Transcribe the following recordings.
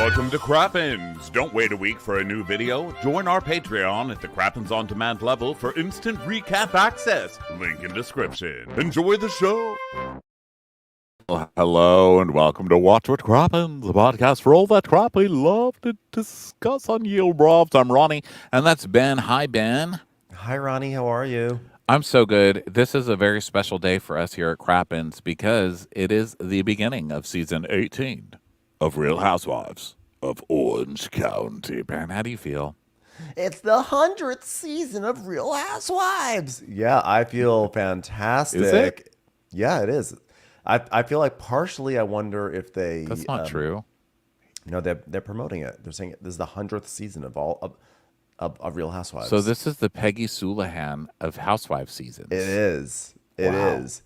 Welcome to Crappens. Don't wait a week for a new video. Join our Patreon at the Crappens On Demand level for instant recap access. Link in description. Enjoy the show. Hello and welcome to Watch What Crappens, the podcast for all that crap we love to discuss on Yield Brovs. I'm Ronnie, and that's Ben. Hi, Ben. Hi, Ronnie. How are you? I'm so good. This is a very special day for us here at Crappens because it is the beginning of season 18 of Real Housewives of Orange County. Ben, how do you feel? It's the 100th season of Real Housewives. Yeah, I feel fantastic. Is it? Yeah, it is. I feel like partially I wonder if they... That's not true. No, they're promoting it. They're saying this is the 100th season of Real Housewives. So this is the Peggy Sulahan of Housewives seasons. It is. It is.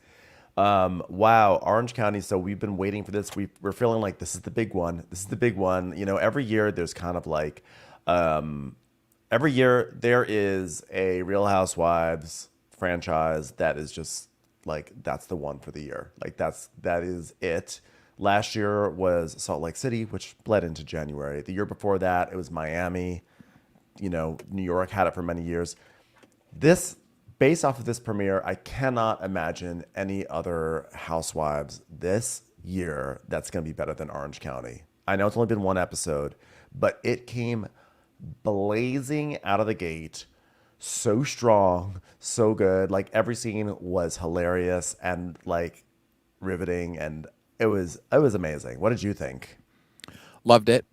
Wow, Orange County. So we've been waiting for this. We're feeling like this is the big one. This is the big one. You know, every year there's kind of like, every year there is a Real Housewives franchise that is just like, that's the one for the year. Like that is it. Last year was Salt Lake City, which bled into January. The year before that, it was Miami. You know, New York had it for many years. Based off of this premiere, I cannot imagine any other Housewives this year that's going to be better than Orange County. I know it's only been one episode, but it came blazing out of the gate, so strong, so good. Like every scene was hilarious and like riveting, and it was amazing. What did you think? Loved it.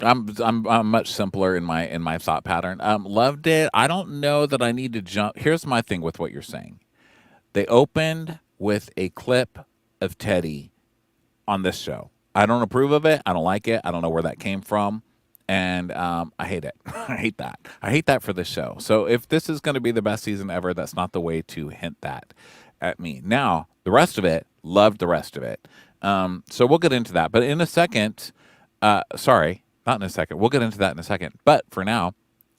I'm much simpler in my thought pattern. Loved it. I don't know that I need to jump. Here's my thing with what you're saying. They opened with a clip of Teddy on this show. I don't approve of it. I don't like it. I don't know where that came from. And I hate it. I hate that. I hate that for this show. So if this is going to be the best season ever, that's not the way to hint that at me. Now, the rest of it, loved the rest of it. So we'll get into that. But in a second, sorry. Not in a second. We'll get into that in a second. But for now,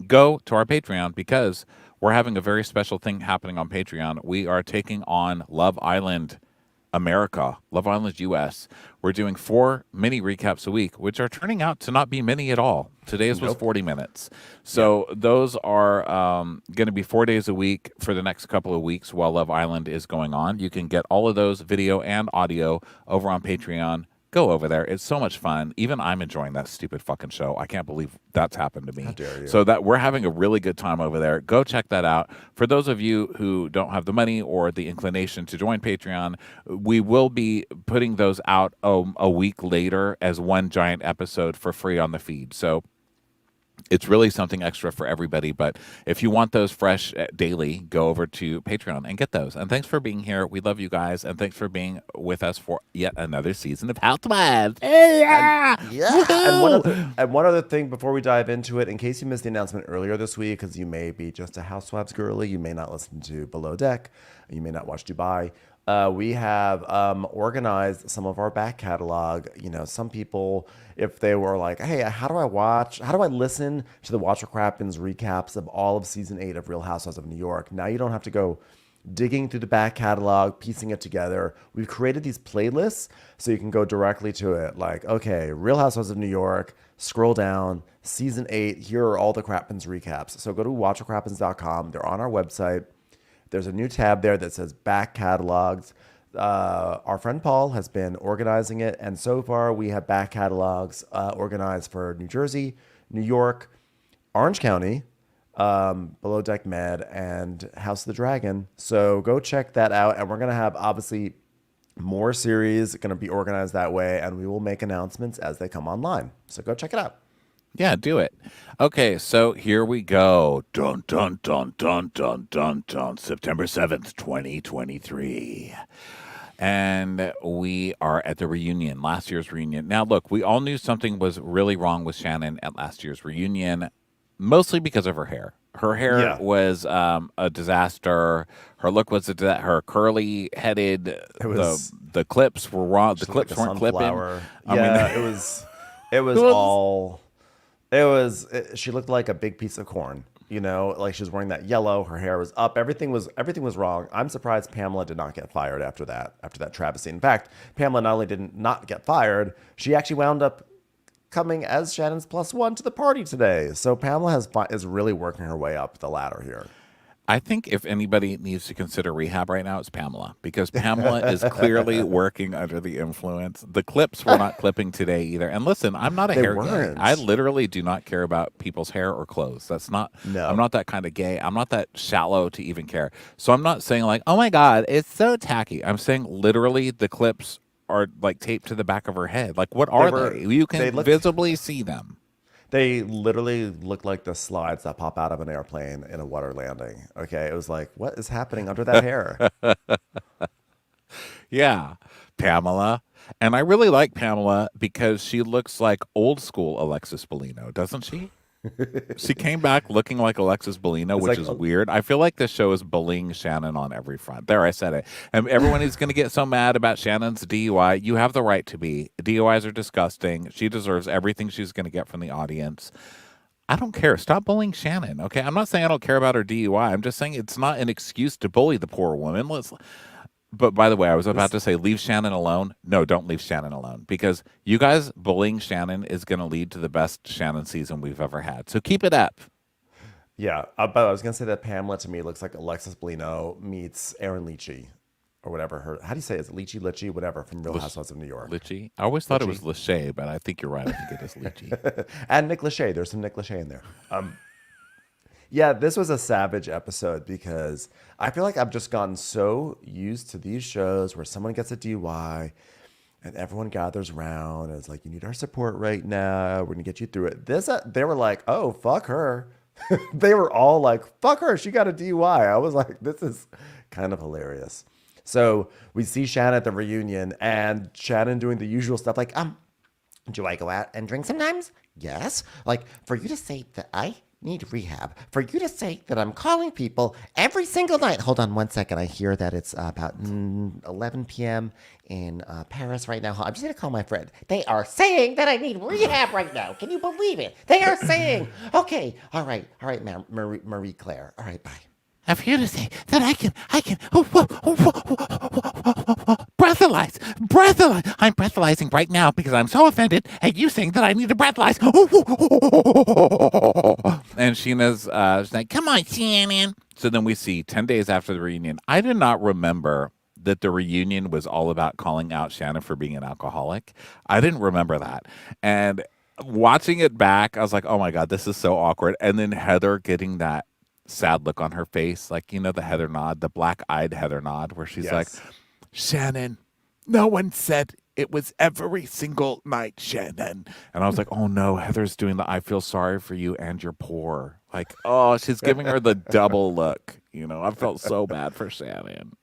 go to our Patreon because we're having a very special thing happening on Patreon. We are taking on Love Island America, Love Island US. We're doing 4 mini recaps a week, which are turning out to not be many at all. Today's was 40 minutes. So those are going to be 4 days a week for the next couple of weeks while Love Island is going on. You can get all of those video and audio over on Patreon. Go over there. It's so much fun. Even I'm enjoying that stupid fucking show. I can't believe that's happened to me. How dare you. So that we're having a really good time over there. Go check that out. For those of you who don't have the money or the inclination to join Patreon, we will be putting those out a week later as one giant episode for free on the feed. So it's really something extra for everybody. But if you want those fresh daily, go over to Patreon and get those. And thanks for being here. We love you guys. And thanks for being with us for yet another season of Housewives. Yeah. And one other thing before we dive into it, in case you missed the announcement earlier this week, because you may be just a Housewives girly, you may not listen to Below Deck, you may not watch Dubai. We have organized some of our back catalog. You know, some people, if they were like, hey, how do I listen to the Watch What Crappens recaps of all of season 8 of Real Housewives of New York? Now you don't have to go digging through the back catalog, piecing it together. We've created these playlists so you can go directly to it. Like, okay, Real Housewives of New York, scroll down, season 8, here are all the Crappens recaps. So go to watchwhatcrappens.com. They're on our website. There's a new tab there that says back catalogs. Our friend Paul has been organizing it, and so far we have back catalogs organized for New Jersey, New York, Orange County, Below Deck Med, and House of the Dragon. So go check that out, and we're going to have, obviously, more series going to be organized that way, and we will make announcements as they come online. So go check it out. Yeah, do it. Okay, so here we go. Dun, dun, dun, dun, dun, dun, dun. September 7th, 2023. And we are at the reunion, last year's reunion. Now, look, we all knew something was really wrong with Shannon at last year's reunion, mostly because of her hair. Her hair was a disaster. Her look was her curly-headed, the clips were wrong. The clips weren't clipping. She looked like a big piece of corn, you know, like she was wearing that yellow, her hair was up, everything was wrong. I'm surprised Pamela did not get fired after that Travis scene. In fact, Pamela not only did not get fired, she actually wound up coming as Shannon's plus one to the party today. So Pamela is really working her way up the ladder here. I think if anybody needs to consider rehab right now, it's Pamela because Pamela is clearly working under the influence. The clips were not clipping today either. And listen, I'm not a They hair gay. weren't. I literally do not care about people's hair or clothes. That's not. I'm No. not that kind of gay. I'm not that shallow to even care. So I'm not saying like, oh my god, it's so tacky. I'm saying literally the clips are like taped to the back of her head. Like, what are they? You They can look. visibly see them. They literally look like the slides that pop out of an airplane in a water landing. Okay, it was like, what is happening under that hair? Yeah, Pamela. And I really like Pamela because she looks like old school Alexis Bellino, doesn't she? She came back looking like Alexis Bellino, It's which like, is weird. I feel like this show is bullying Shannon on every front. There, I said it. And everyone is going to get so mad about Shannon's DUI. You have the right to be. DUIs are disgusting. She deserves everything she's going to get from the audience. I don't care. Stop bullying Shannon, okay? I'm not saying I don't care about her DUI. I'm just saying it's not an excuse to bully the poor woman. But by the way, I was about to say leave Shannon alone. No, don't leave Shannon alone because you guys bullying Shannon is going to lead to the best Shannon season we've ever had. So keep it up. yeah. But I was gonna say that Pamela to me looks like Alexis Bellino meets Erin Leachy, or whatever her. How do you say it? Is it Leachy, Litchy, whatever from Real Housewives of New York? Litchi. I always thought it was Litchi. Lachey, but I think you're right. I think it is Litchi. And Nick Lachey. There's some Nick Lachey in there. Yeah, this was a savage episode because I feel like I've just gotten so used to these shows where someone gets a DUI and everyone gathers around and it's like, you need our support right now. We're gonna get you through it. They were like, oh, fuck her. They were all like, fuck her. She got a DUI. I was like, this is kind of hilarious. So we see Shannon at the reunion and Shannon doing the usual stuff like, do I go out and drink sometimes? Yes. Like, for you to say that I need rehab, for you to say that I'm calling people every single night. Hold on one second. I hear that it's about 11 p.m. in Paris right now. I'm just going to call my friend. They are saying that I need rehab right now. Can you believe it? They are saying, okay, all right, Marie Claire. All right, bye. I'm here to say that I can breathalyze. I'm breathalyzing right now because I'm so offended at you saying that I need to breathalyze. And Sheena's like, come on, Shannon. So then we see 10 days after the reunion. I did not remember that the reunion was all about calling out Shannon for being an alcoholic. I didn't remember that. And watching it back, I was like, oh my God, this is so awkward. And then Heather getting that sad look on her face, like, you know, the Heather nod, the black-eyed Heather nod, where she's like, Shannon, no one said it was every single night, Shannon. And I was like, oh no, Heather's doing the I feel sorry for you and you're poor. Like, oh, she's giving her the double look. You know, I felt so bad for Shannon.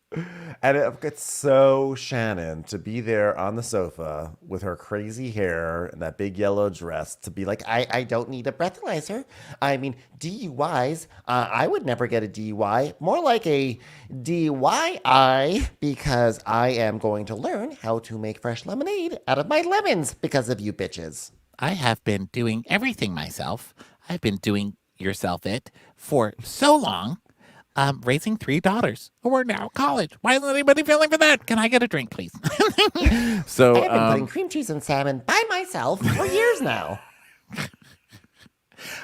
And it's so Shannon to be there on the sofa with her crazy hair and that big yellow dress to be like, I don't need a breathalyzer. I mean, DUIs, I would never get a DUI. More like a DUI because I am going to learn how to make fresh lemonade out of my lemons because of you bitches. I have been doing everything myself. I've been doing yourself it for so long. Raising 3 daughters who are now college. Why isn't anybody feeling for that? Can I get a drink, please? So I've been putting cream cheese and salmon by myself for years now.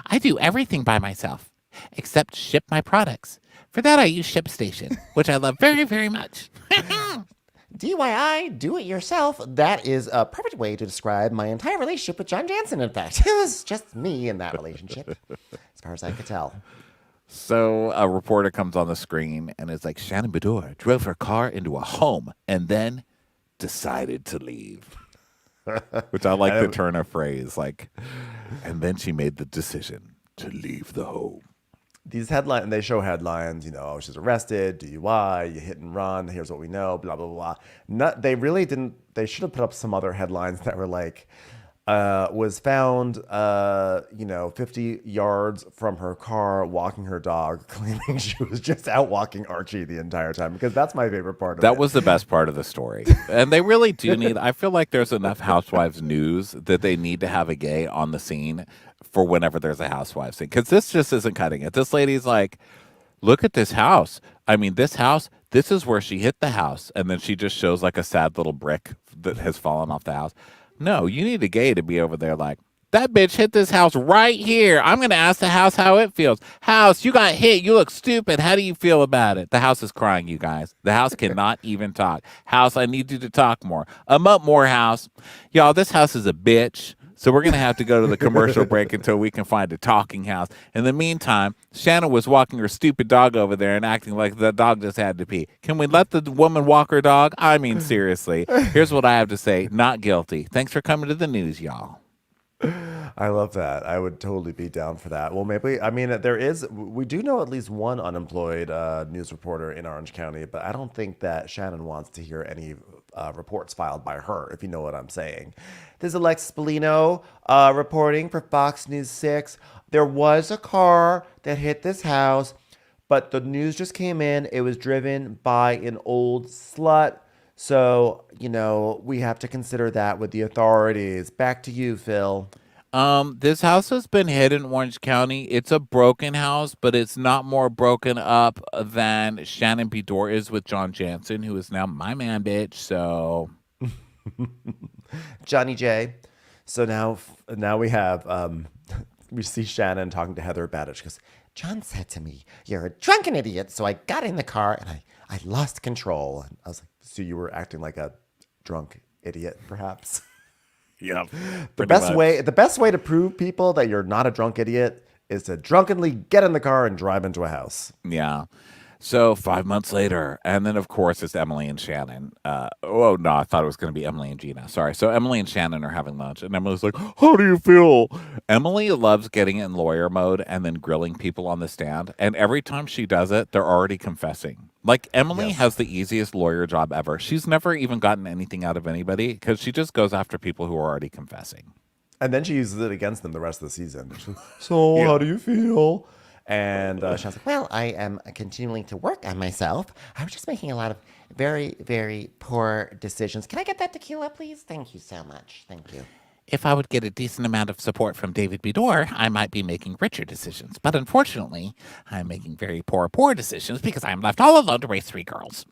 I do everything by myself except ship my products. For that, I use ShipStation, which I love very, very much. DIY, do it yourself. That is a perfect way to describe my entire relationship with John Jansen, in fact. It was just me in that relationship, as far as I could tell. So a reporter comes on the screen and is like, Shannon Bedour drove her car into a home and then decided to leave. Which I like the turn of phrase, like, and then she made the decision to leave the home. These headlines, they show headlines, you know, oh, she's arrested, DUI, you hit and run, here's what we know, blah, blah, blah. They really didn't, they should have put up some other headlines that were like, was found, 50 yards from her car walking her dog, claiming she was just out walking Archie the entire time, because that's my favorite part of it. That was the best part of the story. And they really do need, I feel like there's enough Housewives news that they need to have a gay on the scene for whenever there's a Housewives scene. Because this just isn't cutting it. This lady's like, look at this house. I mean, this house, this is where she hit the house. And then she just shows like a sad little brick that has fallen off the house. No, you need a gay to be over there like, That bitch hit this house right here. I'm going to ask the house how it feels. House, you got hit. You look stupid. How do you feel about it? The house is crying, you guys. The house cannot even talk. House, I need you to talk more. Up more, house. Y'all, this house is a bitch. So we're going to have to go to the commercial break until we can find a talking house. In the meantime, Shannon was walking her stupid dog over there and acting like the dog just had to pee. Can we let the woman walk her dog? I mean, seriously. Here's what I have to say. Not guilty. Thanks for coming to the news, y'all. I love that. I would totally be down for that. Well, maybe, I mean, we do know at least one unemployed news reporter in Orange County, but I don't think that Shannon wants to hear any reports filed by her, if you know what I'm saying. This is Alexis Bellino reporting for Fox News 6. There was a car that hit this house, but the news just came in. It was driven by an old slut. So, we have to consider that with the authorities. Back to you, Phil. This house has been hit in Orange County. It's a broken house, but it's not more broken up than Shannon Bedore is with John Jansen, who is now my man, bitch. So, Johnny J. So now we have we see Shannon talking to Heather about it. She goes, John said to me, "You're a drunken idiot." So I got in the car and I lost control. And I was like, so you were acting like a drunk idiot, perhaps? yeah. The best way to prove people that you're not a drunk idiot is to drunkenly get in the car and drive into a house. Yeah. So 5 months later, and then of course it's Emily and Shannon. Oh no, I thought it was going to be Emily and Gina. Sorry. So Emily and Shannon are having lunch, and Emily's like, "How do you feel?" Emily loves getting in lawyer mode and then grilling people on the stand. And every time she does it, they're already confessing. Like Emily Yes. has the easiest lawyer job ever. She's never even gotten anything out of anybody because she just goes after people who are already confessing. And then she uses it against them the rest of the season. She's like, so how do you feel? And Shannon's like, Well, I am continuing to work on myself. I was just making a lot of very, very poor decisions. Can I get that tequila, please? Thank you so much. Thank you. If I would get a decent amount of support from David Bedore, I might be making richer decisions. But unfortunately, I'm making very poor decisions because I'm left all alone to raise 3 girls.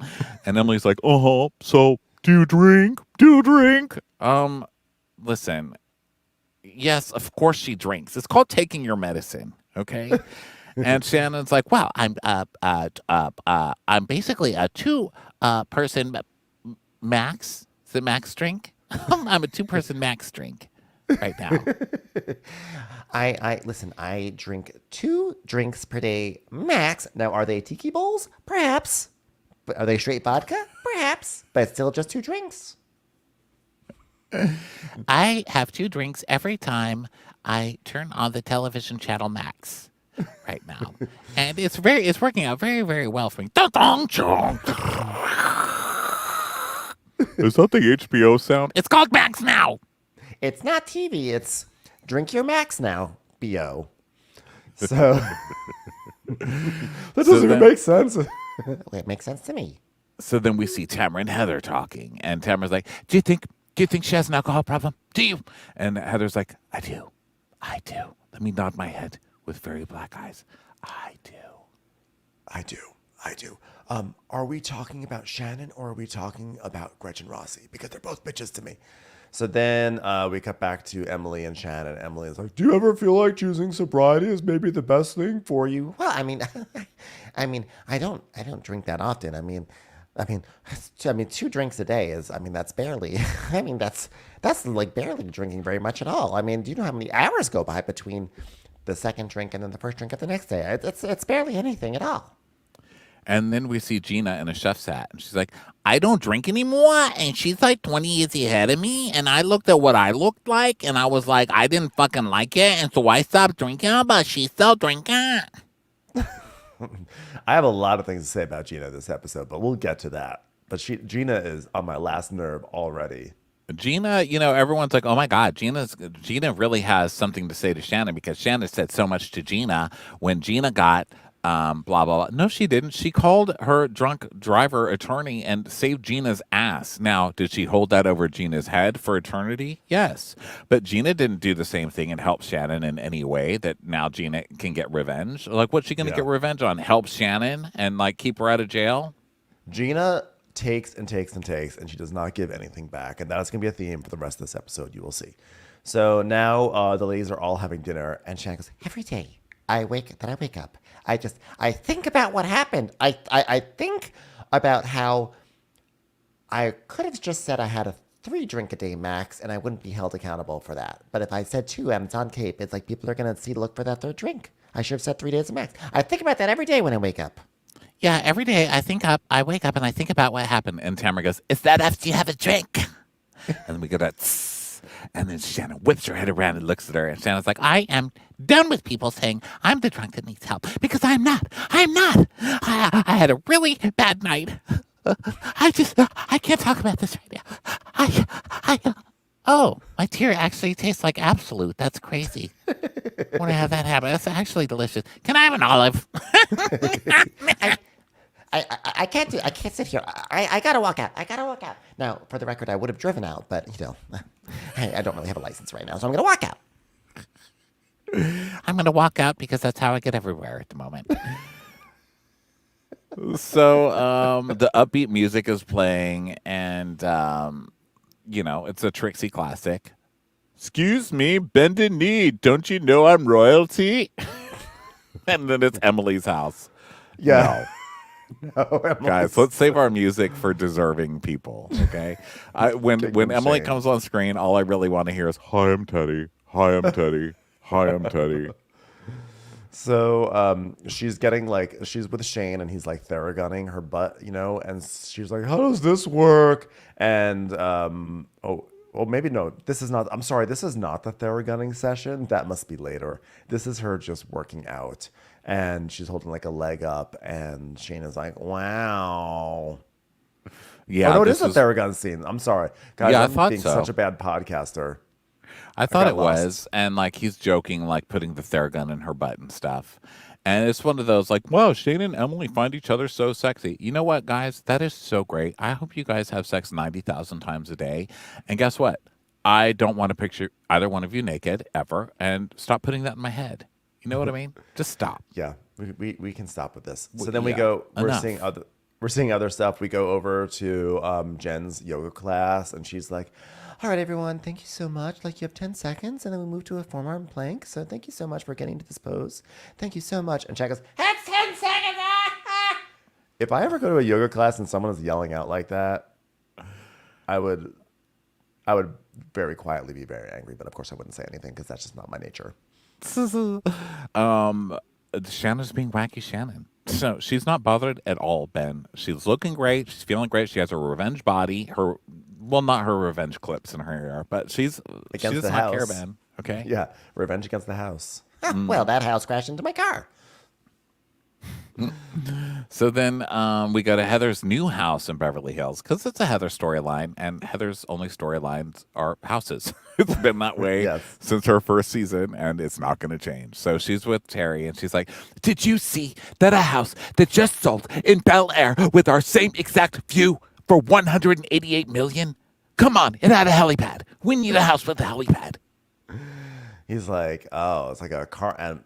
And Emily's like, so do you drink? Do you drink? Listen, yes, of course she drinks. It's called taking your medicine, okay? And Shannon's like, well, I'm basically a 2-person max. Is it max drink? I'm a 2-person max drink right now. I listen. I drink 2 drinks per day max. Now, are they tiki bowls? Perhaps. But are they straight vodka? Perhaps. But it's still just 2 drinks. I have 2 drinks every time I turn on the television channel Max right now. And it's working out very, very well for me. Da-dong, chong. Is that the HBO sound? It's called Max now. It's not TV. It's drink your max now. Bo. so that doesn't even make sense. It makes sense to me. So then we see Tamara and Heather talking, and Tamara's like, Do you think she has an alcohol problem? Do you? And Heather's like, I do. Let me nod my head with very black eyes. I do. I do. Are we talking about Shannon or are we talking about Gretchen Rossi? Because they're both bitches to me. So then we cut back to Emily and Shannon. Emily is like, do you ever feel like choosing sobriety is maybe the best thing for you? Well, I mean, I don't drink that often. I mean, 2 drinks a day is, that's barely. That's like barely drinking very much at all. I mean, do you know how many hours go by between the second drink and then the first drink of the next day? It's barely anything at all. And then we see Gina in a chef's hat. And she's like, I don't drink anymore. And she's like 20 years ahead of me. And I looked at what I looked like. And I was like, I didn't fucking like it. And so I stopped drinking. But she's still drinking. I have a lot of things to say about Gina this episode, but we'll get to that. But Gina is on my last nerve already. Gina, everyone's like, oh my God, Gina really has something to say to Shannon because Shannon said so much to Gina when Gina got blah, blah, blah. No, she didn't. She called her drunk driver attorney and saved Gina's ass. Now, did she hold that over Gina's head for eternity? Yes. But Gina didn't do the same thing and help Shannon in any way that now Gina can get revenge. Like, what's she going to get revenge on? Help Shannon and, keep her out of jail? Gina takes and takes and takes, and she does not give anything back. And that is going to be a theme for the rest of this episode. You will see. So now the ladies are all having dinner, and Shannon goes, Every day I wake up. I think about what happened. I think about how I could have just said I had a 3 drink a day max and I wouldn't be held accountable for that. But if I said 2 and it's on tape, it's like people are going to look for that 3rd drink. I should have said 3 days max. I think about that every day when I wake up. Yeah, every day I wake up and I think about what happened. And Tamara goes, is that after you have a drink? And then we go to tss, and then Shannon whips her head around and looks at her. And Shannon's like, I am done with people saying I'm the drunk that needs help because I'm not. I'm not. I had a really bad night. I can't talk about this right now. Oh, my tear actually tastes like Absolute. That's crazy. I want to have that happen. That's actually delicious. Can I have an olive? I can't sit here. I gotta walk out. Now, for the record, I would have driven out, but I don't really have a license right now, so I'm gonna walk out. I'm going to walk out because that's how I get everywhere at the moment. So the upbeat music is playing, and it's a Trixie classic. Excuse me, bended knee. Don't you know I'm royalty? And then it's Emily's house. yeah. No, Guys, let's save our music for deserving people. Okay, when Emily shame. comes on screen, all I really want to hear is "Hi, I'm Teddy. Hi, I'm Teddy. Hi, I'm Teddy." So she's with Shane, and he's like theragunning her butt, and she's like, how does this work? And maybe no, this is not. I'm sorry, this is not the theragunning session. That must be later. This is her just working out, and she's holding like a leg up, and Shane is like, wow. Yeah, Oh, no, it is a theragun scene. I'm sorry, guys. Yeah, I I'm thought being so. such a bad podcaster. I thought got it lost. was, and like he's joking, like putting the Theragun in her butt and stuff. And it's one of those like, wow, Shane and Emily find each other so sexy. You know what, guys? That is so great. I hope you guys have sex 90,000 times a day. And guess what? I don't want to picture either one of you naked ever. And stop putting that in my head. You know what I mean? Just stop. Yeah, we can stop with this. So W- then we yeah, go. We're enough. seeing other stuff. We go over to Jen's yoga class, and she's like, All right, everyone, thank you so much. Like, you have 10 seconds, and then we move to a forearm plank. So thank you so much for getting to this pose. Thank you so much. And Chad goes, That's 10 seconds! if I ever go to a yoga class and someone is yelling out like that, I would very quietly be very angry. But of course, I wouldn't say anything because that's just not my nature. Shannon's being wacky Shannon. So she's not bothered at all, Ben. She's looking great. She's feeling great. She has a revenge body. Not her revenge clips in her hair, but she Against does the not care, house. Ben. Okay. Yeah, revenge against the house. Well, that house crashed into my car. So then we go to Heather's new house in Beverly Hills because it's a Heather storyline, and Heather's only storylines are houses. It's been that way Yes. since her first season, and it's not going to change. So she's with Terry, and she's like, did you see that a house that just sold in Bel Air with our same exact view for 188 million? Come on, it had a helipad. We need a house with a helipad. He's like, oh, it's like a car, and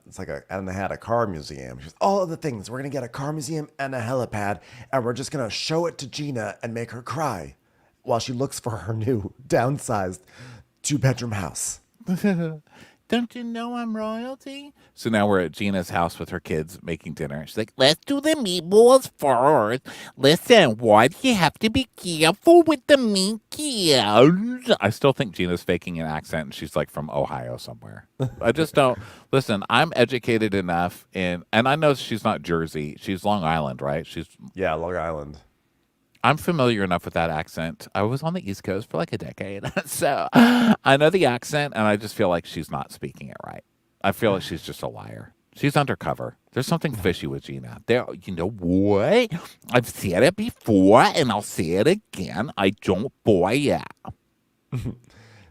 and they had a car museum. She goes, all of the things. We're gonna get a car museum and a helipad, and we're just gonna show it to Gina and make her cry while she looks for her new downsized 2-bedroom house. Don't you know I'm royalty? So now we're at Gina's house with her kids making dinner. She's like, let's do the meatballs first. Listen, why do you have to be careful with the meatballs? I still think Gina's faking an accent and she's like from Ohio somewhere. I just don't. Listen, I'm educated enough and I know she's not Jersey. She's Long Island, right? Yeah, Long Island. I'm familiar enough with that accent. I was on the East Coast for like a decade. So I know the accent, and I just feel like she's not speaking it right. I feel like she's just a liar. She's undercover. There's something fishy with Gina. You know what? I've said it before, and I'll say it again. I don't buy it.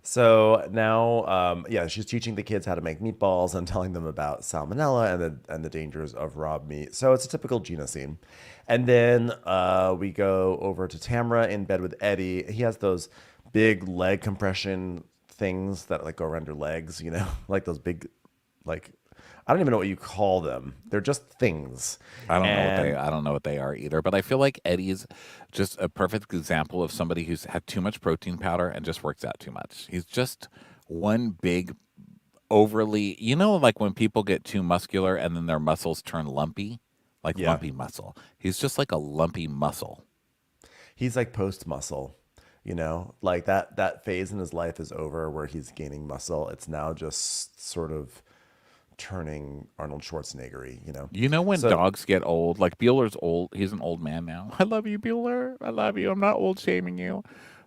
So now, she's teaching the kids how to make meatballs and telling them about salmonella and the dangers of raw meat. So it's a typical Gina scene. And then we go over to Tamara in bed with Eddie. He has those big leg compression things that like go around your legs, like those big, like I don't even know what you call them. They're just things. And I don't know what they are either. But I feel like Eddie's just a perfect example of somebody who's had too much protein powder and just works out too much. He's just one big overly, like when people get too muscular and then their muscles turn lumpy, like yeah, lumpy muscle. He's just like a lumpy muscle. he's like post muscle. Like that phase in his life is over where he's gaining muscle. It's now just sort of turning Arnold Schwarzenegger. You know when So dogs get old, like Bueller's old, he's an old man now. I love you, Bueller. I love you. I'm not old shaming you.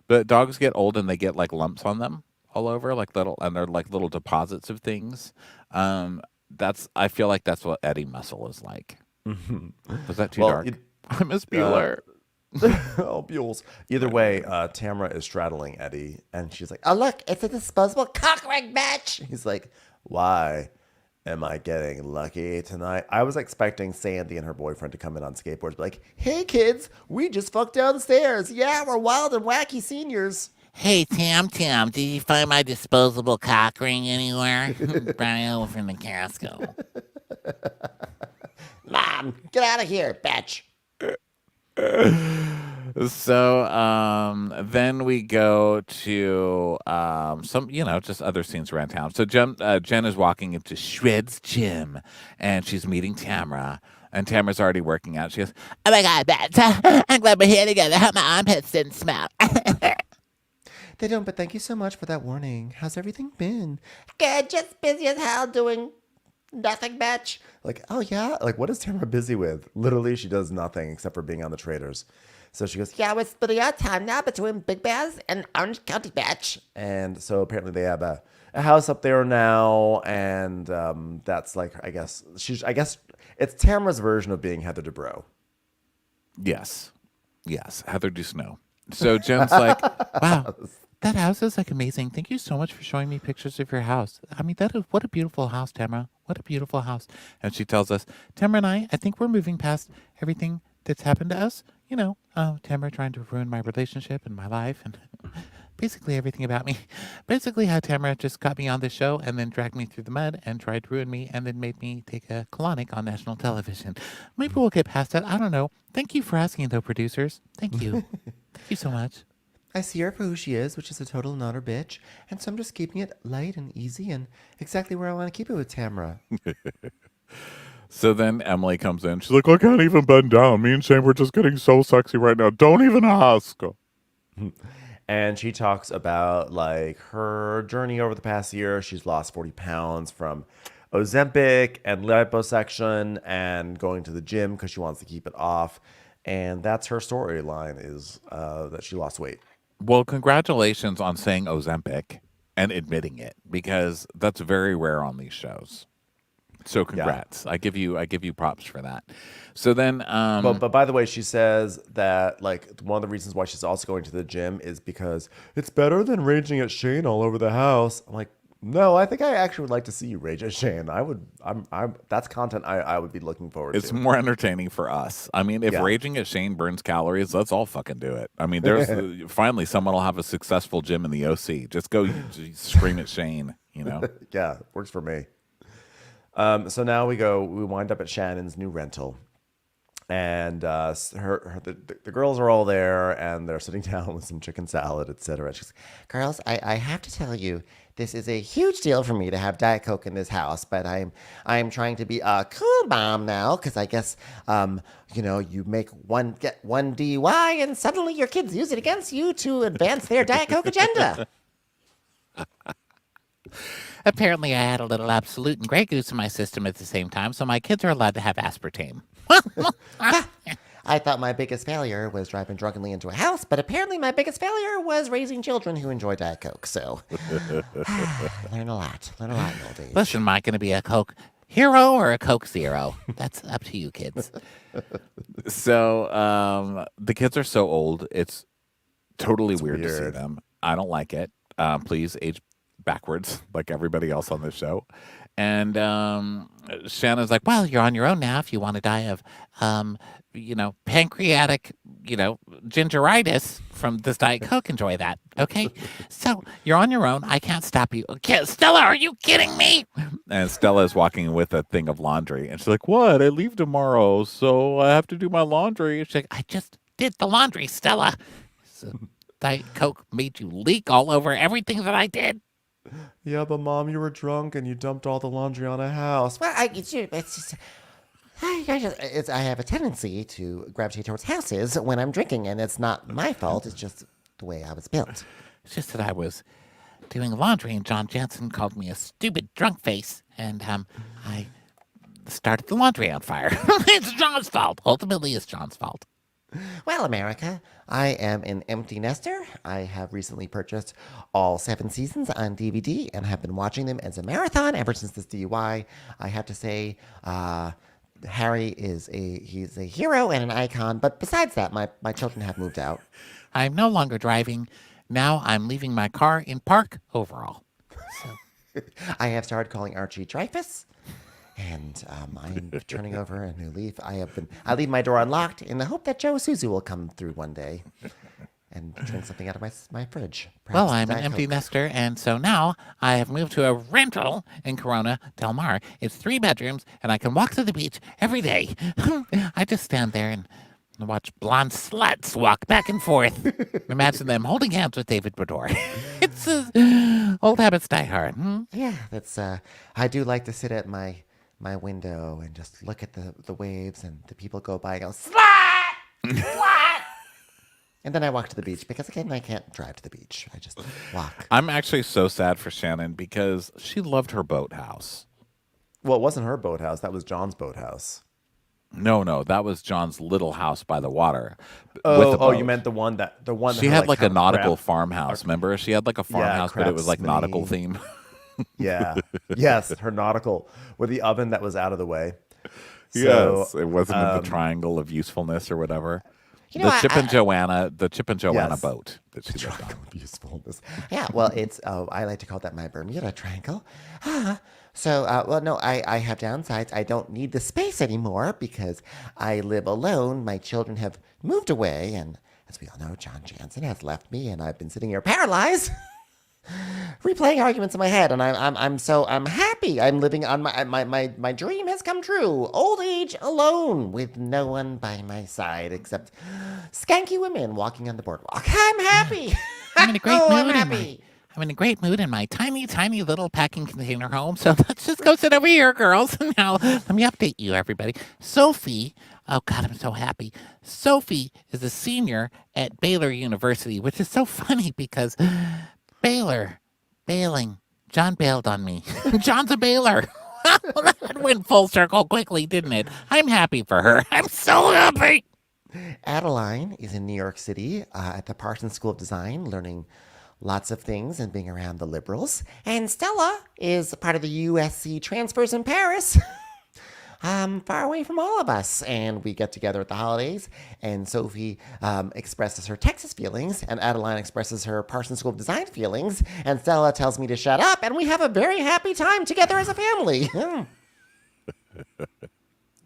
But dogs get old and they get like lumps on them all over, like and they're like little deposits of things. I feel like that's what Eddie Muscle is like. Was that too well, dark? I miss uh, Bueller. oh, Buells. Either way, Tamara is straddling Eddie, and she's like, Oh, look, it's a disposable cock ring, bitch. he's like, why am I getting lucky tonight? I was expecting Sandy and her boyfriend to come in on skateboards, be like, hey kids, we just fucked down the stairs. Yeah, we're wild and wacky seniors. Hey, Tam, did you find my disposable cock ring anywhere? Brought it over from the Casco. Mom, get out of here, bitch. So then we go to some, just other scenes around town. So Jen is walking into Shred's gym, and she's meeting Tamara. And Tamara's already working out. She goes, Oh my God, Beth. I'm glad we're here together. I hope my armpits didn't smell. They don't, but thank you so much for that warning. How's everything been? Good, just busy as hell doing nothing, bitch. Like, oh yeah? Like, what is Tamara busy with? Literally, she does nothing except for being on the traders. So she goes, Yeah, we're splitting our time now between Big Bears and Orange County, bitch. and so apparently they have a house up there now, and that's like, I guess it's Tamara's version of being Heather Dubrow. yes, Heather Dusnow. So Jen's like, wow, that house is like amazing. Thank you so much for showing me pictures of your house. I mean, what a beautiful house, Tamara. What a beautiful house. And she tells us, Tamara and I think we're moving past everything that's happened to us. Tamara trying to ruin my relationship and my life and basically everything about me. Basically how Tamara just got me on the show and then dragged me through the mud and tried to ruin me and then made me take a colonic on national television. Maybe we'll get past that. I don't know. Thank you for asking, though, producers. Thank you. Thank you so much. I see her for who she is, which is a total nutter bitch, and so I'm just keeping it light and easy and exactly where I want to keep it with Tamara. So then Emily comes in. She's like, I can't even bend down. Me and Shane, we're just getting so sexy right now. Don't even ask. And she talks about like her journey over the past year. She's lost 40 pounds from Ozempic and liposuction and going to the gym because she wants to keep it off. And that's her storyline is that she lost weight. Well, congratulations on saying Ozempic and admitting it because that's very rare on these shows. So congrats. I give you props for that. So then But by the way, she says that like one of the reasons why she's also going to the gym is because it's better than raging at Shane all over the house. I'm like, no, I think I actually would like to see you rage at Shane. That's content I would be looking forward it's to. more entertaining for us. I mean, if raging at Shane burns calories, let's all fucking do it. I mean, there's finally someone will have a successful gym in the OC. Just go scream at Shane, Yeah, works for me. So now we wind up at Shannon's new rental. And the girls are all there, and they're sitting down with some chicken salad, etc. She's like, Girls, I have to tell you, this is a huge deal for me to have Diet Coke in this house, but I'm trying to be a cool mom now because I guess you get one DUI and suddenly your kids use it against you to advance their Diet Coke agenda. Apparently, I had a little Absolute and Grey Goose in my system at the same time, so my kids are allowed to have aspartame. I thought my biggest failure was driving drunkenly into a house, but apparently my biggest failure was raising children who enjoy Diet Coke. So, learn a lot in old age. Listen, am I going to be a Coke Hero or a Coke Zero? That's up to you, kids. So the kids are so old. It's totally weird to see weird. them. I don't like it. Please age backwards like everybody else on this show. And Shannon's like, well, you're on your own now if you want to die of pancreatic, gingeritis from this Diet Coke enjoy that. Okay? So you're on your own. I can't stop you. Okay, Stella, are you kidding me? And Stella is walking with a thing of laundry. And she's like, what? I leave tomorrow, so I have to do my laundry. She's like, I just did the laundry, Stella. So Diet Coke made you leak all over everything that I did. Yeah, but Mom, you were drunk and you dumped all the laundry on a house. Well, it's just. I have a tendency to gravitate towards houses when I'm drinking, and it's not my fault. It's just the way I was built. It's just that I was doing laundry, and John Jansen called me a stupid drunk face, and I started the laundry on fire. It's John's fault. Ultimately, it's John's fault. Well, America, I am an empty nester. I have recently purchased all 7 seasons on DVD and have been watching them as a marathon ever since this DUI. I have to say, Harry he's a hero and an icon. But besides that, my children have moved out. I'm no longer driving. Now I'm leaving my car in park overall. So I have started calling Archie Dreyfus. And I'm turning over a new leaf. I leave my door unlocked in the hope that Joe Suzu will come through one day and drink something out of my fridge. Well, Perhaps I'm an Diet empty Coke. nester, and so now I have moved to a rental in Corona Del Mar. It's 3 bedrooms, and I can walk to the beach every day. I just stand there and watch blonde sluts walk back and forth. Imagine them holding hands with David Bador. It's old habits die hard. Yeah, that's. I do like to sit at my window and just look at the waves and the people go by and go, slut! Slut! And then I walk to the beach because, again, I can't drive to the beach. I just walk. I'm actually so sad for Shannon because she loved her boathouse. Well, it wasn't her boathouse. That was John's boathouse. No, that was John's little house by the water. With a Oh, boat. you meant the one that She her, had like a kind of nautical crab- farmhouse. Remember, she had like a farmhouse, but it was like nautical craftsman-y. theme. Yeah. Yes, her nautical with the oven that was out of the way. Yes, it wasn't in the um, triangle of usefulness or whatever. You know, the Chip and I- Joanna Yes. boat that she lived on. Triangle of usefulness. Yeah, well, it's I like to call that my Bermuda Triangle. So, well, no, I have downsides. I don't need the space anymore because I live alone. My children have moved away, and as we all know, John Jansen has left me, and I've been sitting here paralyzed, replaying arguments in my head. And I'm happy. I'm living on my dream has come true. Old age alone with no one by my side except skanky women walking on the boardwalk. I'm happy. I'm in a great Oh, mood. I'm in happy. I'm in a great mood in my tiny, tiny little packing container home. So let's just go sit over here, girls. Now, let me update you, everybody. Sophie, oh God, I'm so happy. Sophie is a senior at Baylor University, which is so funny because bailing. John bailed on me. John's a bailer. That went full circle quickly, didn't it? I'm happy for her. I'm so happy. Adeline is in New York City at the Parsons School of Design, learning lots of things and being around the liberals. And Stella is part of the USC transfers in Paris, far away from all of us. And we get together at the holidays, and Sophie expresses her Texas feelings, and Adeline expresses her Parsons School of Design feelings, and Stella tells me to shut up, and we have a very happy time together as a family.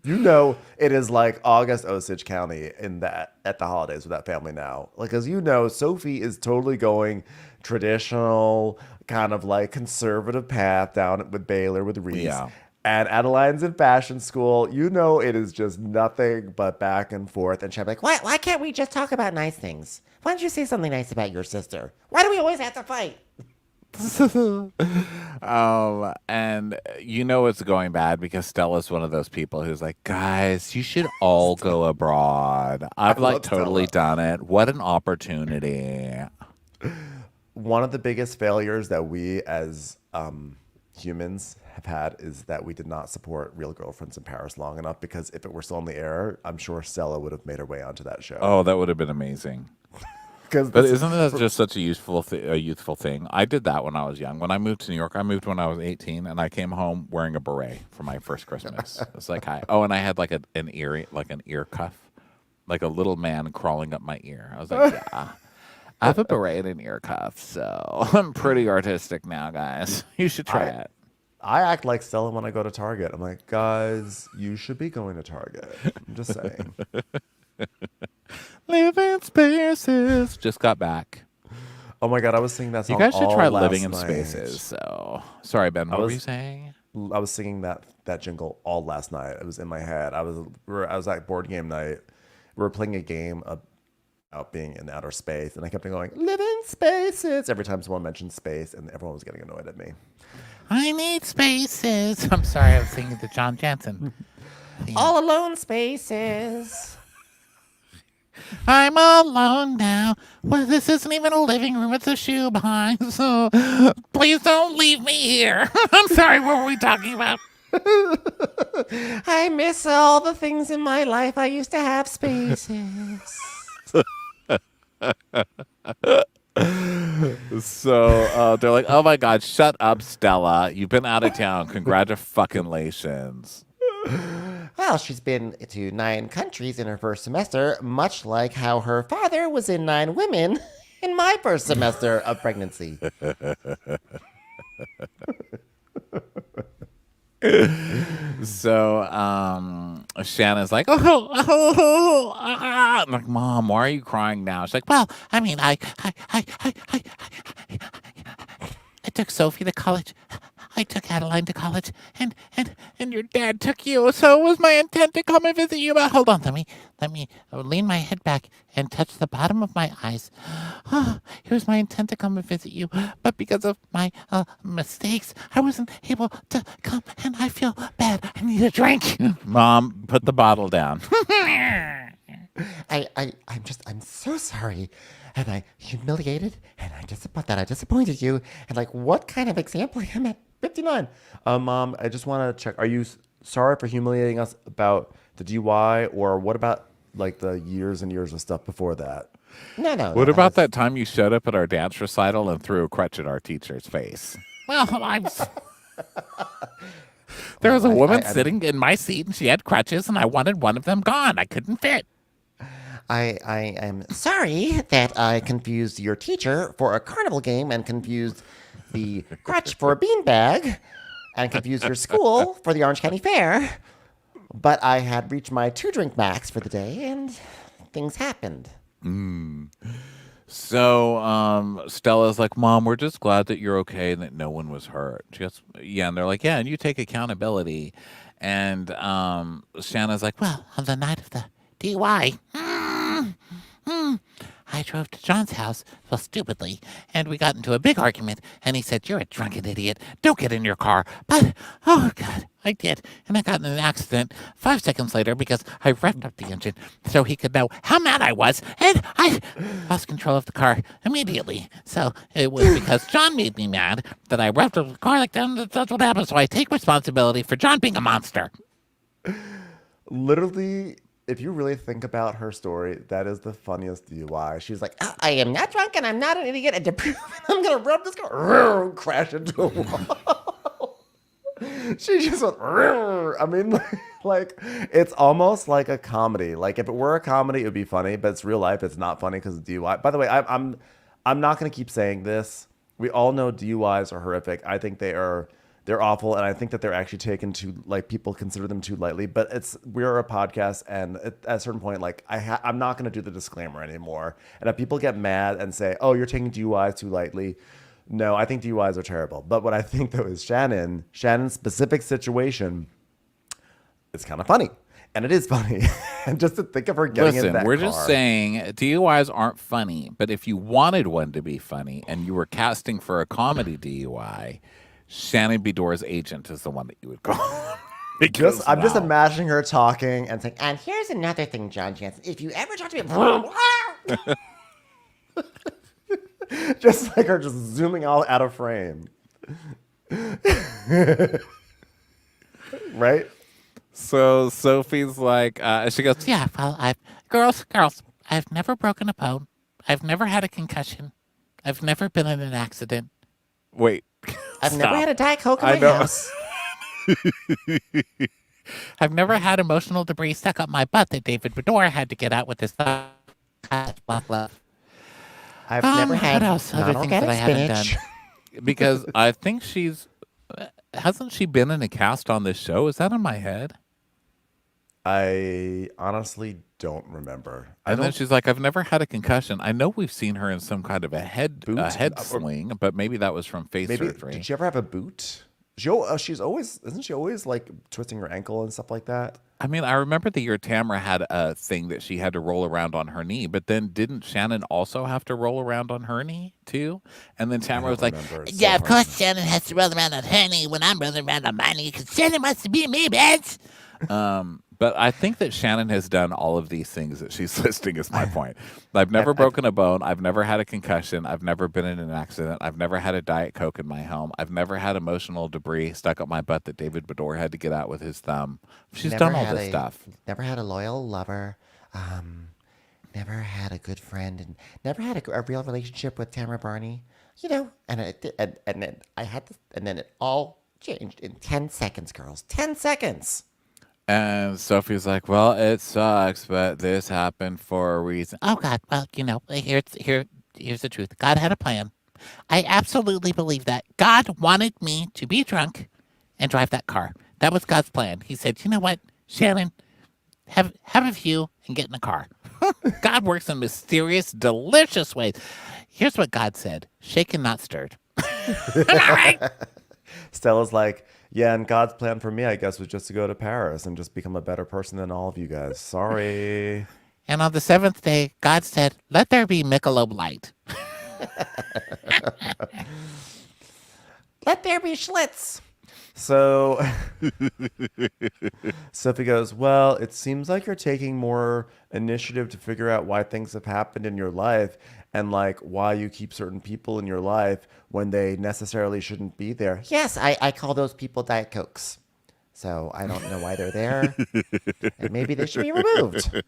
You know, it is like August Osage County at the holidays with that family now. Like, as you know, Sophie is totally going traditional, kind of like conservative path down with Baylor with Reese. Yeah. And Adeline's in fashion school. You know, it is just nothing but back and forth. And I'm like, why can't we just talk about nice things? Why don't you say something nice about your sister? Why do we always have to fight? And you know it's going bad because Stella's one of those people who's like, guys, you should all go abroad. I've like love totally done it. What an opportunity. one of the biggest failures that we as humans have had is that we did not support Real Girlfriends in Paris long enough, because if it were still on the air, I'm sure Stella would have made her way onto that show. Oh, that would have been amazing. But isn't that just such a youthful thing? I did that when I was young. When I moved to New York, I moved when I was 18, and I came home wearing a beret for my first Christmas. It's like, hi. Oh, and I had like an ear cuff, like a little man crawling up my ear. I was like, yeah. I have a beret and an ear cuff, so I'm pretty artistic now, guys. You should try it. I act like Stella when I go to Target. I'm like, guys, you should be going to Target. I'm just saying. Living spaces. Just got back. Oh my God, I was singing that You song guys should all try last living in night. spaces. So sorry, Ben. What were you saying? I was singing that jingle all last night. It was in my head. I was at board game night. We were playing a game about being in outer space, and I kept on going, living spaces, every time someone mentioned space, and everyone was getting annoyed at me. I need spaces. I'm sorry, I was singing the John Jansen theme. All alone spaces. I'm alone now. Well, this isn't even a living room, it's a shoebox. So please don't leave me here. I'm sorry, what were we talking about? I miss all the things in my life. I used to have spaces. So they're like, "Oh my God, shut up, Stella! You've been out of town. Congratulations." Well, she's been to 9 countries in her first semester, much like how her father was in 9 women in my first semester of pregnancy. So Shannon's like, I'm like, Mom, why are you crying now? She's like, Well, I mean, I took Sophie to college. I took Adeline to college, and your dad took you. So it was my intent to come and visit you. But hold on, let me lean my head back and touch the bottom of my eyes. It was my intent to come and visit you, but because of my mistakes, I wasn't able to come, and I feel bad. I need a drink. Mom, put the bottle down. I'm so sorry. And I humiliated, and I disappointed you. And like, what kind of example am I? 59. Mom, I just want to check. Are you sorry for humiliating us about the DUI, or what about like the years and years of stuff before that? No. What about that time you showed up at our dance recital and threw a crutch at our teacher's face? Well, there was a woman I- sitting in my seat, and she had crutches, and I wanted one of them gone. I couldn't fit. I am sorry that I confused your teacher for a carnival game and confused the crutch for a beanbag and confused your school for the Orange County Fair. But I had reached my 2-drink max for the day, and things happened. So Stella's like, Mom, we're just glad that you're okay and that no one was hurt. She goes, yeah, and they're like, yeah, and you take accountability. And Shannon's like, Well, on the night of the DUI, I drove to John's house, well, stupidly, and we got into a big argument, and he said, "You're a drunken idiot. Don't get in your car." But, oh, God, I did, and I got in an accident 5 seconds later because I revved up the engine so he could know how mad I was, and I lost control of the car immediately. So it was because John made me mad that I revved up the car like that. That's what happened, so I take responsibility for John being a monster. Literally, if you really think about her story, that is the funniest DUI. She's like, I am not drunk and I'm not an idiot. And to prove it, I'm going to rub this car, crash into a wall. she just went, I mean, like, it's almost like a comedy. Like, if it were a comedy, it would be funny, but it's real life. It's not funny because of DUI. By the way, I'm not going to keep saying this. We all know DUIs are horrific. I think they're awful, and I think that they're actually taken too, like, people consider them too lightly. But we're a podcast, and at a certain point, like, I'm not going to do the disclaimer anymore. And if people get mad and say, "Oh, you're taking DUIs too lightly," no, I think DUIs are terrible. But what I think though is Shannon's specific situation, it's kind of funny, and it is funny. And just to think of her getting in listen, that we're car. just saying DUIs aren't funny, but if you wanted one to be funny and you were casting for a comedy DUI, Shannon Bedore's agent is the one that you would call. Because, I'm just wow. imagining her talking and saying, And here's another thing, John Jansen. If you ever talk to me, just like her just zooming all out of frame. Right? So Sophie's like, she goes, Yeah, well, girls, I've never broken a bone. I've never had a concussion. I've never been in an accident. wait. I've never stop. had a Diet Coke in I my know. house. I've never had emotional debris stuck up my butt that David Bedore had to get out with his black love. I've never had what else? Other things that I non-organic haven't spinach. Because I think she's hasn't she been in a cast on this show? Is that in my head? I honestly don't remember. I And then don't she's like, I've never had a concussion. I know we've seen her in some kind of a boot. head Or sling, but maybe that was from face maybe did surgery. she ever have a boot? She's always isn't she always like twisting her ankle and stuff like that? I mean, I remember the year Tamara had a thing that she had to roll around on her knee, but then didn't Shannon also have to roll around on her knee too? And then I Tamara don't was like, remember. It's so Yeah, of hard to course Shannon has to roll around on her knee when I'm rolling around on my knee because Shannon wants to be me, bitch. but I think that Shannon has done all of these things that she's listing is my point. I've never broken a bone. I've never had a concussion. I've never been in an accident. I've never had a Diet Coke in my home. I've never had emotional debris stuck up my butt that David Bador had to get out with his thumb. She's Never done all had this a- stuff. Never had a loyal lover. Never had a good friend, and never had a real relationship with Tamara Barney. You know, and then I had to, and then it all changed in 10 seconds, girls. 10 seconds. And Sophie's like, well, it sucks, but this happened for a reason. Oh God, well, here's the truth. God had a plan. I absolutely believe that. God wanted me to be drunk and drive that car. That was God's plan. He said, you know what, Shannon, have a few and get in the car. God works in mysterious, delicious ways. Here's what God said: shaken, not stirred. Am I right? Stella's like, yeah, and God's plan for me, I guess, was just to go to Paris and just become a better person than all of you guys. Sorry. And on the seventh day, God said, let there be Michelob Light. Let there be Schlitz. So Sophie goes, well, it seems like you're taking more initiative to figure out why things have happened in your life and like why you keep certain people in your life when they necessarily shouldn't be there. Yes, I call those people Diet Cokes. So I don't know why they're there. And maybe they should be removed.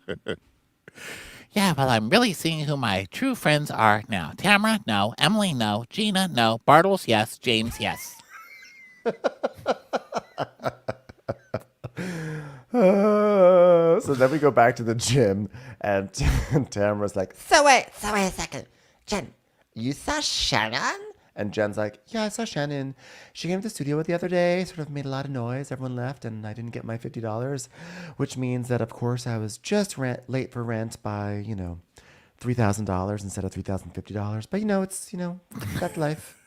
Yeah, well, I'm really seeing who my true friends are now. Tamara, no. Emily, no. Gina, no. Bartles, yes. James, yes. So then we go back to the gym and Tamara's like, So wait a second. Jen, you saw Shannon? and Jen's like, yeah, I saw Shannon. She came to the studio the other day, sort of made a lot of noise. Everyone left, and I didn't get my $50, which means that, of course, I was just late for rent by, $3,000 instead of $3,050. But, that's life.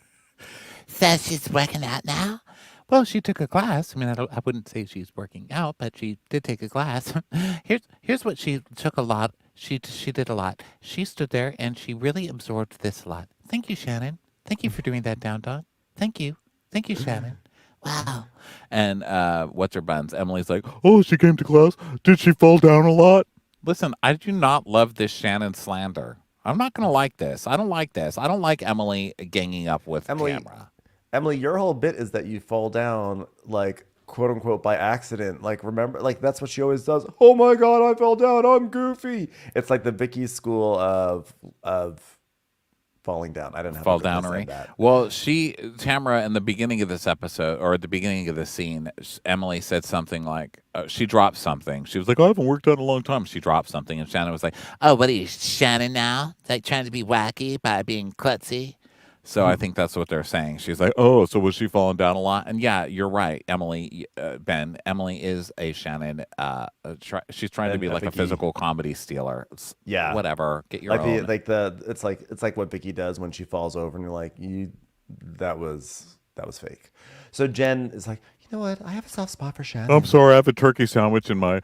Says she's working out now. Well, she took a class. I mean, I wouldn't say she's working out, but she did take a class. Here's what she took a lot. She did a lot. She stood there and she really absorbed this a lot. Thank you, Shannon. Thank you for doing that, down dog. Thank you, Shannon. Wow. And what's her buns? Emily's like, oh, she came to class. Did she fall down a lot? Listen, I do not love this Shannon slander. I'm not gonna like this. I don't like this. I don't like Emily ganging up with Tamara. Emily, your whole bit is that you fall down, like, quote unquote, by accident. Like, remember, like, that's what she always does. Oh my God, I fell down. I'm goofy. It's like the Vicky school of falling down. I didn't have Fall to say downery. that. Well, Tamara, in the beginning of this episode, or at the beginning of the scene, Emily said something like, she dropped something. She was like, I haven't worked out in a long time. She dropped something, and Shannon was like, Oh, what are you, Shannon now? Like trying to be wacky by being klutzy? so I think that's what they're saying. She's like, oh, so was she falling down a lot? And yeah, you're right, Emily, Ben. Emily is a Shannon. She's trying to And be a like a Vicky. physical comedy stealer. Yeah. Whatever. Get your Like own. it's like what Vicky does when she falls over, and you're like, that was fake. So Jen is like, you know what? I have a soft spot for Shannon. I'm sorry, I have a turkey sandwich in my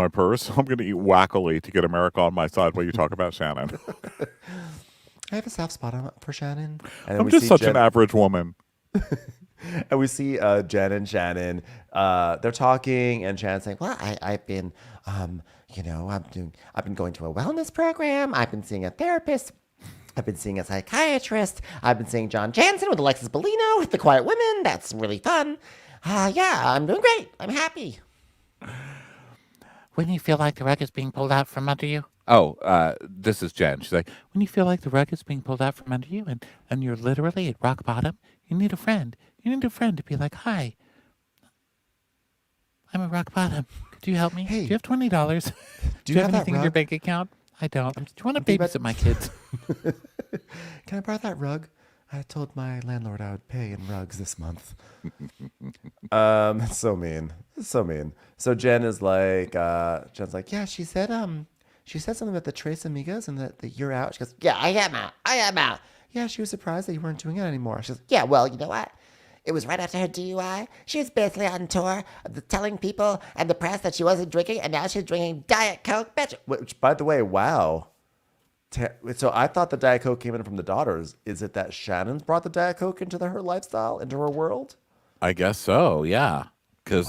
purse. I'm going to eat wackily to get America on my side while you talk about Shannon. I have a soft spot for Shannon. And then I'm we just see such Jen, an average woman. and we see Jen and Shannon. They're talking, and Shannon's saying, Well, I've been, I've been going to a wellness program. I've been seeing a therapist. I've been seeing a psychiatrist. I've been seeing John Jansen with Alexis Bellino with The Quiet Women. That's really fun. Yeah, I'm doing great. I'm happy. When you feel like the rug is being pulled out from under you? Oh, this is Jen. She's like, when you feel like the rug is being pulled out from under you and you're literally at rock bottom, you need a friend. You need a friend to be like, hi, I'm at rock bottom. Could you help me? Hey, do you have $20? do you you have have that anything in your rug? bank account? I don't. Do you want to thinking about- babysit my kids? can I borrow that rug? I told my landlord I would pay in rugs this month. It's so mean. It's so mean. So Jen's like, yeah, she said something about the Tres Amigas and that you're out. She goes, yeah, I am out. I am out. Yeah, she was surprised that you weren't doing it anymore. She goes, yeah, well, you know what? It was right after her DUI. She was basically on tour, telling people and the press that she wasn't drinking, and now she's drinking Diet Coke. Bitch. Which, by the way, wow. So I thought the Diet Coke came in from the daughters. Is it that Shannon's brought the Diet Coke into her lifestyle, into her world? I guess so. Yeah. Because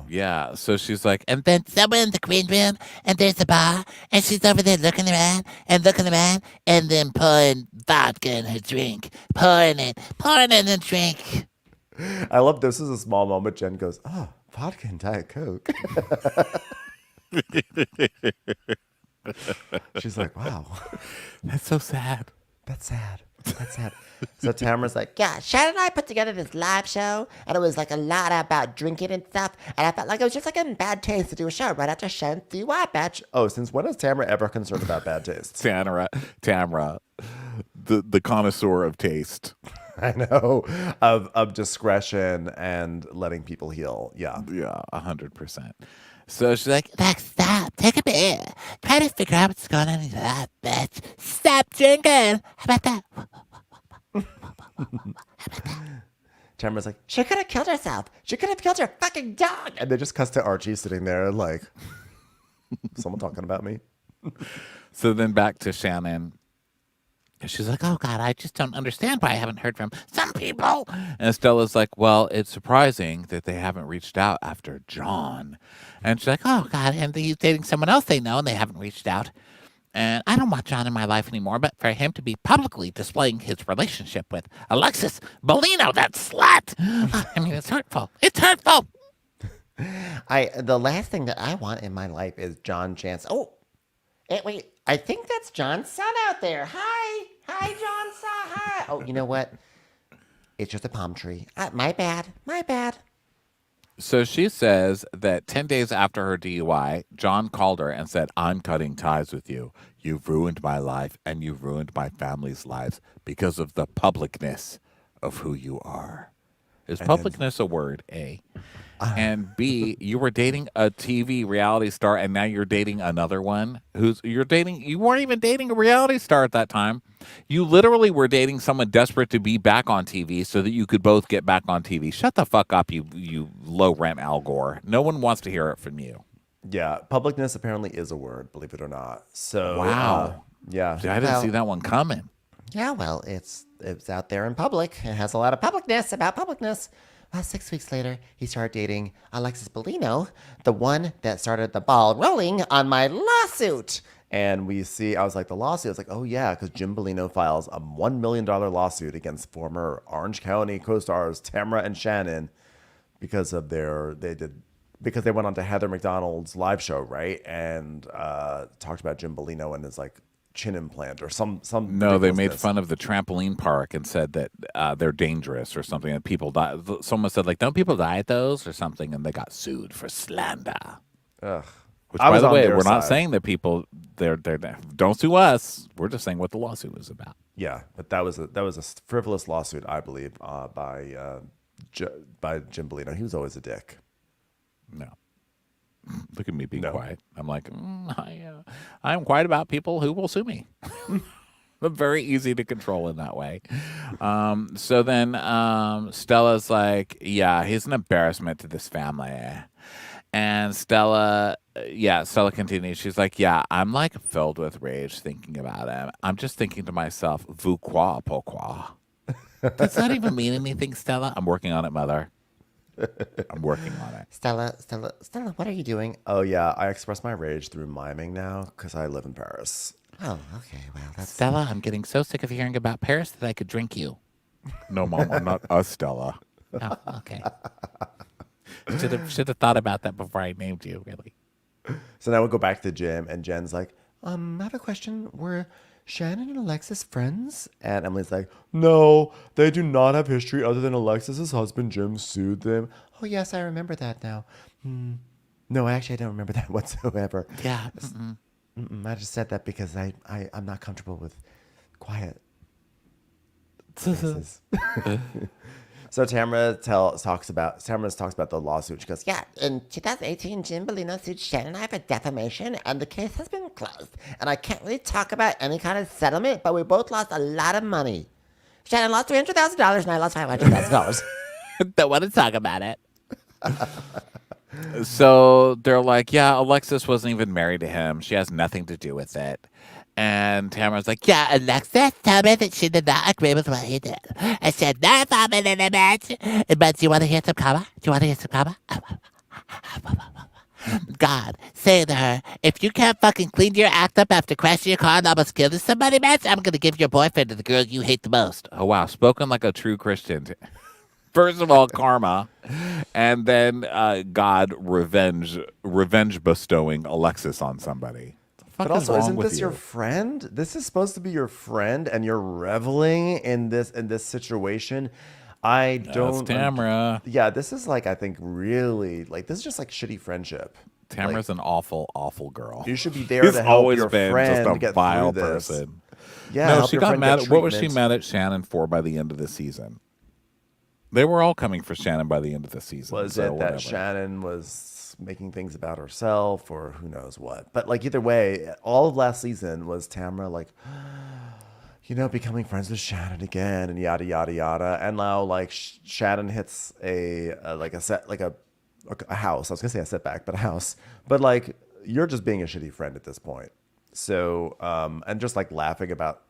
yeah. So she's like, And then somewhere in the green room, and there's a bar, and she's over there looking around, and then pouring vodka in her drink. Pouring it in the drink. I love this is a small moment. Jen goes, oh, vodka and Diet Coke. She's like, wow, that's so sad. that's sad. That's sad. So Tamara's like, Yeah, Shannon and I put together this live show, and it was like a lot about drinking and stuff. And I felt like it was just like in bad taste to do a show right after Shannon's DUI, bitch. oh, since when is Tamara ever concerned about bad taste? Tamara, the connoisseur of taste. I know, of discretion and letting people heal. Yeah. Yeah, 100%. So she's like, Stop. Take a beer. Try to figure out what's going on in that bitch. Stop drinking. How about that? Tamara's like, She could have killed herself. She could have killed her fucking dog. and they just cuts to Archie sitting there like, someone talking about me. so then back to Shannon. She's like, oh, God, I just don't understand why I haven't heard from some people. And Stella's like, well, it's surprising that they haven't reached out after John. And she's like, oh, God, and he's dating someone else they know, and they haven't reached out. And I don't want John in my life anymore, but for him to be publicly displaying his relationship with Alexis Bellino, that slut. I mean, it's hurtful. It's hurtful. The last thing that I want in my life is John Chance. Oh, wait, I think that's John's son out there. Hi, John's son. Hi. Oh, you know what? It's just a palm tree. My bad. So she says that 10 days after her DUI, John called her and said, I'm cutting ties with you. You've ruined my life and you've ruined my family's lives because of the publicness of who you are. Is publicness a word, A? And B, you were dating a TV reality star and now you're dating another one you weren't even dating a reality star at that time. You literally were dating someone desperate to be back on TV so that you could both get back on TV. Shut the fuck up, you low rent Al Gore. No one wants to hear it from you. Yeah, publicness apparently is a word, believe it or not. So Wow. yeah, See, I didn't see that one coming. Yeah, well, it's out there in public. It has a lot of publicness about publicness. Well, 6 weeks later, he started dating Alexis Bellino, the one that started the ball rolling on my lawsuit. and I was like, the lawsuit. I was like, oh yeah, because Jim Bellino files a $1 million lawsuit against former Orange County co-stars Tamara and Shannon because of because they went on to Heather McDonald's live show, right? And talked about Jim Bellino and his like chin implant or some No, they made ridiculousness. fun of the trampoline park and said that they're dangerous or something. And people die. Someone said, like, don't people die at those or something? And they got sued for slander. Ugh. Which, I by was the on way, their we're not side. saying that people they're don't sue us. We're just saying what the lawsuit was about. Yeah, but that was a frivolous lawsuit, I believe, by Jim Bellino. He was always a dick. No. Look at me being No. quiet. I'm like, I'm quiet about people who will sue me. I'm very easy to control in that way. So then Stella's like, yeah, he's an embarrassment to this family. And Stella continues. She's like, yeah, I'm like filled with rage thinking about him. I'm just thinking to myself, vous quoi, pourquoi? Does that even mean anything, Stella? I'm working on it, mother. I'm working on it. Stella, what are you doing? Oh yeah, I express my rage through miming now because I live in Paris. Oh, okay. Well, that's Stella, I'm getting so sick of hearing about Paris that I could drink you. No, Mama, not us, Stella. Oh, okay. Should have thought about that before I named you, really. So now we go back to the gym, and Jen's like, I have a question. Were Shannon and Alexis friends? And Emily's like, no, they do not have history other than Alexis's husband Jim sued them. Oh yes, I remember that now. No, actually, I don't remember that whatsoever. Yeah. I just said that because I'm not comfortable with quiet. faces. So Tamara talks about the lawsuit. She goes, Yeah, in 2018, Jim Bellino sued Shannon and I for defamation, and the case has been closed. And I can't really talk about any kind of settlement, but we both lost a lot of money. Shannon lost $300,000, and I lost $500,000. Don't want to talk about it. So they're like, yeah, Alexis wasn't even married to him. She has nothing to do with it. And Tamara's like, yeah, Alexis told me that she did not agree with what he did. I said, no involvement in the match. But do you want to hear some karma? Do you want to hear some karma? God, say to her, if you can't fucking clean your act up after crashing your car and almost killing somebody, match, I'm going to give your boyfriend to the girl you hate the most. oh, wow, spoken like a true Christian. First of all, karma, and then God revenge bestowing Alexis on somebody. but also, isn't this your friend? This is supposed to be your friend, and you're reveling in this situation. I don't. Tamara. Yeah, this is like, I think, really, like, this is just like shitty friendship. Tamara's Like, an awful, awful girl. you should be there She's to help always your been friend just a get vile through this. person. Yeah, No, help she your got friend mad. get What was she treatment. mad at Shannon for by the end of the season? They were all coming for Shannon by the end of the season. Was so it that whatever. Shannon was making things about herself, or who knows what? But like, either way, all of last season was Tamara like, becoming friends with Shannon again, and yada yada yada. And now like Shannon hits a house. I was gonna say a setback, but a house. But like, you're just being a shitty friend at this point. So and just like laughing about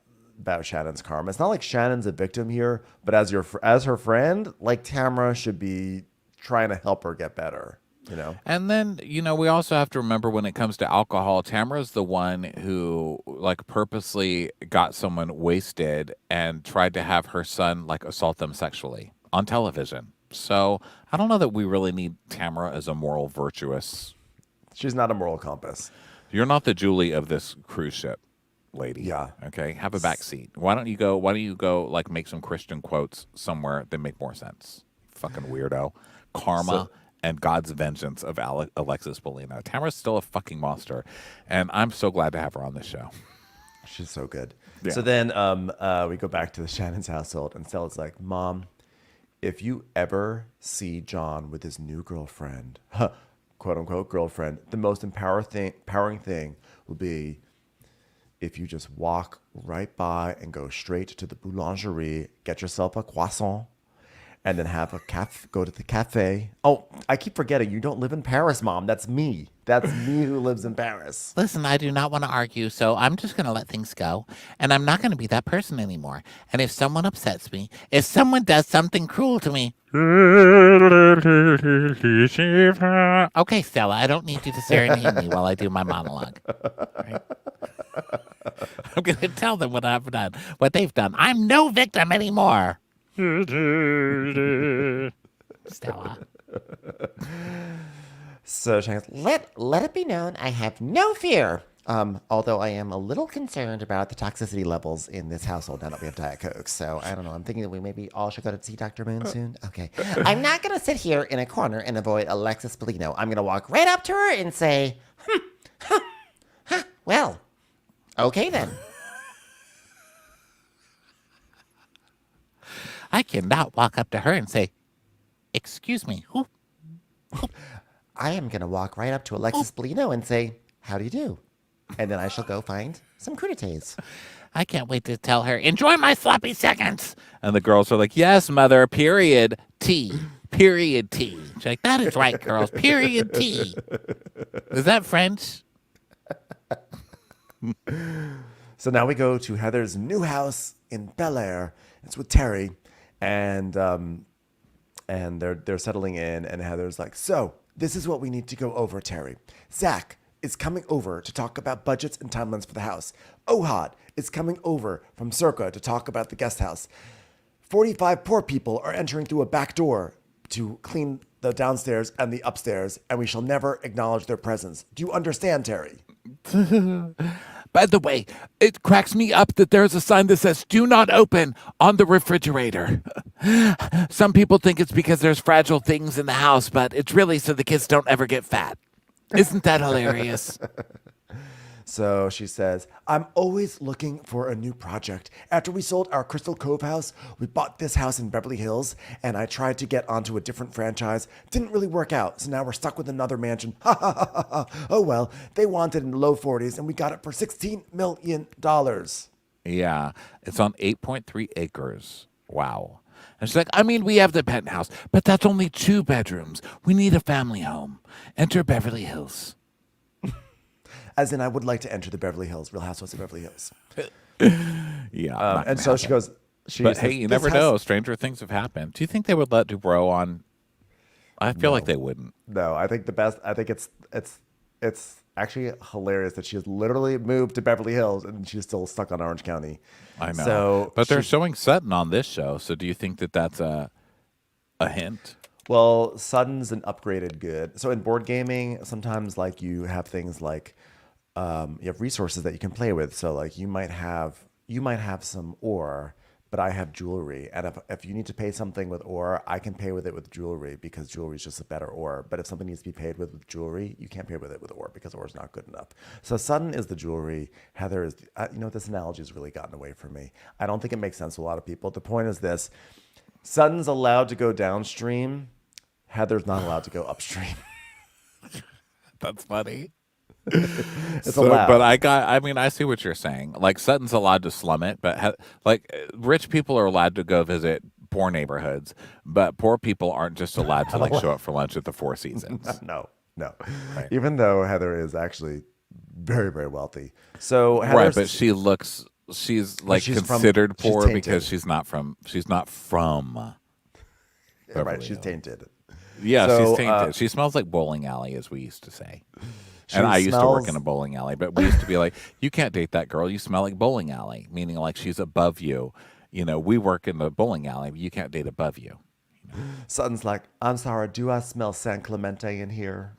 Shannon's karma. It's not like Shannon's a victim here, but as her friend, like, Tamara should be trying to help her get better. And then, we also have to remember when it comes to alcohol, Tamara's the one who, like, purposely got someone wasted and tried to have her son, like, assault them sexually on television. So I don't know that we really need Tamara as a moral virtuous. She's not a moral compass. You're not the Julie of this cruise ship, lady. Yeah. Okay. Have a back seat. Why don't you go, like, make some Christian quotes somewhere that make more sense? Fucking weirdo. Karma. And God's vengeance of Alexis Bellino. Tamara's still a fucking monster, and I'm so glad to have her on this show. She's so good. Yeah. So then we go back to Shannon's household, and Stella's like, Mom, if you ever see John with his new girlfriend, quote unquote girlfriend, the most empowering thing will be if you just walk right by and go straight to the boulangerie, get yourself a croissant, and then go to the cafe. Oh, I keep forgetting, you don't live in Paris, Mom. That's me. That's me who lives in Paris. Listen, I do not want to argue, so I'm just going to let things go. And I'm not going to be that person anymore. And if someone upsets me, if someone does something cruel to me. Okay, Stella, I don't need you to serenade me while I do my monologue. Right? I'm going to tell them what I've done, what they've done. I'm no victim anymore. Stella. So Shannon's Let it be known, I have no fear. Although I am a little concerned about the toxicity levels in this household now that we have Diet Coke. So I don't know. I'm thinking that we maybe all should go to see Dr. Moon soon. Okay. I'm not going to sit here in a corner and avoid Alexis Bellino. I'm going to walk right up to her and say, well, okay then. I cannot walk up to her and say, excuse me, who? I am going to walk right up to Alexis Bellino and say, how do you do? And then I shall go find some crudités. I can't wait to tell her, enjoy my sloppy seconds. And the girls are like, yes, mother, period. T. Period T. She's like, that is right, girls. Period T. Is that French? So now we go to Heather's new house in Bel Air. It's with Terry, and they're settling in. And Heather's like, "So this is what we need to go over, Terry. Zach is coming over to talk about budgets and timelines for the house. Ohad is coming over from Circa to talk about the guest house. 45 poor people are entering through a back door to clean the downstairs and the upstairs, and we shall never acknowledge their presence. Do you understand, Terry?" By the way, it cracks me up that there's a sign that says "Do not open" on the refrigerator. Some people think it's because there's fragile things in the house, but it's really so the kids don't ever get fat. Isn't that hilarious? So she says, I'm always looking for a new project. After we sold our Crystal Cove house, we bought this house in Beverly Hills, and I tried to get onto a different franchise. Didn't really work out, so now we're stuck with another mansion. Ha ha ha ha ha. Oh well, they wanted in the low 40s, and we got it for $16 million. Yeah, it's on 8.3 acres. Wow. And she's like, I mean, we have the penthouse, but that's only 2 bedrooms. We need a family home. Enter Beverly Hills. As in, I would like to enter the Beverly Hills, Real Housewives of Beverly Hills. Yeah. not And gonna so she happen. goes, But hey, you never know. Stranger things have happened. Do you think they would let Dubrow on? I feel like they wouldn't. No, I think it's actually hilarious that she has literally moved to Beverly Hills and she's still stuck on Orange County. I know. So But they're showing Sutton on this show. So do you think that that's a hint? well, Sutton's an upgraded good. So in board gaming, sometimes like you have things like you have resources that you can play with. So like you might have some ore, but I have jewelry. And if you need to pay something with ore, I can pay with it with jewelry because jewelry is just a better ore. But if something needs to be paid with jewelry, you can't pay with it with ore because ore is not good enough. So Sutton is the jewelry. Heather is, this analogy has really gotten away from me. I don't think it makes sense to a lot of people. The point is this: Sutton's allowed to go downstream. Heather's not allowed to go upstream. That's funny. It's allowed. But I see what you're saying. Like Sutton's allowed to slum it, but rich people are allowed to go visit poor neighborhoods, but poor people aren't just allowed to like show up for lunch at the Four Seasons. No. Right. Even though Heather is actually very, very wealthy. So Right, Heather's, but she's like she's considered she's poor tainted. because she's not from right, Beverly she's Hills. tainted. Yeah, So, she's tainted. She smells like bowling alley, as we used to say. And I used to work in a bowling alley, but we used to be like, you can't date that girl. You smell like bowling alley, meaning like she's above you. We work in the bowling alley, but you can't date above you. Sutton's like, I'm sorry, do I smell San Clemente in here?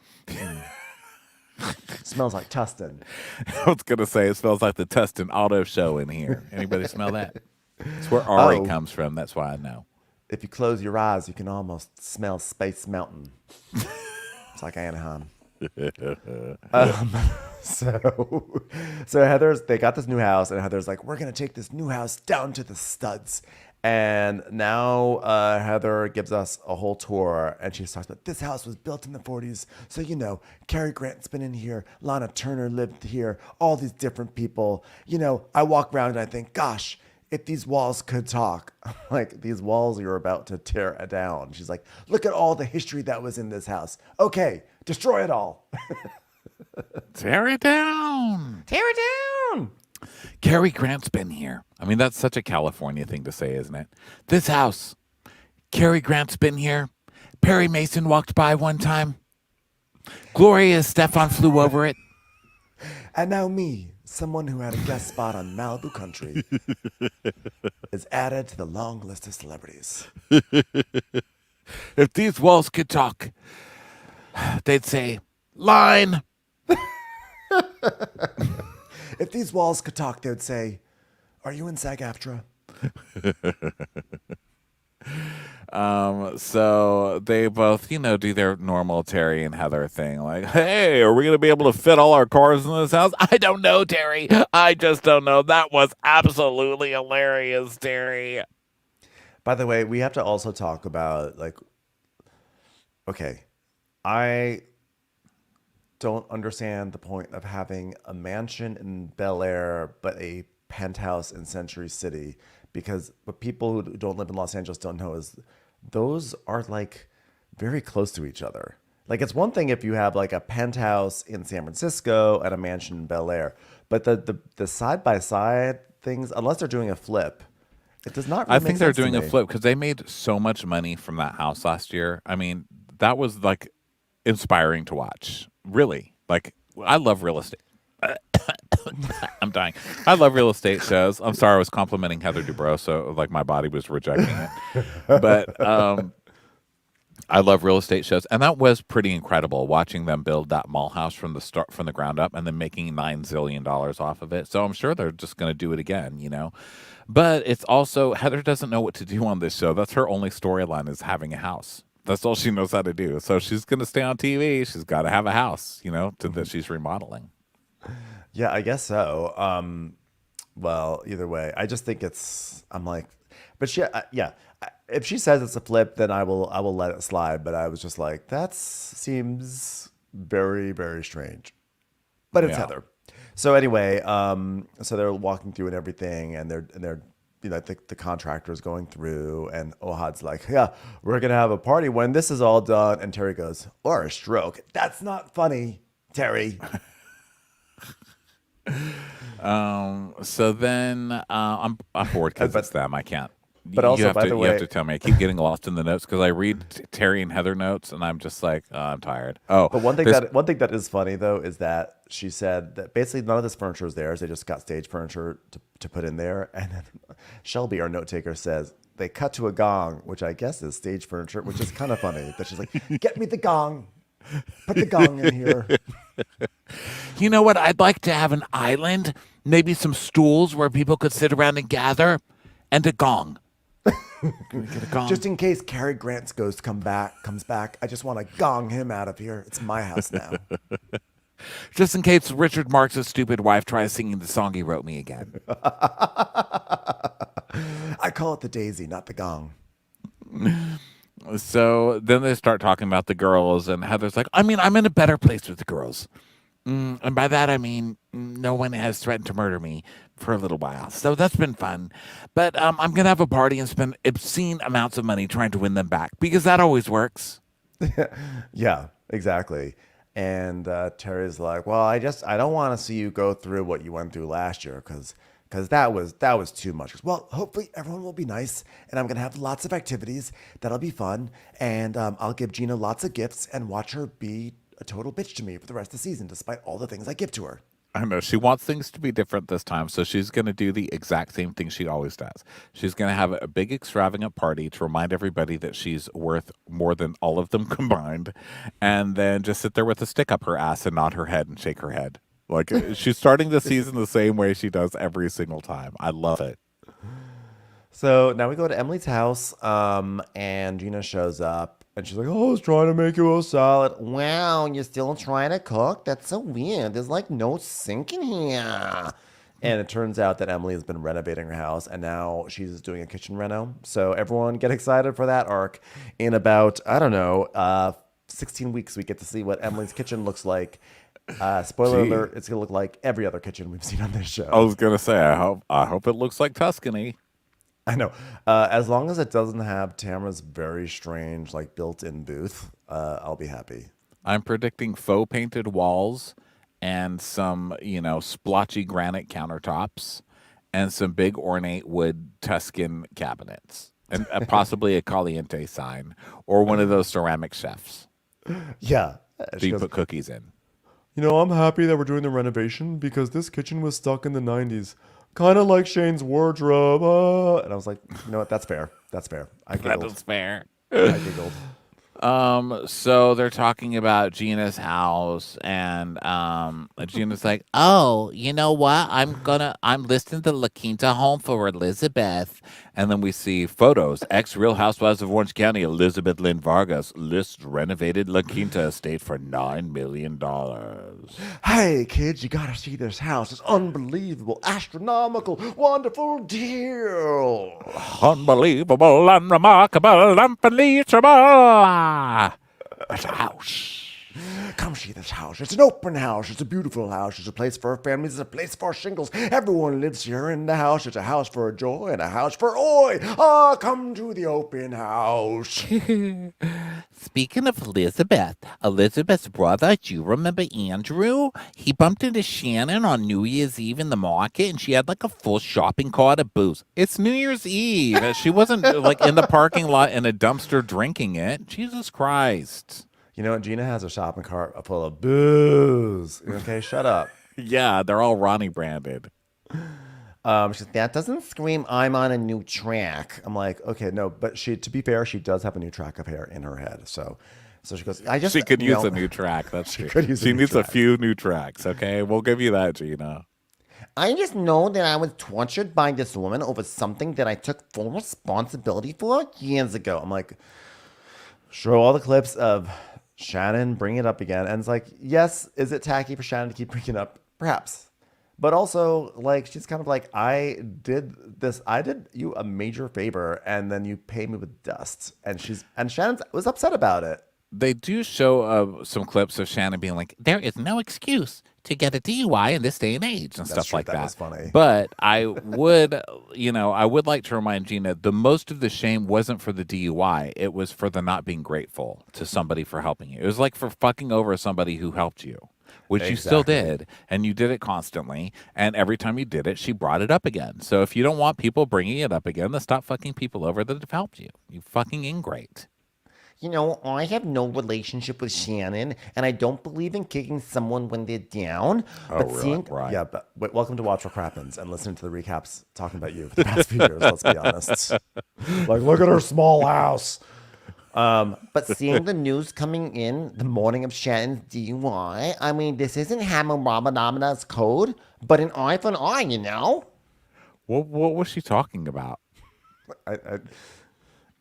Smells like Tustin. I was going to say, it smells like the Tustin Auto Show in here. Anybody smell that? It's where Ari Oh. comes from. That's why I know. If you close your eyes, you can almost smell Space Mountain. It's like Anaheim. So they got this new house, and Heather's like, we're gonna take this new house down to the studs. And now Heather gives us a whole tour, and she talks about this house was built in the 40s. So Cary Grant's been in here, Lana Turner lived here, all these different people. I walk around and I think, gosh, if these walls could talk, like these walls you're about to tear down. She's like, look at all the history that was in this house. Okay, destroy it all. Tear it down. Tear it down. Cary Grant's been here. I mean, that's such a California thing to say, isn't it? This house. Cary Grant's been here. Perry Mason walked by one time. Gloria Estefan flew over it. And now me, someone who had a guest spot on Malibu Country, is added to the long list of celebrities. If these walls could talk, they'd say, line. If these walls could talk, they would say, are you in SAG-AFTRA? So they both, do their normal Terry and Heather thing. Like, hey, are we going to be able to fit all our cars in this house? I don't know, Terry. I just don't know. That was absolutely hilarious, Terry. By the way, we have to also talk about, okay, I don't understand the point of having a mansion in Bel Air, but a penthouse in Century City, because what people who don't live in Los Angeles don't know is those are very close to each other. It's one thing if you have a penthouse in San Francisco and a mansion in Bel Air, but the side by side things, unless they're doing a flip, it does not. Really I make think they're sense to doing a me. flip because they made so much money from that house last year. I mean, that was inspiring to watch. Really, I love real estate. I'm dying. I love real estate shows. I'm sorry, I was complimenting Heather Dubrow, so my body was rejecting it. But I love real estate shows, and that was pretty incredible watching them build that mall house from the ground up, and then making $9 zillion off of it. So I'm sure they're just going to do it again, But it's also Heather doesn't know what to do on this show. That's her only storyline is having a house. That's all she knows how to do. So she's going to stay on TV. She's got to have a house, that she's remodeling. Yeah, I guess so. Well, either way, I just think I'm like, but yeah. If she says it's a flip, then I will let it slide. But I was just like, that seems very, very strange. But it's Yeah. Heather. So anyway, so they're walking through and everything, and they're the contractor is going through, and Ohad's like, yeah, we're gonna have a party when this is all done, and Terry goes, or a stroke. That's not funny, Terry. So then I'm bored because it's But them. I can't. but You also, have by to the you have way, to tell me. I keep getting lost in the notes because I read Terry and Heather notes, and I'm just like, I'm tired. Oh, but one thing this that is funny though is that she said that basically none of this furniture is theirs. They just got stage furniture to put in there. And then Shelby, our note taker, says they cut to a gong, which I guess is stage furniture, which is kind of funny. That she's like, "Get me the gong, put the gong in here." You know what? I'd like to have an island, maybe some stools where people could sit around and gather, and a gong. Can we get a gong? Just in case Cary Grant's ghost comes back, I just want to gong him out of here. It's my house now. Just in case Richard Marx's stupid wife tries singing the song he wrote me again. I call it the daisy, not the gong. So then they start talking about the girls, and Heather's like, I mean, I'm in a better place with the girls. And by that, I mean, no one has threatened to murder me for a little while. So that's been fun. But I'm going to have a party and spend obscene amounts of money trying to win them back because that always works. Yeah, exactly. And Terry's like, "Well, I don't want to see you go through what you went through last year because that was too much. Well, hopefully everyone will be nice, and I'm gonna have lots of activities that'll be fun, and I'll give Gina lots of gifts and watch her be a total bitch to me for the rest of the season, despite all the things I give to her." I know she wants things to be different this time, so she's going to do the exact same thing she always does. She's going to have a big extravagant party to remind everybody that she's worth more than all of them combined, and then just sit there with a stick up her ass and nod her head and shake her head. Like she's starting the season the same way she does every single time. I love it. So now we go to Emily's house, and Gina shows up, and she's like, "Oh, I was trying to make you a salad." Wow, you're still trying to cook? That's so weird. There's like no sink in here. And it turns out that Emily has been renovating her house, and now she's doing a kitchen reno. So everyone get excited for that arc. In about, I don't know, 16 weeks, we get to see what Emily's kitchen looks like. Spoiler Gee. alert, it's going to look like every other kitchen we've seen on this show. I was gonna say, I hope it looks like Tuscany. I know. As long as it doesn't have Tamara's very strange, like built-in booth, I'll be happy. I'm predicting faux painted walls and some, splotchy granite countertops and some big ornate wood Tuscan cabinets and possibly a caliente sign or one of those ceramic chefs Yeah. that She you goes, put cookies in. I'm happy that we're doing the renovation because this kitchen was stuck in the 90s. Kind of like Shane's wardrobe. And I was like, you know what? That's fair. That's fair. I That giggled. is fair. I giggled. So they're talking about Gina's house, and Gina's like, Oh, you know what? I'm listing the La Quinta home for Elizabeth. and then we see photos. Ex Real Housewives of Orange County, Elizabeth Lynn Vargas lists renovated La Quinta estate for $9 million. Hey, kids, you gotta see this house. It's unbelievable, astronomical, wonderful deal. Unbelievable, unremarkable, unbelievable. It's a house. Come see this house. It's an open house. It's a beautiful house. It's a place for families. It's a place for shingles. Everyone lives here in the house. It's a house for joy and a house for oi. Come to the open house. Speaking of Elizabeth's brother, do you remember Andrew? He bumped into Shannon on New Year's Eve in the market, and she had like a full shopping cart of booze. It's New Year's Eve. She wasn't like in the parking lot in a dumpster drinking it. Jesus Christ. You know what? Gina has a shopping cart full of booze. Okay, shut up. Yeah, they're all Ronnie branded. She's that doesn't scream I'm on a new track. I'm like, okay, no, but to be fair, she does have a new track of hair in her head. So she goes, I just She could you use know, a new track. That's true. could use a She new needs track. a few new tracks. Okay, we'll give you that, Gina. I just know that I was tortured by this woman over something that I took full responsibility for years ago. I'm like, show all the clips of Shannon bring it up again. And it's like, yes, is it tacky for Shannon to keep bringing it up? Perhaps. But also, like, she's kind of like, I did you a major favor, and then you pay me with dust. And Shannon was upset about it. They do show some clips of Shannon being like, "There is no excuse to get a DUI in this day and age," and That's stuff true. like That that. was funny. But I would, I would like to remind Gina, the most of the shame wasn't for the DUI; it was for the not being grateful to somebody for helping you. It was like for fucking over somebody who helped you, which you still Exactly. did, and you did it constantly. And every time you did it, she brought it up again. So if you don't want people bringing it up again, then stop fucking people over that have helped you. You fucking ingrate. You know, I have no relationship with Shannon, and I don't believe in kicking someone when they're down. Oh, But really? seeing, Right. Yeah, but welcome to Watch What Crappens and listening to the recaps talking about you for the past few years. Let's be honest. Like, look at her small house. but seeing the news coming in the morning of Shannon's DUI, I mean, this isn't Hammurabi's code, but an eye for an eye, you know? What was she talking about? I, I,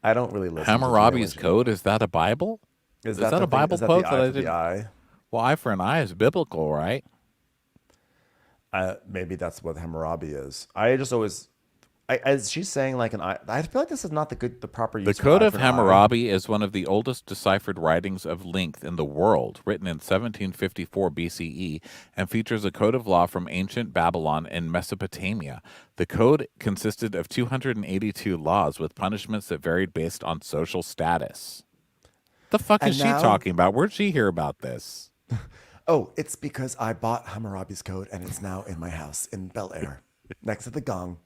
I don't really listen. Hammurabi's to Gina Code, is that a Bible? when Is that that the a thing? Bible Is that quote the that eye I for the didn't? eye? Well, eye for an eye is biblical, right? Maybe that's what Hammurabi is. I just always, as she's saying, like an eye. I feel like this is not the proper use. The for Code eye of for an eye. Hammurabi is one of the oldest deciphered writings of length in the world, written in 1754 BCE, and features a code of law from ancient Babylon and Mesopotamia. The code consisted of 282 laws with punishments that varied based on social status. The fuck And is she now- talking about? Where'd she hear about this? Oh, it's because I bought Hammurabi's Code and it's now in my house in Bel Air, next to the gong.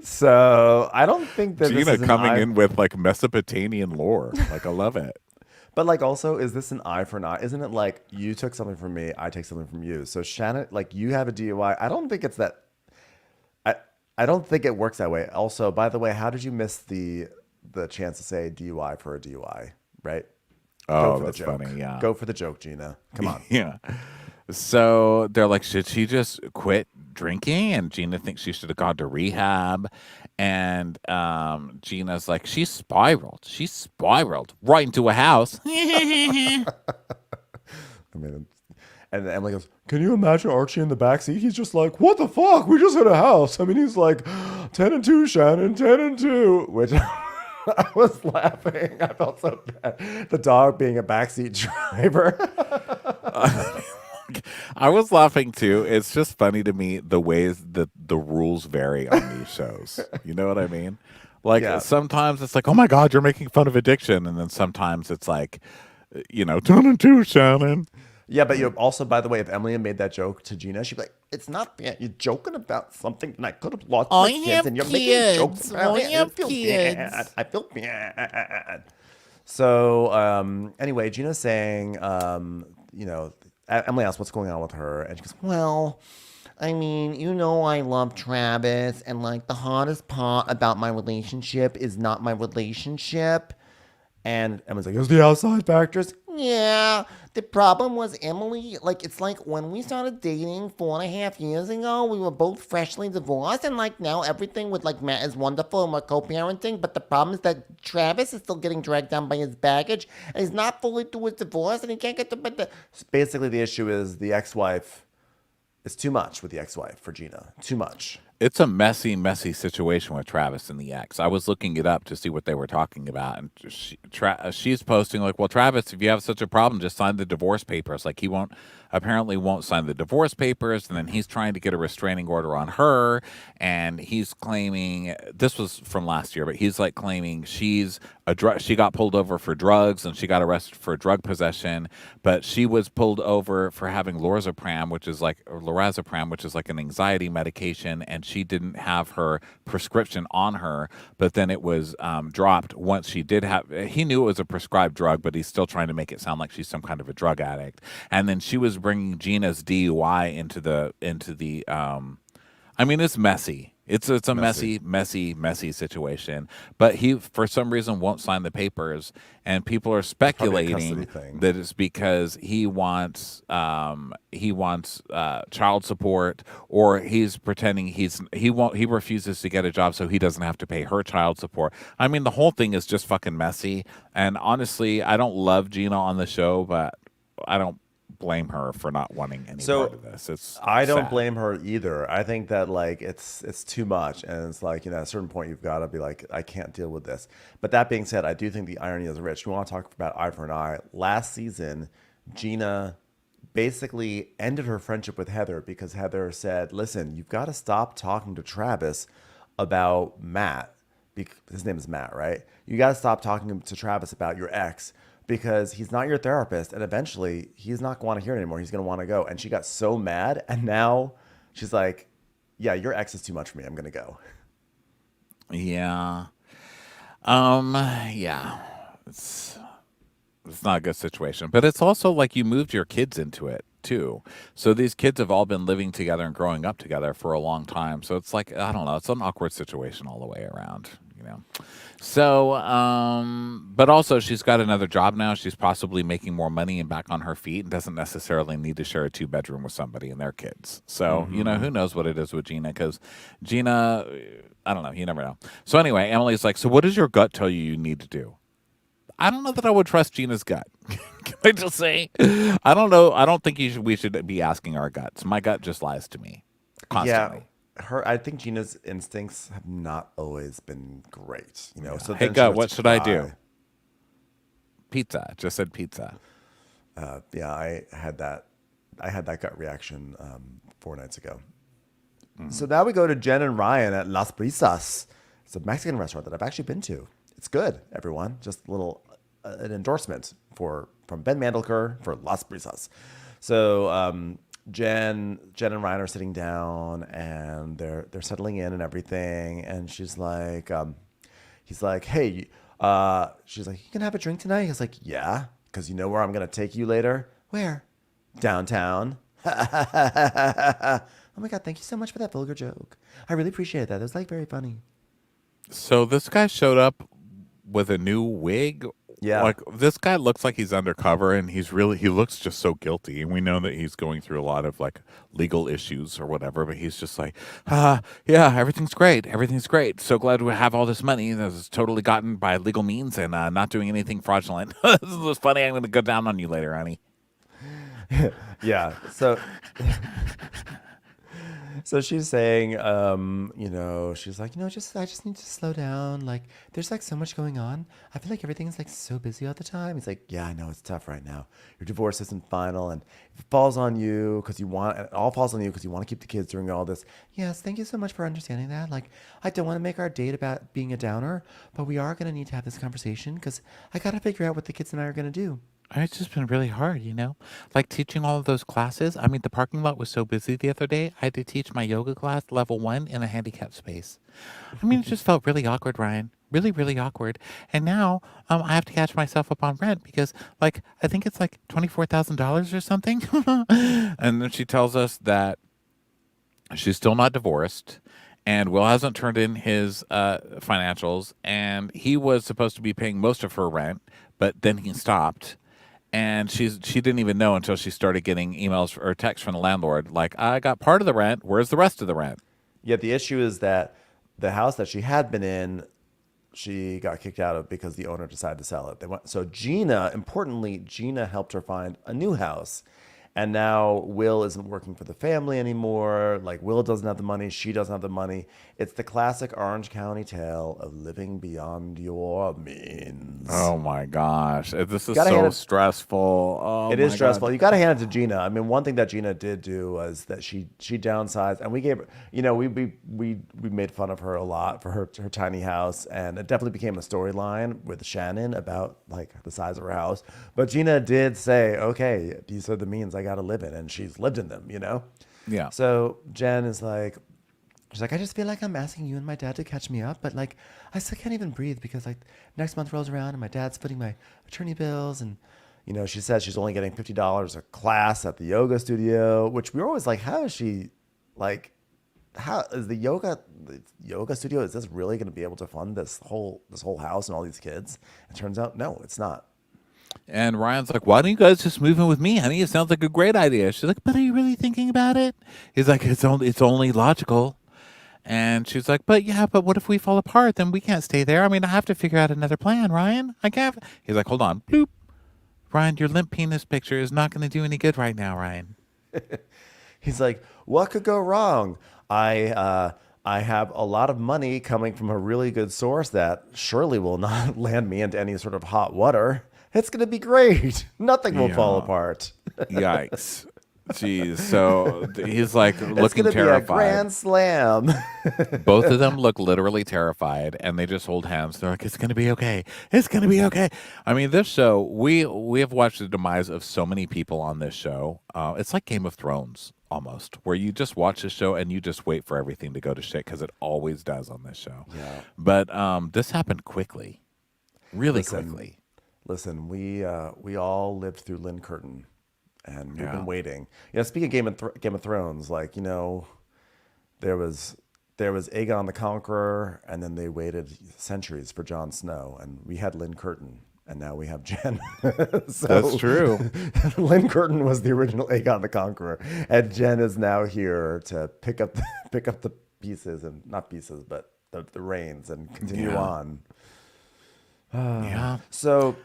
So I don't think that this Gina is an coming eye. in with like Mesopotamian lore. Like, I love it. But like, also, is this an eye for an eye? Isn't it like you took something from me, I take something from you? So Shannon, like, you have a DUI. I don't think it's that. I don't think it works that way. Also, by the way, how did you miss the chance to say DUI for a DUI? Right? Oh, the that's joke. funny. Yeah. Go for the joke, Gina. Come on. Yeah. So they're like, should she just quit drinking? And Gina thinks she should have gone to rehab. And Gina's like, she spiraled. She spiraled right into a house. I mean, and Emily goes, "Can you imagine Archie in the backseat? He's just like, what the fuck? We just hit a house." I mean, he's like, 10 and 2, Shannon, 10 and 2, which I was laughing. I felt so bad. The dog being a backseat driver. I was laughing too. It's just funny to me the ways that the rules vary on these shows. You know what I mean? Like, Yeah. sometimes it's like, oh my God, you're making fun of addiction. And then sometimes it's like, 10 and 2, Shannon. Yeah, but you also, by the way, if Emily had made that joke to Gina, she'd be like, "It's not fair. You're joking about something that I could have lost my kids, and you're making jokes about it. I feel bad. I feel bad." So, anyway, Gina's saying, Emily asked what's going on with her, and she goes, Well, I mean, you know I love Travis, and like the hardest part about my relationship is not my relationship. and Emily's like, "It's the outside factors." Yeah, the problem was Emily, like, it's like when we started dating 4.5 years ago, we were both freshly divorced, and like now everything with like Matt is wonderful and we're co-parenting, but the problem is that Travis is still getting dragged down by his baggage, and he's not fully through his divorce, and he can't get to bed. Basically, the issue is the ex-wife. It's too much with the ex-wife for Gina. Too much. It's a messy, messy situation with Travis and the ex. I was looking it up to see what they were talking about, and she's posting like, "Well, Travis, if you have such a problem, just sign the divorce papers." Like, he apparently won't sign the divorce papers, and then he's trying to get a restraining order on her, and he's claiming, this was from last year, but he's like claiming she got pulled over for drugs and she got arrested for drug possession, but she was pulled over for having lorazepam, which is like an anxiety medication, and she didn't have her prescription on her, but then it was dropped once she did have. He knew it was a prescribed drug, but he's still trying to make it sound like she's some kind of a drug addict. And then she was bringing Gina's DUI into the. I mean, it's messy. It's a messy situation. But he, for some reason, won't sign the papers, and people are speculating custody thing. that it's because he wants child support, or he's pretending he refuses to get a job so he doesn't have to pay her child support. I mean, the whole thing is just fucking messy. And honestly, I don't love Gina on the show, but I don't blame her for not wanting any part So of this. It's I don't sad. blame her either. I think that like it's too much, and it's like at a certain point you've got to be like, I can't deal with this. But that being said, I do think the irony is rich. We want to talk about eye for an eye. Last season, Gina basically ended her friendship with Heather because Heather said, "Listen, you've got to stop talking to Travis about Matt. His name is Matt, right? You got to stop talking to Travis about your ex." Because he's not your therapist, and eventually he's not going to want to hear it anymore. He's going to want to go. And she got so mad, and now she's like, "Yeah, your ex is too much for me. I'm going to go." Yeah. Yeah. It's it's not a good situation. But it's also like you moved your kids into it too. So these kids have all been living together and growing up together for a long time. So it's like, I don't know, it's an awkward situation all the way around, you know. So but also she's got another job now. She's possibly making more money and back on her feet and doesn't necessarily need to share a two-bedroom with somebody and their kids. So, who knows what it is with Gina, cuz Gina, I don't know, you never know. So anyway, Emily's like, "So what does your gut tell you need to do?" I don't know that I would trust Gina's gut. Can I just say? I don't know. I don't think we should be asking our guts. My gut just lies to me Yeah, constantly. I think Gina's instincts have not always been great. Yeah. So Hey, then she gut, goes to what should I do? cry. Pizza. Just said pizza. Yeah, I had that gut reaction 4 nights ago. So now we go to Jen and Ryan at Las Brisas. It's a Mexican restaurant that I've actually been to. It's good, everyone. Just a little an endorsement from Ben Mandelker for Las Brisas. So Jen and Ryan are sitting down and they're settling in and everything. And he's like, "Hey," she's like, "You can have a drink tonight?" He's like, "Yeah, because you know where I'm gonna take you later." "Where?" "Downtown." Oh my God, thank you so much for that vulgar joke. I really appreciate that. It was like very funny. So this guy showed up with a new wig. Yeah. Like this guy looks like he's undercover and he looks just so guilty, and we know that he's going through a lot of like legal issues or whatever, but he's just like, yeah, everything's great, so glad we have all this money that's totally gotten by legal means and not doing anything fraudulent. This is funny. I'm gonna go down on you later, honey. Yeah. So she's saying, she's like, I just need to slow down. Like, there's like so much going on. I feel like everything's like so busy all the time. He's like, "Yeah, I know it's tough right now. Your divorce isn't final, and it falls on you because it all falls on you because you want to keep the kids during all this." "Yes, thank you so much for understanding that. Like, I don't want to make our date about being a downer, but we are gonna need to have this conversation because I gotta figure out what the kids and I are gonna do." It's just been really hard, like teaching all of those classes. I mean, the parking lot was so busy the other day. I had to teach my yoga class level 1 in a handicapped space. I mean, it just felt really awkward, Ryan. Really, really awkward. And now I have to catch myself up on rent because, like, I think it's like $24,000 or something. And then she tells us that she's still not divorced, and Will hasn't turned in his financials, and he was supposed to be paying most of her rent, but then he stopped. And she didn't even know until she started getting emails or texts from the landlord like, "I got part of the rent. Where's the rest of the rent?" Yet the issue is that the house that she had been in, she got kicked out of because the owner decided to sell it. So importantly, Gina helped her find a new house. And now Will isn't working for the family anymore. Like, Will doesn't have the money. She doesn't have the money. It's the classic Orange County tale of living beyond your means. Oh my gosh, this is Gotta hand so it, stressful. Oh it is my stressful. god. You got to hand it to Gina. I mean, one thing that Gina did do was that she downsized, and we gave her, we made fun of her a lot for her tiny house, and it definitely became a storyline with Shannon about like the size of her house. But Gina did say, "Okay, these are the means I got to live in," and she's lived in them. Yeah. So Jen is like, she's like, "I just feel like I'm asking you and my dad to catch me up, but like I still can't even breathe because like next month rolls around and my dad's footing my attorney bills, and she says she's only getting $50 a class at the yoga studio," which we were always like, how is she like, how is the yoga studio, is this really going to be able to fund this whole house and all these kids? It turns out no, it's not. And Ryan's like, "Why don't you guys just move in with me, honey? It sounds like a great idea." She's like, "But are you really thinking about it?" He's like, "It's only logical." And she's like, but what if we fall apart? Then we can't stay there. I mean, I have to figure out another plan, Ryan. I can't." He's like, "Hold on." Bloop. Ryan, your limp penis picture is not going to do any good right now, Ryan. He's like, what could go wrong? I have a lot of money coming from a really good source that surely will not land me into any sort of hot water. It's gonna be great. Nothing will fall Yeah. apart. Yikes. Jeez. So he's like It's looking gonna be a terrified. grand slam. Both of them look literally terrified, and they just hold hands. They're like, "It's gonna be okay. It's gonna be okay." I mean, this show, we have watched the demise of so many people on this show. It's like Game of Thrones almost, where you just watch the show and you just wait for everything to go to shit because it always does on this show. Yeah. But this happened quickly, really Listen, quickly. Listen, we all lived through Lynn Curtin, and we've Yeah. been waiting. Speaking of Game of Thrones, like there was Aegon the Conqueror, and then they waited centuries for Jon Snow, and we had Lynn Curtin, and now we have Jen. So, That's true. Lynn Curtin was the original Aegon the Conqueror, and Jen is now here to pick up the pieces, and not pieces, but the reins, and continue Yeah. on. Yeah. So,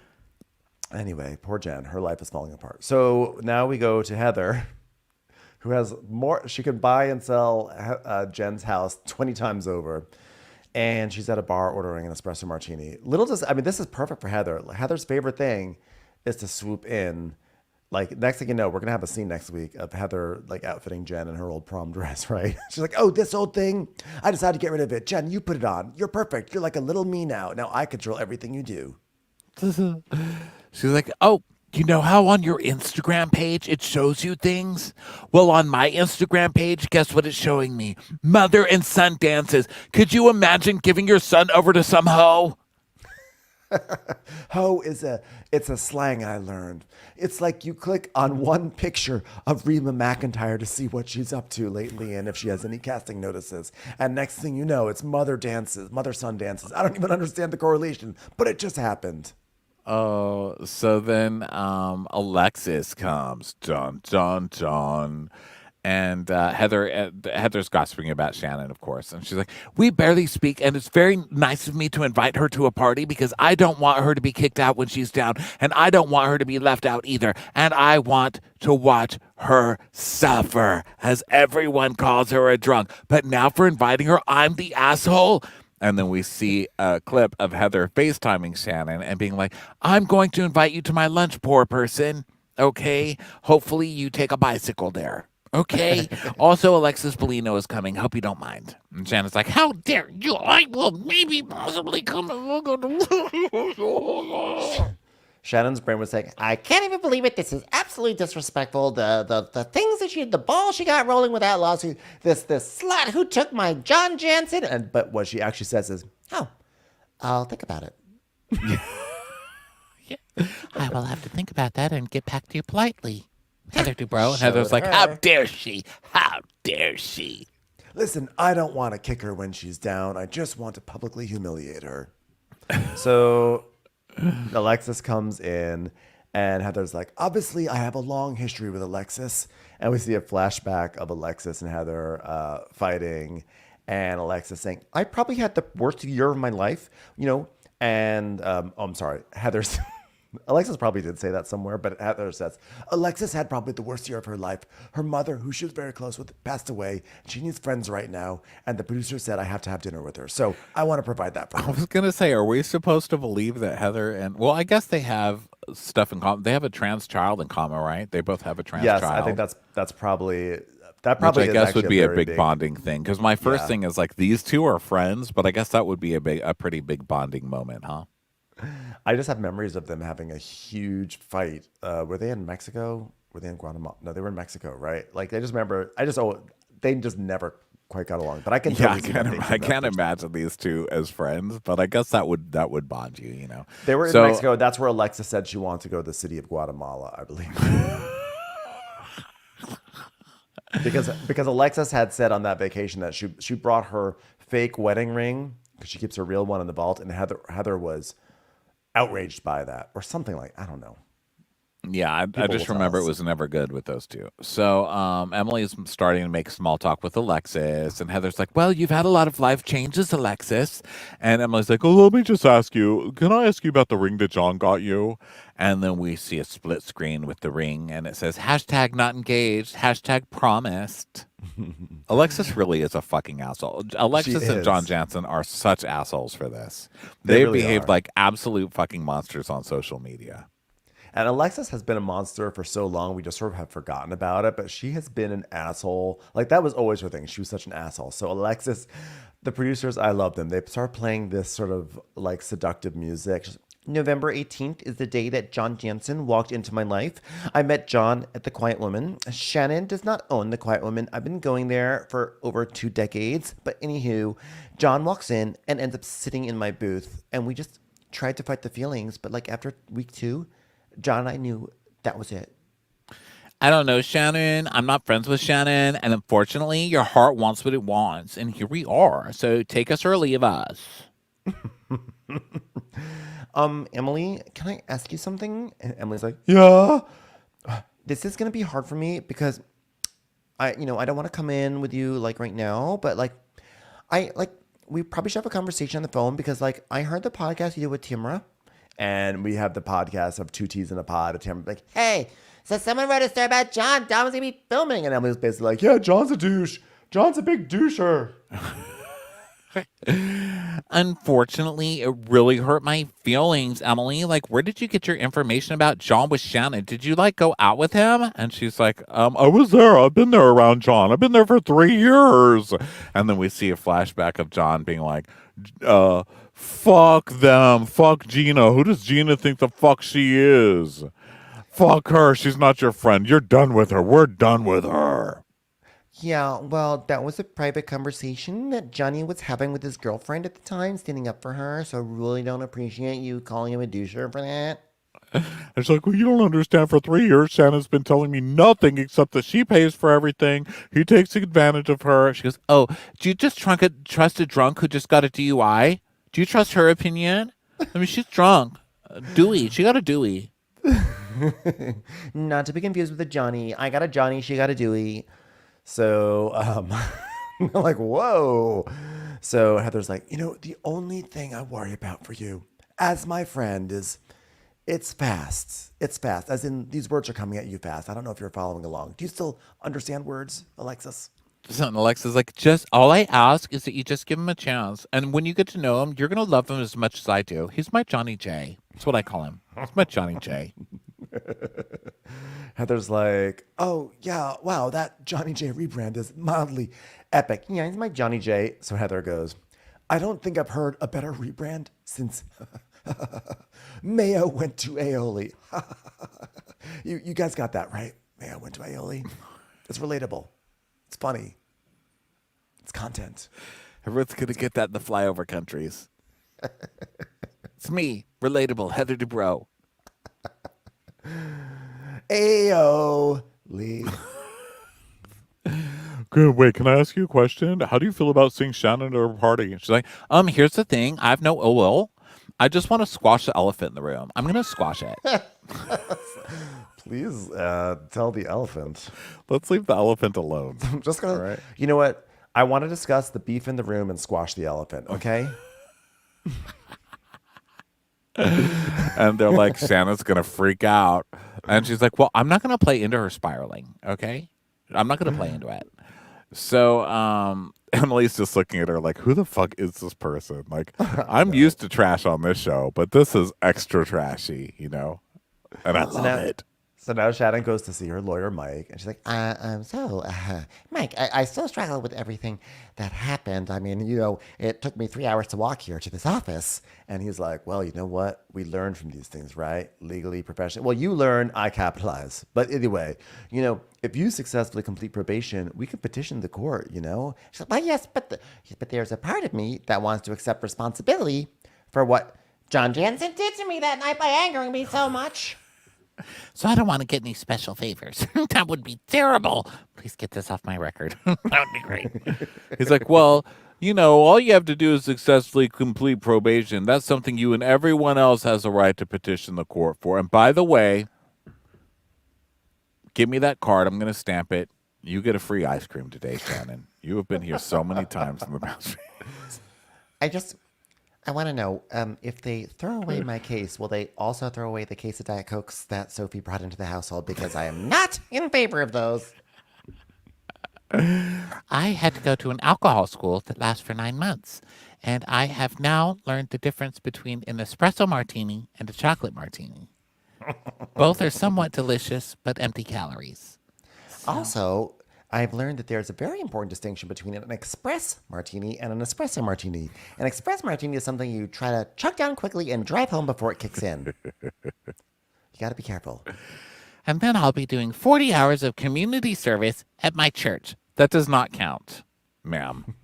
anyway, poor Jen. Her life is falling apart. So now we go to Heather, who has more. She could buy and sell Jen's house 20 times over. And she's at a bar ordering an espresso martini. This is perfect for Heather. Heather's favorite thing is to swoop in. Like, next thing you know, we're going to have a scene next week of Heather, like, outfitting Jen in her old prom dress, right? She's like, oh, this old thing, I decided to get rid of it. Jen, you put it on. You're perfect. You're like a little me now. Now I control everything you do. She's like, oh, you know how on your Instagram page it shows you things? Well, on my Instagram page, guess what it's showing me? Mother and son dances. Could you imagine giving your son over to some hoe? Ho it's a slang I learned. It's like you click on one picture of Reba McEntire to see what she's up to lately and if she has any casting notices. And next thing you know, it's mother son dances. I don't even understand the correlation, but it just happened. Oh, so then Alexis comes, dun dun dun, and Heather's gossiping about Shannon, of course, and she's like, We barely speak, and it's very nice of me to invite her to a party because I don't want her to be kicked out when she's down, and I don't want her to be left out either, and I want to watch her suffer, as everyone calls her a drunk. But now for inviting her, I'm the asshole. and then we see a clip of Heather FaceTiming Shannon and being like, I'm going to invite you to my lunch, poor person. Okay? Hopefully you take a bicycle there. Okay? Also, Alexis Bellino is coming. Hope you don't mind. and Shannon's like, how dare you? I will maybe possibly come and look at Shannon's brain was saying, I can't even believe it. This is absolutely disrespectful. The things that the ball she got rolling with that lawsuit. This slut who took my John Jansen. but what she actually says is, Oh, I'll think about it. I will have to think about that and get back to you politely. Heather Dubrow. And Showed Heather's like, her. how dare she? How dare she? listen, I don't want to kick her when she's down. I just want to publicly humiliate her. So Alexis comes in, and Heather's like, obviously, I have a long history with Alexis. And we see a flashback of Alexis and Heather fighting, and Alexis saying, I probably had the worst year of my life, And I'm sorry, Heather's. Alexis probably did say that somewhere, but Heather says, Alexis had probably the worst year of her life. Her mother, who she was very close with, passed away. She needs friends right now. And the producer said I have to have dinner with her. So I want to provide that for I her. was gonna say, are we supposed to believe that Heather and I guess they have stuff in common. They have a trans child in common, right? They both have a trans Yes, child. I think that's probably Which I is guess actually would be a very big bonding thing. Because my first thing is like these two are friends, but I guess that would be a pretty big bonding moment, huh? I just have memories of them having a huge fight. Were they in Mexico? Were they in Guatemala? No, they were in Mexico, right? Like I just remember. They just never quite got along. But I can Yeah, totally see that they I teamed up. can't imagine these two as friends, but I guess that would bond you, They were in So- Mexico. That's where Alexa said she wanted to go to the city of Guatemala, I believe. because Alexis had said on that vacation that she brought her fake wedding ring because she keeps her real one in the vault, and Heather was outraged by that or something like I don't know. Yeah, I People will just tell remember it us. was never good with those two. So Emily's starting to make small talk with Alexis, and Heather's like, "Well, you've had a lot of life changes, Alexis." And Emily's like, "Oh, let me just ask you. Can I ask you about the ring that John got you?" And then we see a split screen with the ring, and it says hashtag not engaged, hashtag promised. Alexis really is a fucking asshole. She Alexis and John is. Jansen are such assholes for this. They They've really behaved are. like absolute fucking monsters on social media. And Alexis has been a monster for so long, we just sort of have forgotten about it. But she has been an asshole. Like, that was always her thing. She was such an asshole. So, Alexis, the producers, I love them. They start playing this sort of like seductive music. November 18th is the day that John Jansen walked into my life. I met John at the Quiet Woman. Shannon does not own the Quiet Woman. I've been going there for over 2 decades. But anywho, John walks in and ends up sitting in my booth. And we just tried to fight the feelings. But like after week 2, John and I knew that was it. I don't know, Shannon. I'm not friends with Shannon. And unfortunately, your heart wants what it wants. And here we are. So take us or leave us. Emily, can I ask you something? And Emily's like, yeah. This is gonna be hard for me because I don't want to come in with you like right now, but we probably should have a conversation on the phone because like I heard the podcast you did with Tamara, and we have the podcast of two T's in a pod. And Tamara like, hey, so someone wrote a story about John. Don's gonna be filming, and Emily was basically like, yeah, John's a douche. John's a big doucher. Unfortunately, it really hurt my feelings, Emily. Like, where did you get your information about John with Shannon? Did you like go out with him? And she's like, I was there. I've been there around John. I've been there for 3 years. And then we see a flashback of John being like, fuck them. Fuck Gina. Who does Gina think the fuck she is? Fuck her. She's not your friend. You're done with her. We're done with her. Yeah, well, that was a private conversation that Johnny was having with his girlfriend at the time, standing up for her. So I really don't appreciate you calling him a doucher for that. It's like, well, you don't understand. For 3 years, Shannon's been telling me nothing except that she pays for everything. He takes advantage of her. She goes, oh, do you just trust a drunk who just got a DUI? Do you trust her opinion? I mean, she's drunk. Dewey. She got a Dewey. Not to be confused with a Johnny. I got a Johnny, she got a Dewey. So, I'm like, whoa. So Heather's like, the only thing I worry about for you as my friend is it's fast. It's fast. As in, these words are coming at you fast. I don't know if you're following along. Do you still understand words, Alexis? And Alexa's like, just all I ask is that you just give him a chance. And when you get to know him, you're going to love him as much as I do. He's my Johnny J. That's what I call him. He's my Johnny J. Heather's like, oh, yeah, wow, that Johnny J rebrand is mildly epic. Yeah, he's my Johnny J. So Heather goes, I don't think I've heard a better rebrand since Mayo went to aioli. You guys got that, right? Mayo went to aioli. It's relatable. It's funny. It's content. Everyone's going to get that in the flyover countries. It's me, relatable, Heather Dubrow. Aioli. Good. Wait, can I ask you a question? How do you feel about seeing Shannon at her party? And she's like, here's the thing. I have no ill will. I just want to squash the elephant in the room. I'm going to squash it. Please tell the elephant. Let's leave the elephant alone. I'm just going Right. to, you know what? I want to discuss the beef in the room and squash the elephant, okay? And they're like, Shannon's going to freak out. And she's like, well, I'm not going to play into her spiraling, okay? I'm not going to play into it. So Emily's just looking at her like, who the fuck is this person? Like, I'm used to trash on this show, but this is extra trashy, And I love it. So now Shannon goes to see her lawyer, Mike, and she's like, Mike, I still struggle with everything that happened. I mean, it took me 3 hours to walk here to this office. and he's like, well, you know what? We learn from these things, right? Legally, professionally. Well, you learn, I capitalize. But anyway, if you successfully complete probation, we can petition the court, She's like, well, yes, but there's a part of me that wants to accept responsibility for what John Jansen did to me that night by angering me so much. So I don't want to get any special favors. That would be terrible. Please get this off my record. That would be great. He's like, well, all you have to do is successfully complete probation. That's something you and everyone else has a right to petition the court for. And by the way, Give me that card. I'm going to stamp it. You get a free ice cream today, Shannon. You have been here so many times in the past. I want to know if they throw away my case, will they also throw away the case of Diet Cokes that Sophie brought into the household? Because I am not in favor of those. I had to go to an alcohol school that lasts for 9 months, and I have now learned the difference between an espresso martini and a chocolate martini. Both are somewhat delicious, but empty calories. Also, I've learned that there's a very important distinction between an express martini and an espresso martini. An express martini is something you try to chuck down quickly and drive home before it kicks in. You got to be careful. And then I'll be doing 40 hours of community service at my church. That does not count, ma'am.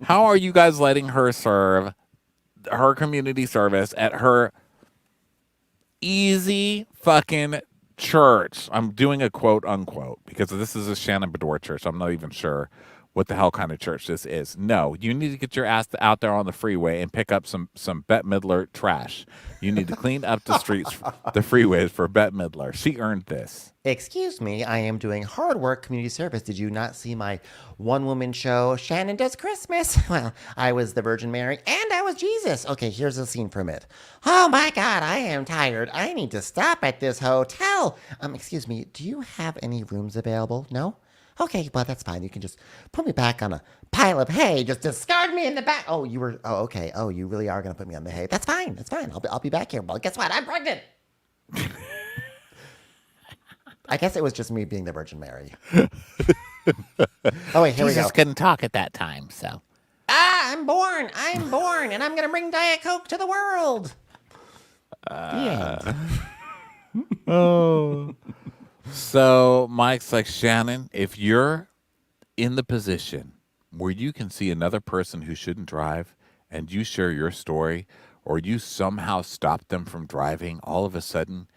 How are you guys letting her serve her community service at her easy fucking church? I'm doing a quote unquote because this is a Shannon Bedore church. I'm not even sure what the hell kind of church this is. No, you need to get your ass out there on the freeway and pick up some Bette Midler trash. You need to clean up the streets, the freeways for Bette Midler. She earned this. Excuse me, I am doing hard work community service. Did you not see my one-woman show, Shannon Does Christmas? Well, I was the Virgin Mary and I was Jesus. Okay, here's a scene from it. Oh my God, I am tired. I need to stop at this hotel. Excuse me, do you have any rooms available? No? Okay, well, that's fine. You can just put me back on a pile of hay. Just discard me in the back. Oh, okay. Oh, you really are going to put me on the hay. That's fine. That's fine. I'll be back here. Well, guess what? I'm pregnant. I guess it was just me being the Virgin Mary. Oh, wait, here we go. Jesus couldn't talk at that time, so. I'm born, and I'm going to bring Diet Coke to the world. The end. So Mike's like, Shannon, if you're in the position where you can see another person who shouldn't drive and you share your story or you somehow stop them from driving, all of a sudden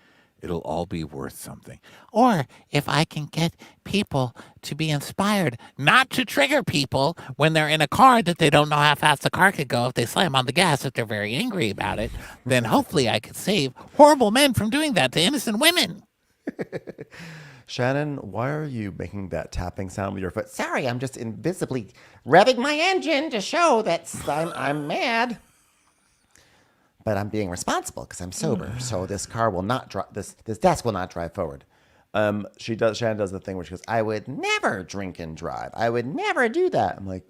it'll all be worth something. Or if I can get people to be inspired not to trigger people when they're in a car that they don't know how fast the car could go if they slam on the gas if they're very angry about it, then hopefully I could save horrible men from doing that to innocent women. Shannon, why are you making that tapping sound with your foot? Sorry, I'm just invisibly revving my engine to show that I'm mad. But I'm being responsible because I'm sober. So this car will not drive. This desk will not drive forward. Shannon does the thing where she goes, I would never drink and drive. I would never do that. I'm like,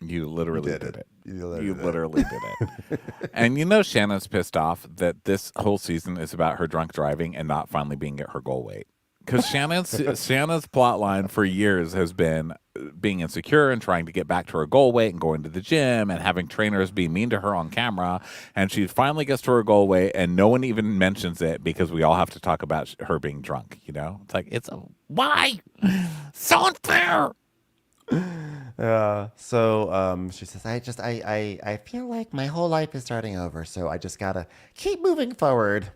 you literally did it. You literally did it. And you know Shannon's pissed off that this whole season is about her drunk driving and not finally being at her goal weight. Because Shannon's plot line for years has been being insecure and trying to get back to her goal weight and going to the gym and having trainers be mean to her on camera. And she finally gets to her goal weight and no one even mentions it because we all have to talk about her being drunk. You know, it's like, why? So unfair. So she says, I feel like my whole life is starting over. So I just got to keep moving forward.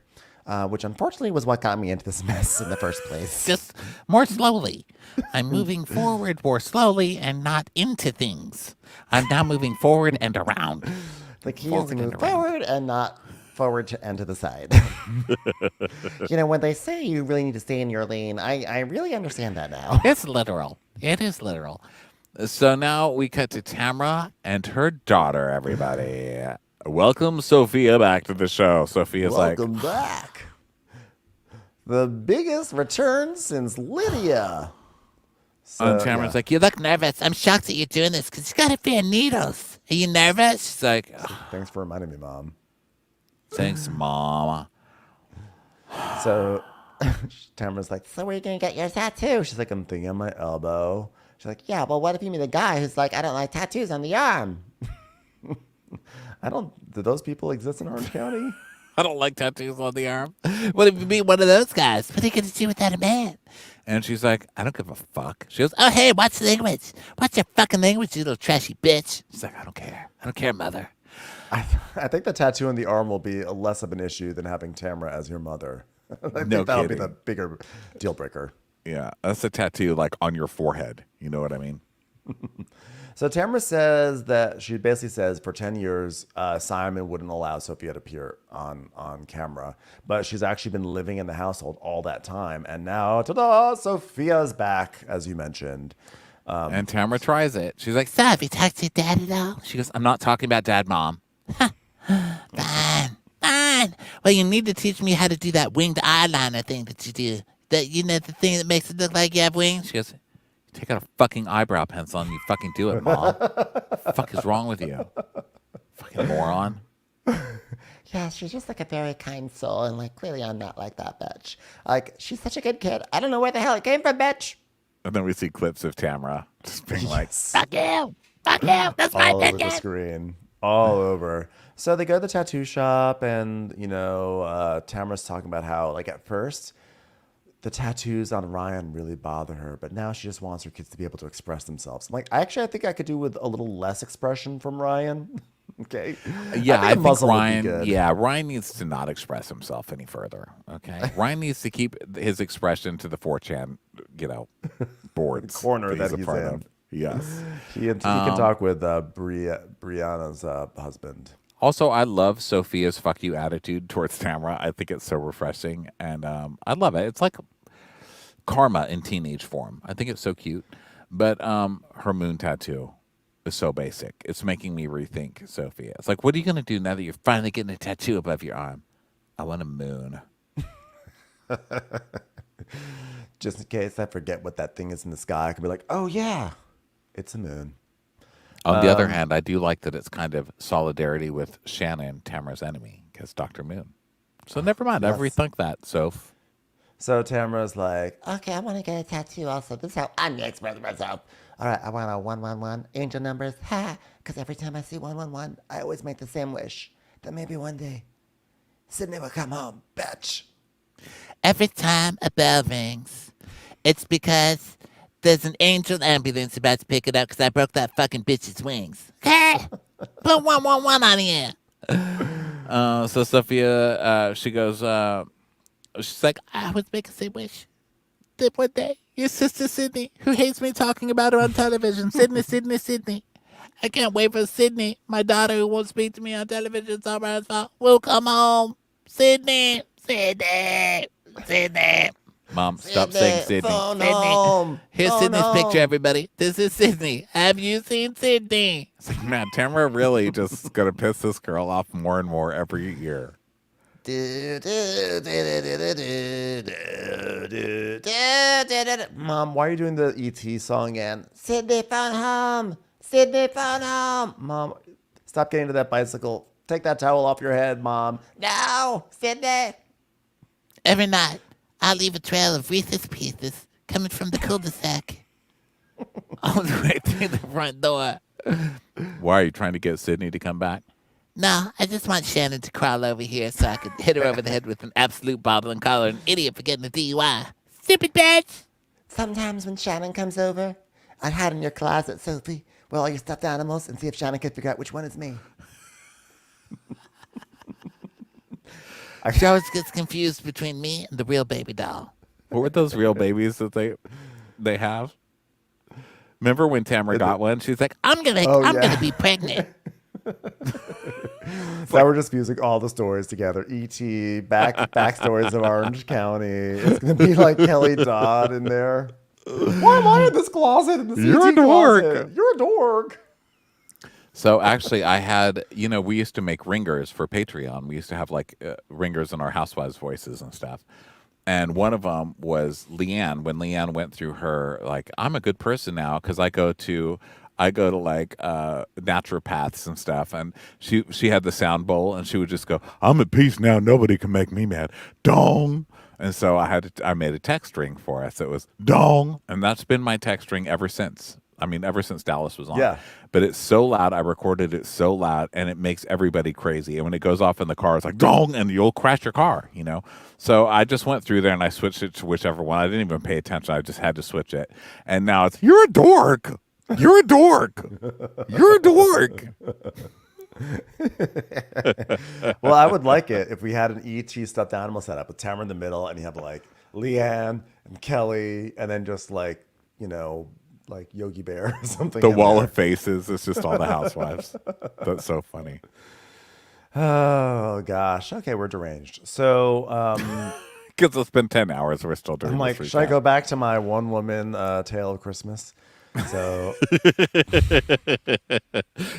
Which unfortunately was what got me into this mess in the first place. Just more slowly. I'm moving forward more slowly and not into things. I'm now moving forward and around. The key is to move forward and not forward and to the side. You know, when they say you really need to stay in your lane, I really understand that now. It's literal. It is literal. So now we cut to Tamara and her daughter, everybody. Welcome Sophia back to the show. Sophia's welcome back. The biggest return since Lydia. And Tamara's like, you look nervous. I'm shocked that you're doing this because you got to fear needles. Are you nervous? She's like, thanks for reminding me, Mom. Thanks, Mom. So Tamara's like, so where are you going to get your tattoo? She's like, I'm thinking on my elbow. She's like, yeah, well, what if you meet a guy who's like, I don't like tattoos on the arm? Do those people exist in Orange County? I don't like tattoos on the arm. What if you meet one of those guys? What are you going to do without a man? And she's like, I don't give a fuck. She goes, oh, hey, what's the language? What's your fucking language, you little trashy bitch? She's like, I don't care. I don't care, mother. I think the tattoo on the arm will be less of an issue than having Tamara as your mother. I think No that'll kidding. be the bigger deal breaker. Yeah, that's a tattoo like on your forehead. You know what I mean? So Tamara says that she basically says for 10 years, Simon wouldn't allow Sophia to appear on camera, but she's actually been living in the household all that time. And now, ta-da, Sophia's back, as you mentioned. And Tamara tries it. She's like, "So, have you talked to your dad at all?" She goes, "I'm not talking about dad, mom." Fine, fine. Well, you need to teach me how to do that winged eyeliner thing that you do. That the thing that makes it look like you have wings. She goes, "Take out a fucking eyebrow pencil and you fucking do it, mom." Fuck is wrong with you? Fucking moron. Yeah, she's just like a very kind soul, and like clearly I'm not like that bitch. Like she's such a good kid. I don't know where the hell it came from, bitch. And then we see clips of Tamara just being like, Fuck you. Fuck you. That's my all over the ticket. screen, all over. So they go to the tattoo shop, and Tamara's talking about how, like, at first, the tattoos on Ryan really bother her, but now she just wants her kids to be able to express themselves. Like, I think I could do with a little less expression from Ryan. Okay. Yeah, I a think muzzle would be Ryan. good. Yeah, Ryan needs to not express himself any further. Okay, Ryan needs to keep his expression to the 4chan, boards Corner that a he's part in. of. Yes. He can talk with Brianna's husband. Also, I love Sophia's "fuck you" attitude towards Tamara. I think it's so refreshing, and I love it. It's like karma in teenage form. I think it's so cute. But her moon tattoo is so basic. It's making me rethink Sophia. It's like, what are you going to do now that you're finally getting a tattoo above your arm? I want a moon. Just in case I forget what that thing is in the sky, I can be like, oh, yeah, it's a moon. On the other hand, I do like that it's kind of solidarity with Shannon, Tamara's enemy, because Dr. Moon. So never mind. I've rethunk that, Soph. So Tamara's like, Okay, I want to get a tattoo also. This is how I'm gonna express myself. All right, I want a 111 angel numbers. Ha! Because every time I see 111, I always make the same wish that maybe one day Sydney will come home, bitch. Every time a bell rings, it's because there's an angel ambulance about to pick it up because I broke that fucking bitch's wings. Okay? Put 111 on here. So Sophia, she goes, she's like, I was making the same wish that one day your sister Sydney, who hates me talking about her on television, Sydney. I can't wait for Sydney, my daughter who won't speak to me on television somewhere as well, will come home. Sydney. Mom, stop saying Sydney. Phone Sydney. home. Here's Phone Sydney's home. picture, everybody. This is Sydney. Have you seen Sydney? It's like, man, Tamara really just going to piss this girl off more and more every year. Mom, why are you doing the E.T. song again? Sydney phone home. Sydney phone home. Mom, stop getting to that bicycle. Take that towel off your head, Mom. No, Sydney. Every night, I leave a trail of Reese's Pieces coming from the cul-de-sac all the way through the front door. Why are you trying to get Sydney to come back? No, I just want Shannon to crawl over here so I could hit her over the head with an absolute bottle and call her an idiot for getting a DUI. Stupid bitch! Sometimes when Shannon comes over, I hide in your closet, Sophie, with all your stuffed animals, and see if Shannon can figure out which one is me. She always gets confused between me and the real baby doll. What were those real babies that they have? Remember when Tamara got one? She's like, I'm gonna be pregnant. Now we're just fusing all the stories together. E.T., backstories of Orange County. It's going to be like Kelly Dodd in there. Why am I in this closet? In this You're E.T. a dork. closet? You're a dork. So actually, I had, we used to make ringers for Patreon. We used to have like ringers in our housewives' voices and stuff. And one of them was Leanne. When Leanne went through her, like, I'm a good person now because I go to like naturopaths and stuff. And she had the sound bowl and she would just go, I'm at peace now. Nobody can make me mad. Dong. And so I made a text ring for us. It was dong. And that's been my text ring ever since. I mean, ever since Dallas was on. Yeah. But it's so loud. I recorded it so loud, and it makes everybody crazy. And when it goes off in the car, it's like, dong, and you'll crash your car, So I just went through there, and I switched it to whichever one. I didn't even pay attention. I just had to switch it. And now it's, you're a dork. You're a dork. You're a dork. Well, I would like it if we had an E.T. stuffed animal setup with Tamara in the middle, and you have like Leanne and Kelly, and then just like, like Yogi Bear or something. The in wall there. of faces is just all the housewives. That's so funny. Oh gosh. Okay, we're deranged. So Because it's been 10 hours. We're still doing I'm this like, should I recap. go back to my one woman tale of Christmas? So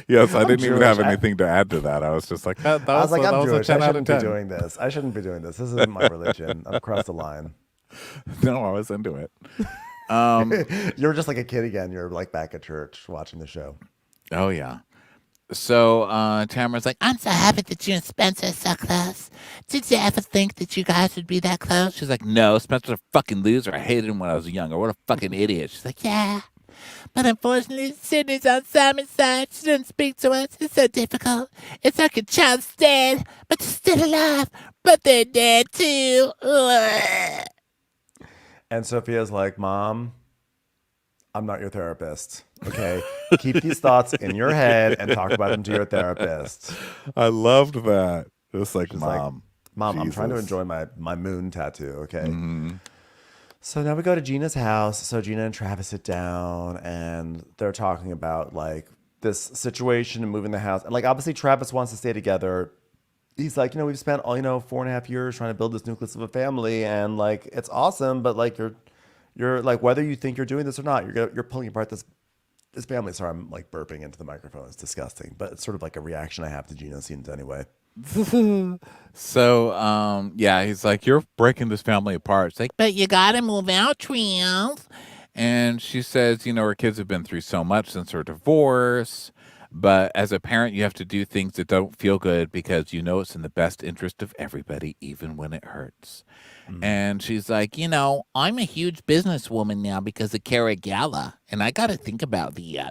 Yes, I I'm didn't even Jewish. have anything to add to that. I was just like, that I was like, I'm was a Jewish. I 10 out of shouldn't be 10. doing this. I shouldn't be doing this. This isn't my religion. I've crossed the line. No, I was into it. You're just like a kid again. You're like back at church watching the show. Oh, yeah. So Tamara's like, I'm so happy that you and Spencer are so close. Did you ever think that you guys would be that close? she's like, no, Spencer's a fucking loser. I hated him when I was younger. What a fucking idiot. She's like, Yeah. But unfortunately, Sydney's on Simon's side. She doesn't speak to us. It's so difficult. It's like a child's dead, but they're still alive. But they're dead too. Ugh. And Sophia's like, Mom, I'm not your therapist. Okay. Keep these thoughts in your head and talk about them to your therapist. I loved that. It's like, She's like, Mom. Mom, I'm trying to Jesus. enjoy my moon tattoo. Okay. So now we go to Gina's house. So Gina and Travis sit down and they're talking about like this situation and moving the house. And like obviously Travis wants to stay together. He's like, we've spent all 4.5 years trying to build this nucleus of a family, and like it's awesome, but like you're like, whether you think you're doing this or not, you're pulling apart this family. Sorry, I'm like burping into the microphone. It's disgusting, but it's sort of like a reaction I have to Gina's scenes anyway. So, yeah, he's like, you're breaking this family apart. It's like, But you gotta move out, Trios. and she says, her kids have been through so much since her divorce. But as a parent, you have to do things that don't feel good because it's in the best interest of everybody, even when it hurts. And she's like, I'm a huge businesswoman now because of Cara Gala, and I gotta think about the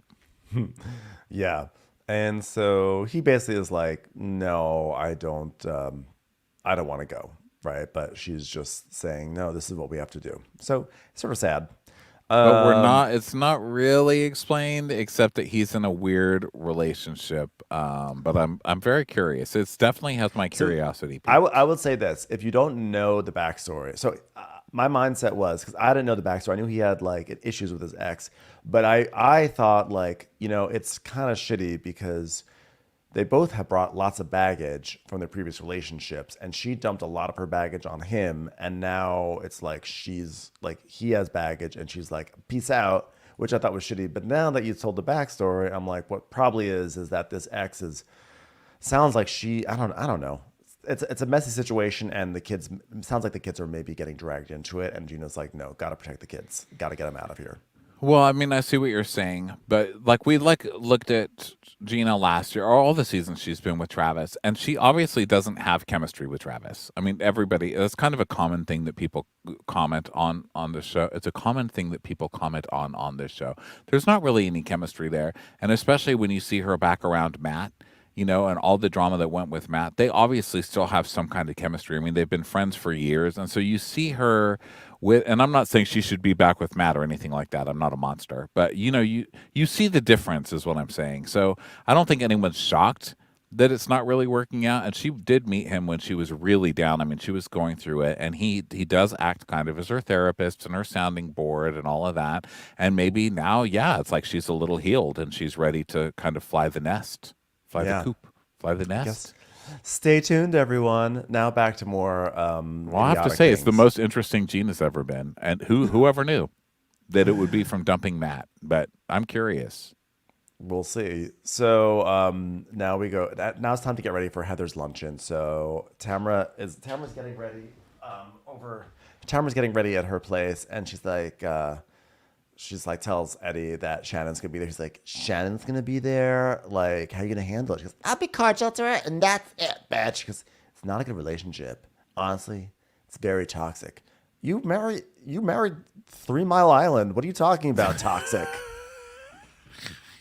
Yeah. And so he basically is like, no, I don't want to go. Right. But she's just saying, no, this is what we have to do. So it's sort of sad. but it's not really explained except that he's in a weird relationship. But I'm very curious. It's definitely has my curiosity. I would say this: if you don't know the backstory, so my mindset was, because I didn't know the backstory. I knew he had like issues with his ex, but I thought like it's kind of shitty because they both have brought lots of baggage from their previous relationships, and she dumped a lot of her baggage on him, and now it's like she's like he has baggage, and she's like peace out, which I thought was shitty. But now that you told the backstory, I'm like, what probably is that this ex sounds like I don't know. It's a messy situation, and it sounds like the kids are maybe getting dragged into it, and Gina's like, no, gotta protect the kids, gotta get them out of here. Well, I mean, I see what you're saying, but like we looked at Gina last year, or all the seasons she's been with Travis, and she obviously doesn't have chemistry with Travis. I mean, that's kind of a common thing that people comment on the show. It's a common thing that people comment on this show. There's not really any chemistry there, and especially when you see her back around Matt, and all the drama that went with Matt, they obviously still have some kind of chemistry. I mean, they've been friends for years, and so you see her and I'm not saying she should be back with Matt or anything like that. I'm not a monster, but you see the difference is what I'm saying. So I don't think anyone's shocked that it's not really working out. And she did meet him when she was really down. I mean, she was going through it, and he does act kind of as her therapist and her sounding board and all of that. And maybe now, yeah, it's like she's a little healed and she's ready to kind of fly the Yeah. coop, fly the nest. Yes. Stay tuned, everyone. Now back to more. Well, I have to idiotic say, it's the things. most interesting Gina's ever been, and whoever knew that it would be from dumping Matt? But I'm curious. We'll see. So now we go. Now it's time to get ready for Heather's luncheon. So Tamara's getting ready Tamara's getting ready at her place, and she's like tells Eddie that Shannon's gonna be there. He's like, Shannon's gonna be there. Like, how are you gonna handle it? She goes, I'll be cordial to her, and that's it, bitch. Because it's not a good relationship. Honestly, it's very toxic. You married 3 Mile Island. What are you talking about? Toxic.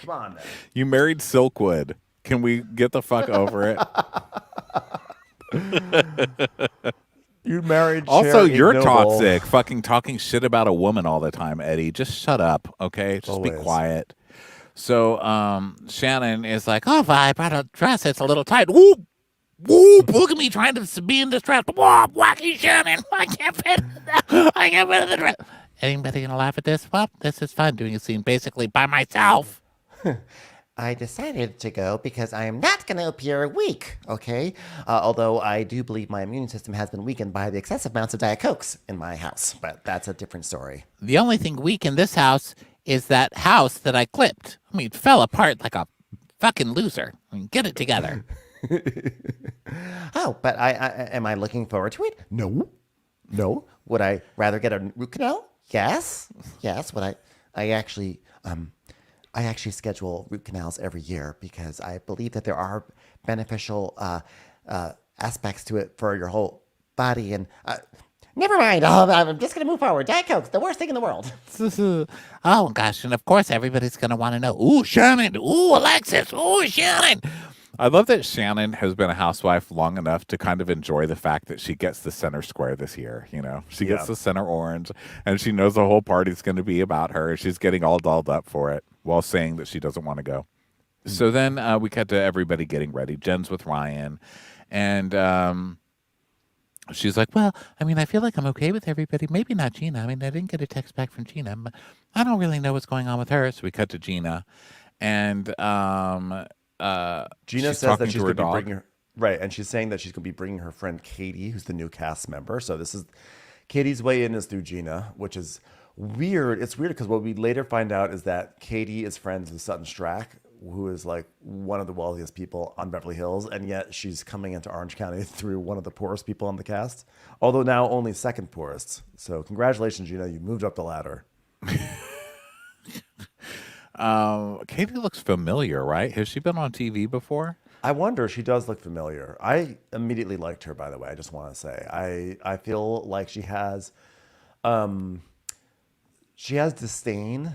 Come on, man. You married Silkwood. Can we get the fuck over it? You married Also, Cher you're Ignoble. toxic. Fucking talking shit about a woman all the time, Eddie. Just shut up, okay? Just be Always. quiet. So, Shannon is like, oh, I brought a dress. It's a little tight. Whoop, whoop. Look at me trying to be in this dress. Whoop, wacky Shannon. I can't fit in the dress. Anybody gonna laugh at this? Well, this is fun doing a scene basically by myself. I decided to go because I am not going to appear weak, okay? Although I do believe my immune system has been weakened by the excessive amounts of Diet Cokes in my house, but that's a different story. The only thing weak in this house is that house that I clipped. I mean, it fell apart like a fucking loser. I mean, get it together. Oh, but am I looking forward to it? No. No. Would I rather get a root canal? Yes. Yes. Would I actually I actually schedule root canals every year because I believe that there are beneficial aspects to it for your whole body. And never mind. I'm just going to move forward. Diet Coke's the worst thing in the world. Oh, gosh. And of course, everybody's going to want to know, ooh, Shannon. Ooh, Alexis. Ooh, Shannon. I love that Shannon has been a housewife long enough to kind of enjoy the fact that she gets the center square this year. You know, she gets the center orange, and she knows the whole party's going to be about her. She's getting all dolled up for it while saying that she doesn't want to go. So then we cut to everybody getting ready. Jen's with Ryan, and she's like, well, I mean, I feel like I'm okay with everybody. Maybe not Gina. I mean, I didn't get a text back from Gina, but I don't really know what's going on with her. So we cut to Gina, and Gina she's says that talking she's to her going to be dog. bringing her, right, and she's saying that she's going to be bringing her friend Katie, who's the new cast member. So this is Katie's way in is through Gina, which is weird. It's weird because what we later find out is that Katie is friends with Sutton Strack, who is like one of the wealthiest people on Beverly Hills, and yet she's coming into Orange County through one of the poorest people on the cast, although now only second poorest. So congratulations, Gina, you moved up the ladder. Katie looks familiar, right? Has she been on TV before? I wonder. She does look familiar. I immediately liked her, by the way. I just want to say I feel like she has disdain,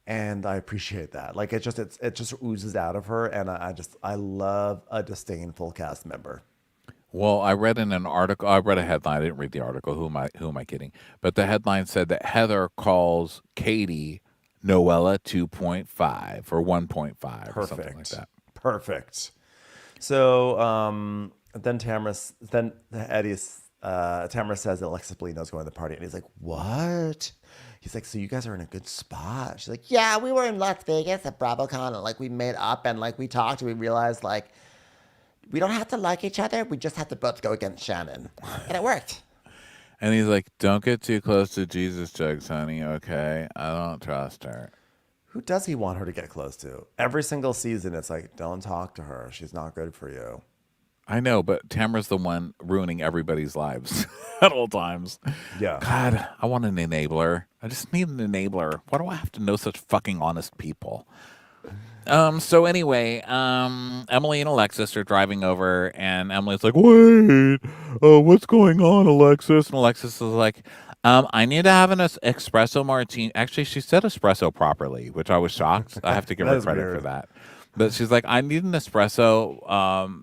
and I appreciate that. Like it just oozes out of her, and I love a disdainful cast member. Well, I read in an article. I read a headline. I didn't read the article. Who am I kidding? But the headline said that Heather calls Katie Noella 2.5 or 1.5 or something like that. Perfect. So then Tamara says that Alexis Bellino's going to the party, and he's like, "What?" He's like, "So you guys are in a good spot?" She's like, Yeah, we were in Las Vegas at BravoCon and like we met up and like we talked and we realized like we don't have to like each other. We just have to both go against Shannon. And it worked. And he's like, "Don't get too close to Jesus jugs, honey. Okay, I don't trust her." "Who does he want her to get close to?" Every single season, it's like, "Don't talk to her. She's not good for you." I know, but Tamara's the one ruining everybody's lives at all times. Yeah. God, I want an enabler. I just need an enabler. Why do I have to know such fucking honest people? So anyway, Emily and Alexis are driving over, and Emily's like, "Wait, what's going on, Alexis?" And Alexis is like, "I need to have an espresso martini." Actually, she said espresso properly, which I was shocked. I have to give That her is credit weird. for that. But she's like, "I need an espresso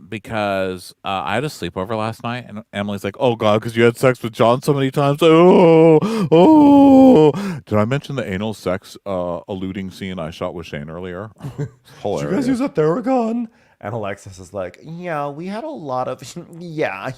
because I had a sleepover last night." And Emily's like, "Oh, God, because you had sex with John so many times." Oh. Did I mention the anal sex alluding scene I shot with Shane earlier? "Did Hilarious. you guys use a Theragun?" And Alexis is like, "Yeah, we had a lot of, yeah,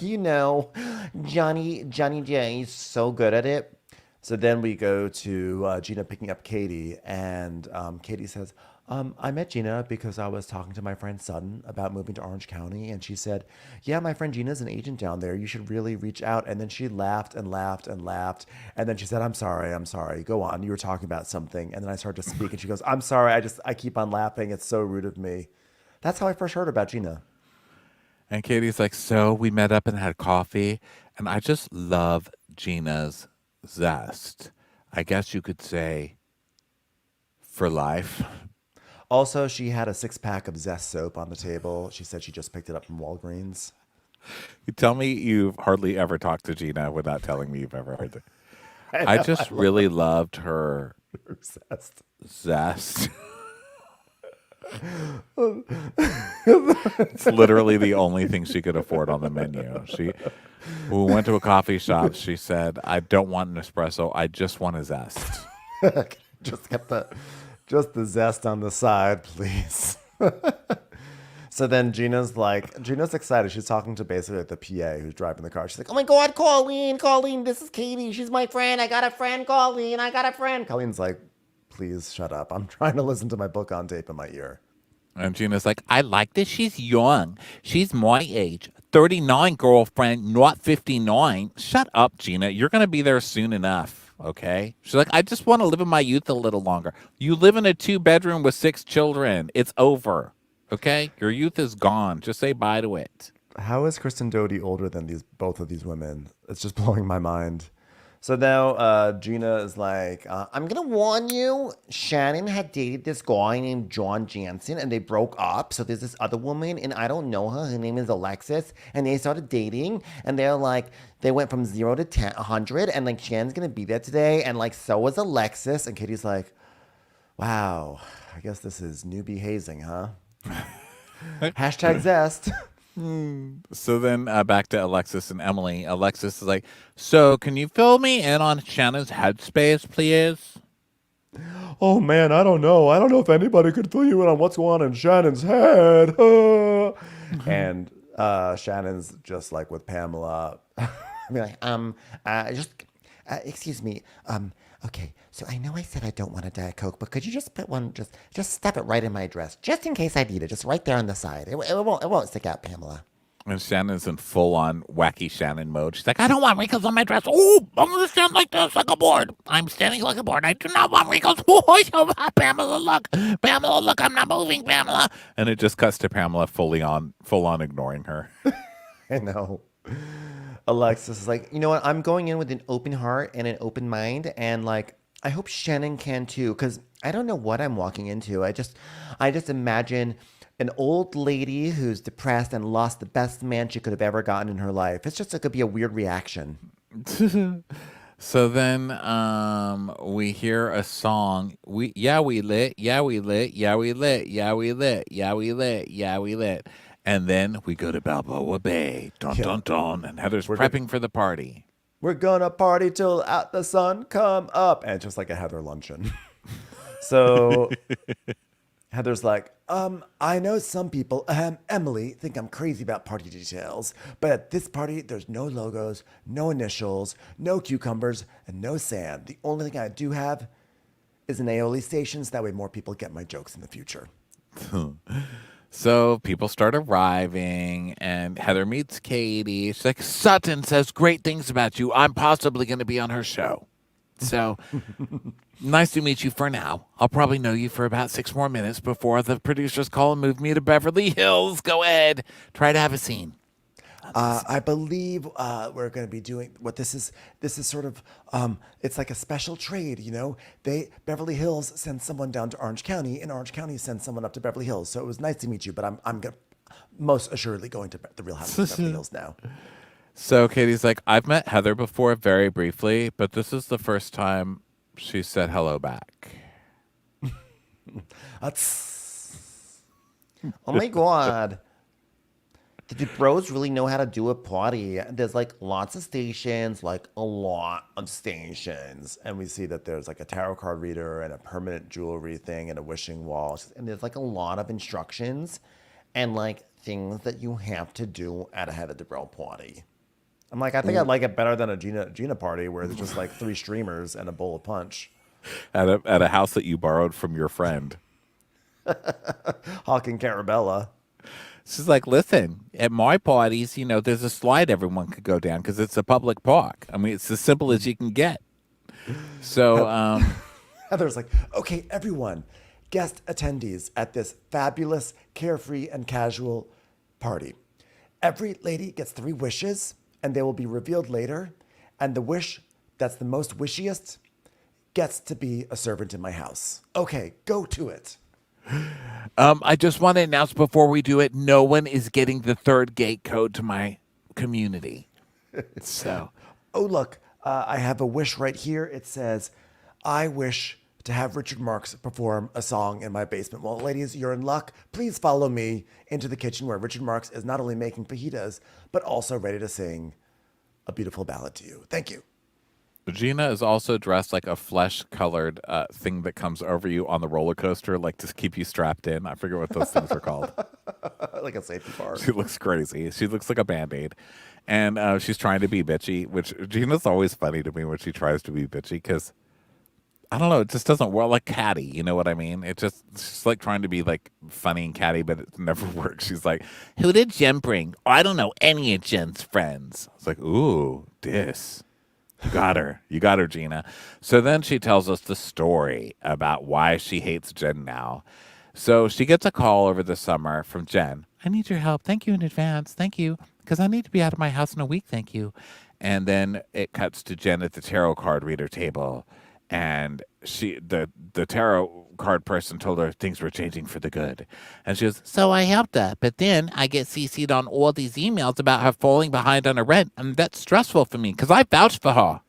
Johnny J is so good at it." So then we go to Gina picking up Katie, and Katie says, "I met Gina because I was talking to my friend Sutton about moving to Orange County, and she said, yeah, my friend Gina's an agent down there. You should really reach out." And then she laughed and laughed and laughed, and then she said, I'm sorry. Go on. You were talking about something." And then I started to speak, and she goes, "I'm sorry. I keep on laughing. It's so rude of me." That's how I first heard about Gina. And Katie's like, "So we met up and had coffee, and I just love Gina's zest. I guess you could say for life." Also, she had a 6-pack of Zest soap on the table. She said she just picked it up from Walgreens. You tell me you've hardly ever talked to Gina without telling me you've ever heard it. I just really loved her Zest. zest. It's literally the only thing she could afford on the menu. When we went to a coffee shop, she said, "I don't want an espresso. I just want a zest." Just the zest on the side, please. So then Gina's excited. She's talking to basically like the PA who's driving the car. She's like, "Oh my God, Colleen, this is Katie. She's my friend. I got a friend, Colleen. I got a friend." Colleen's like, "Please shut up. I'm trying to listen to my book on tape in my ear." And Gina's like, I like that she's young. She's my age. 39, girlfriend, not 59. Shut up, Gina. You're going to be there soon enough. Okay. She's like, I just want to live in my youth a little longer. You live in a 2-bedroom with 6 children. It's over. Okay. Your youth is gone. Just say bye to it. How is Kristen Doty older than both of these women? It's just blowing my mind. So now Gina is like, I'm gonna warn you, Shannon had dated this guy named John Jansen and they broke up. So there's this other woman and I don't know her. Her name is Alexis. And they started dating and they're like, they went from 0 to 10, 100 and like Shannon's gonna be there today. And like, so was Alexis. And Katie's like, wow, I guess this is newbie hazing, huh? Hashtag zest. So then back to Alexis and Emily. Alexis is like, so can you fill me in on Shannon's headspace, please? "Oh man, I don't know. I don't know if anybody could fill you in on what's going on in Shannon's head." And Shannon's just like with Pamela. I'd be like, excuse me, okay, so I know I said I don't want a Diet Coke, but could you just put one, just stuff it right in my dress, just in case I need it, just right there on the side. It won't stick out, Pamela. And Shannon's in full-on wacky Shannon mode. She's like, I don't want wrinkles on my dress. Oh, I'm going to stand like this, like a board. I'm standing like a board. I do not want wrinkles. Oh, Pamela, look. Pamela, look, I'm not moving, Pamela. And it just cuts to Pamela full-on ignoring her. I know. Alexis is like, You know what? I'm going in with an open heart and an open mind, and like, I hope Shannon can too, because I don't know what I'm walking into. I just imagine an old lady who's depressed and lost the best man she could have ever gotten in her life. It could be a weird reaction. So then we hear a song. We lit, yeah we lit, yeah we lit, yeah we lit, yeah we lit, yeah we lit. And then we go to Balboa Bay. Dun dun dun. And Heather's prepping for the party. "We're gonna party till out the sun come up," and it's just like a Heather luncheon. So Heather's like, "I know some people, Emily, think I'm crazy about party details, but at this party, there's no logos, no initials, no cucumbers, and no sand. The only thing I do have is an aioli station, so that way more people get my jokes in the future." So people start arriving, and Heather meets Katie. She's like, Sutton says great things about you. I'm possibly going to be on her show. So nice to meet you for now. I'll probably know you for about 6 more minutes before the producers call and move me to Beverly Hills. Go ahead. Try to have a scene. I believe we're going to be doing what this is. This is sort of it's like a special trade, you know. Beverly Hills sends someone down to Orange County, and Orange County sends someone up to Beverly Hills. So it was nice to meet you, but I'm most assuredly going to the Real House of Beverly Hills now. So Katie's like, I've met Heather before very briefly, but this is the first time she said hello back. Oh my God. Did the bros really know how to do a party? There's like lots of stations, like a lot of stations. And we see that there's like a tarot card reader and a permanent jewelry thing and a wishing wall. And there's like a lot of instructions and like things that you have to do at a Heather DeBrell party. I'm like, I think I'd like it better than a Gina party where there's just like 3 streamers and a bowl of punch. At a house that you borrowed from your friend. Hawk and Carabella. She's like, listen, at my parties, you know, there's a slide everyone could go down because it's a public park. I mean, it's as simple as you can get. So, Heather's like, okay, everyone, guest attendees at this fabulous, carefree, and casual party. Every lady gets 3 wishes, and they will be revealed later. And the wish that's the most wishiest gets to be a servant in my house. Okay, go to it. I just want to announce before we do it, no one is getting the 3rd gate code to my community. So, oh, look, I have a wish right here. It says, I wish to have Richard Marx perform a song in my basement. Well, ladies, you're in luck. Please follow me into the kitchen where Richard Marx is not only making fajitas, but also ready to sing a beautiful ballad to you. Thank you. Gina is also dressed like a flesh-colored thing that comes over you on the roller coaster, like to keep you strapped in. I forget what those things are called. Like a safety bar. She looks crazy. She looks like a band-aid. And she's trying to be bitchy, which Gina's always funny to me when she tries to be bitchy because I don't know, it just doesn't work like catty. You know what I mean? She's like trying to be like funny and catty, but it never works. She's like, "Who did Jen bring? Oh, I don't know any of Jen's friends." It's like, "Ooh, this." You got her. You got her, Gina. So then she tells us the story about why she hates Jen now. So she gets a call over the summer from Jen. "I need your help. Thank you in advance. Thank you. Because I need to be out of my house in a week. Thank you." And then it cuts to Jen at the tarot card reader table. And the tarot card person told her things were changing for the good. And she goes, "So I helped her. But then I get CC'd on all these emails about her falling behind on her rent. And that's stressful for me because I vouched for her."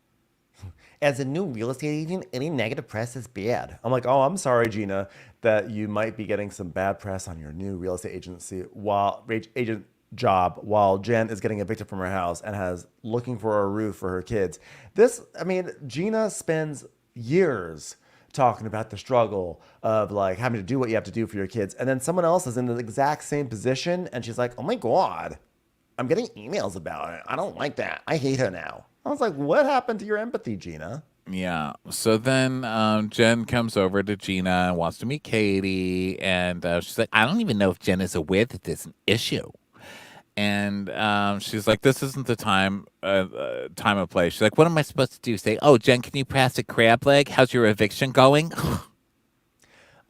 As a new real estate agent, any negative press is bad. I'm like, oh, I'm sorry, Gina, that you might be getting some bad press on your new real estate agency agent job while Jen is getting evicted from her house and has looking for a roof for her kids. Gina spends years talking about the struggle of like having to do what you have to do for your kids, and then someone else is in the exact same position, and she's like, "Oh my god, I'm getting emails about it. I don't like that. I hate her now." I was like, what happened to your empathy, Gina? Yeah. So then Jen comes over to Gina and wants to meet Katie. And she's like, "I don't even know if Jen is aware that there's an issue." And she's like, "This isn't the time of place." She's like, "What am I supposed to do? Say, 'Oh, Jen, can you pass a crab leg? How's your eviction going?'"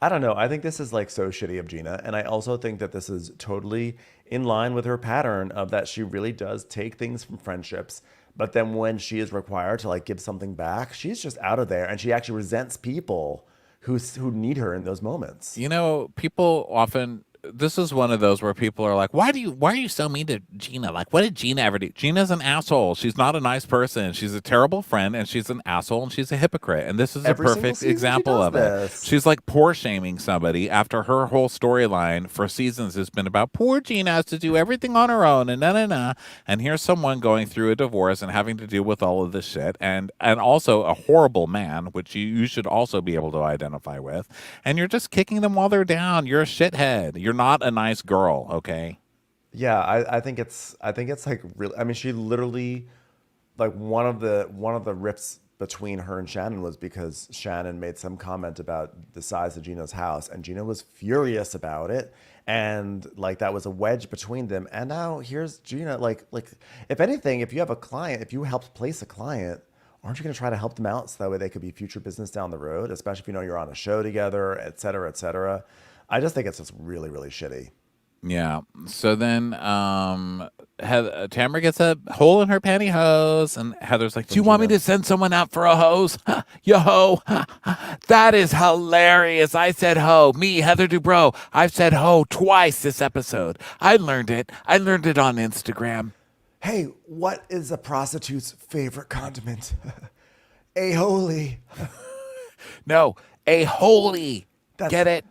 I don't know. I think this is like so shitty of Gina. And I also think that this is totally in line with her pattern of that she really does take things from friendships. But then when she is required to like give something back, she's just out of there. And she actually resents people who need her in those moments. You know, people often this is one of those where people are like, why are you so mean to Gina? Like, what did Gina ever do? Gina's an asshole. She's not a nice person. She's a terrible friend, and she's an asshole, and she's a hypocrite. And this is Every a single perfect season she example does of this. it. She's like poor shaming somebody after her whole storyline for seasons has been about poor Gina has to do everything on her own and na. And here's someone going through a divorce and having to deal with all of this shit, and also a horrible man, which you should also be able to identify with. And you're just kicking them while they're down. You're a shithead. You're not a nice girl, okay? Yeah, I think it's like really. I mean, she literally like one of the rips between her and Shannon was because Shannon made some comment about the size of Gina's house, and Gina was furious about it, and like that was a wedge between them. And now here's Gina, like if anything, if you have a client, if you helped place a client, aren't you going to try to help them out so that way they could be future business down the road, especially if you know you're on a show together, et cetera, et cetera. I just think it's just really, really shitty. Yeah. So then Tamara gets a hole in her pantyhose, and Heather's like, "Do you want me to send someone out for a hose? You hoe." That is hilarious. I said hoe. Me, Heather Dubrow. I've said hoe twice this episode. I learned it. I learned it on Instagram. Hey, what is a prostitute's favorite condiment? A holy. No, a holy. That's- Get it?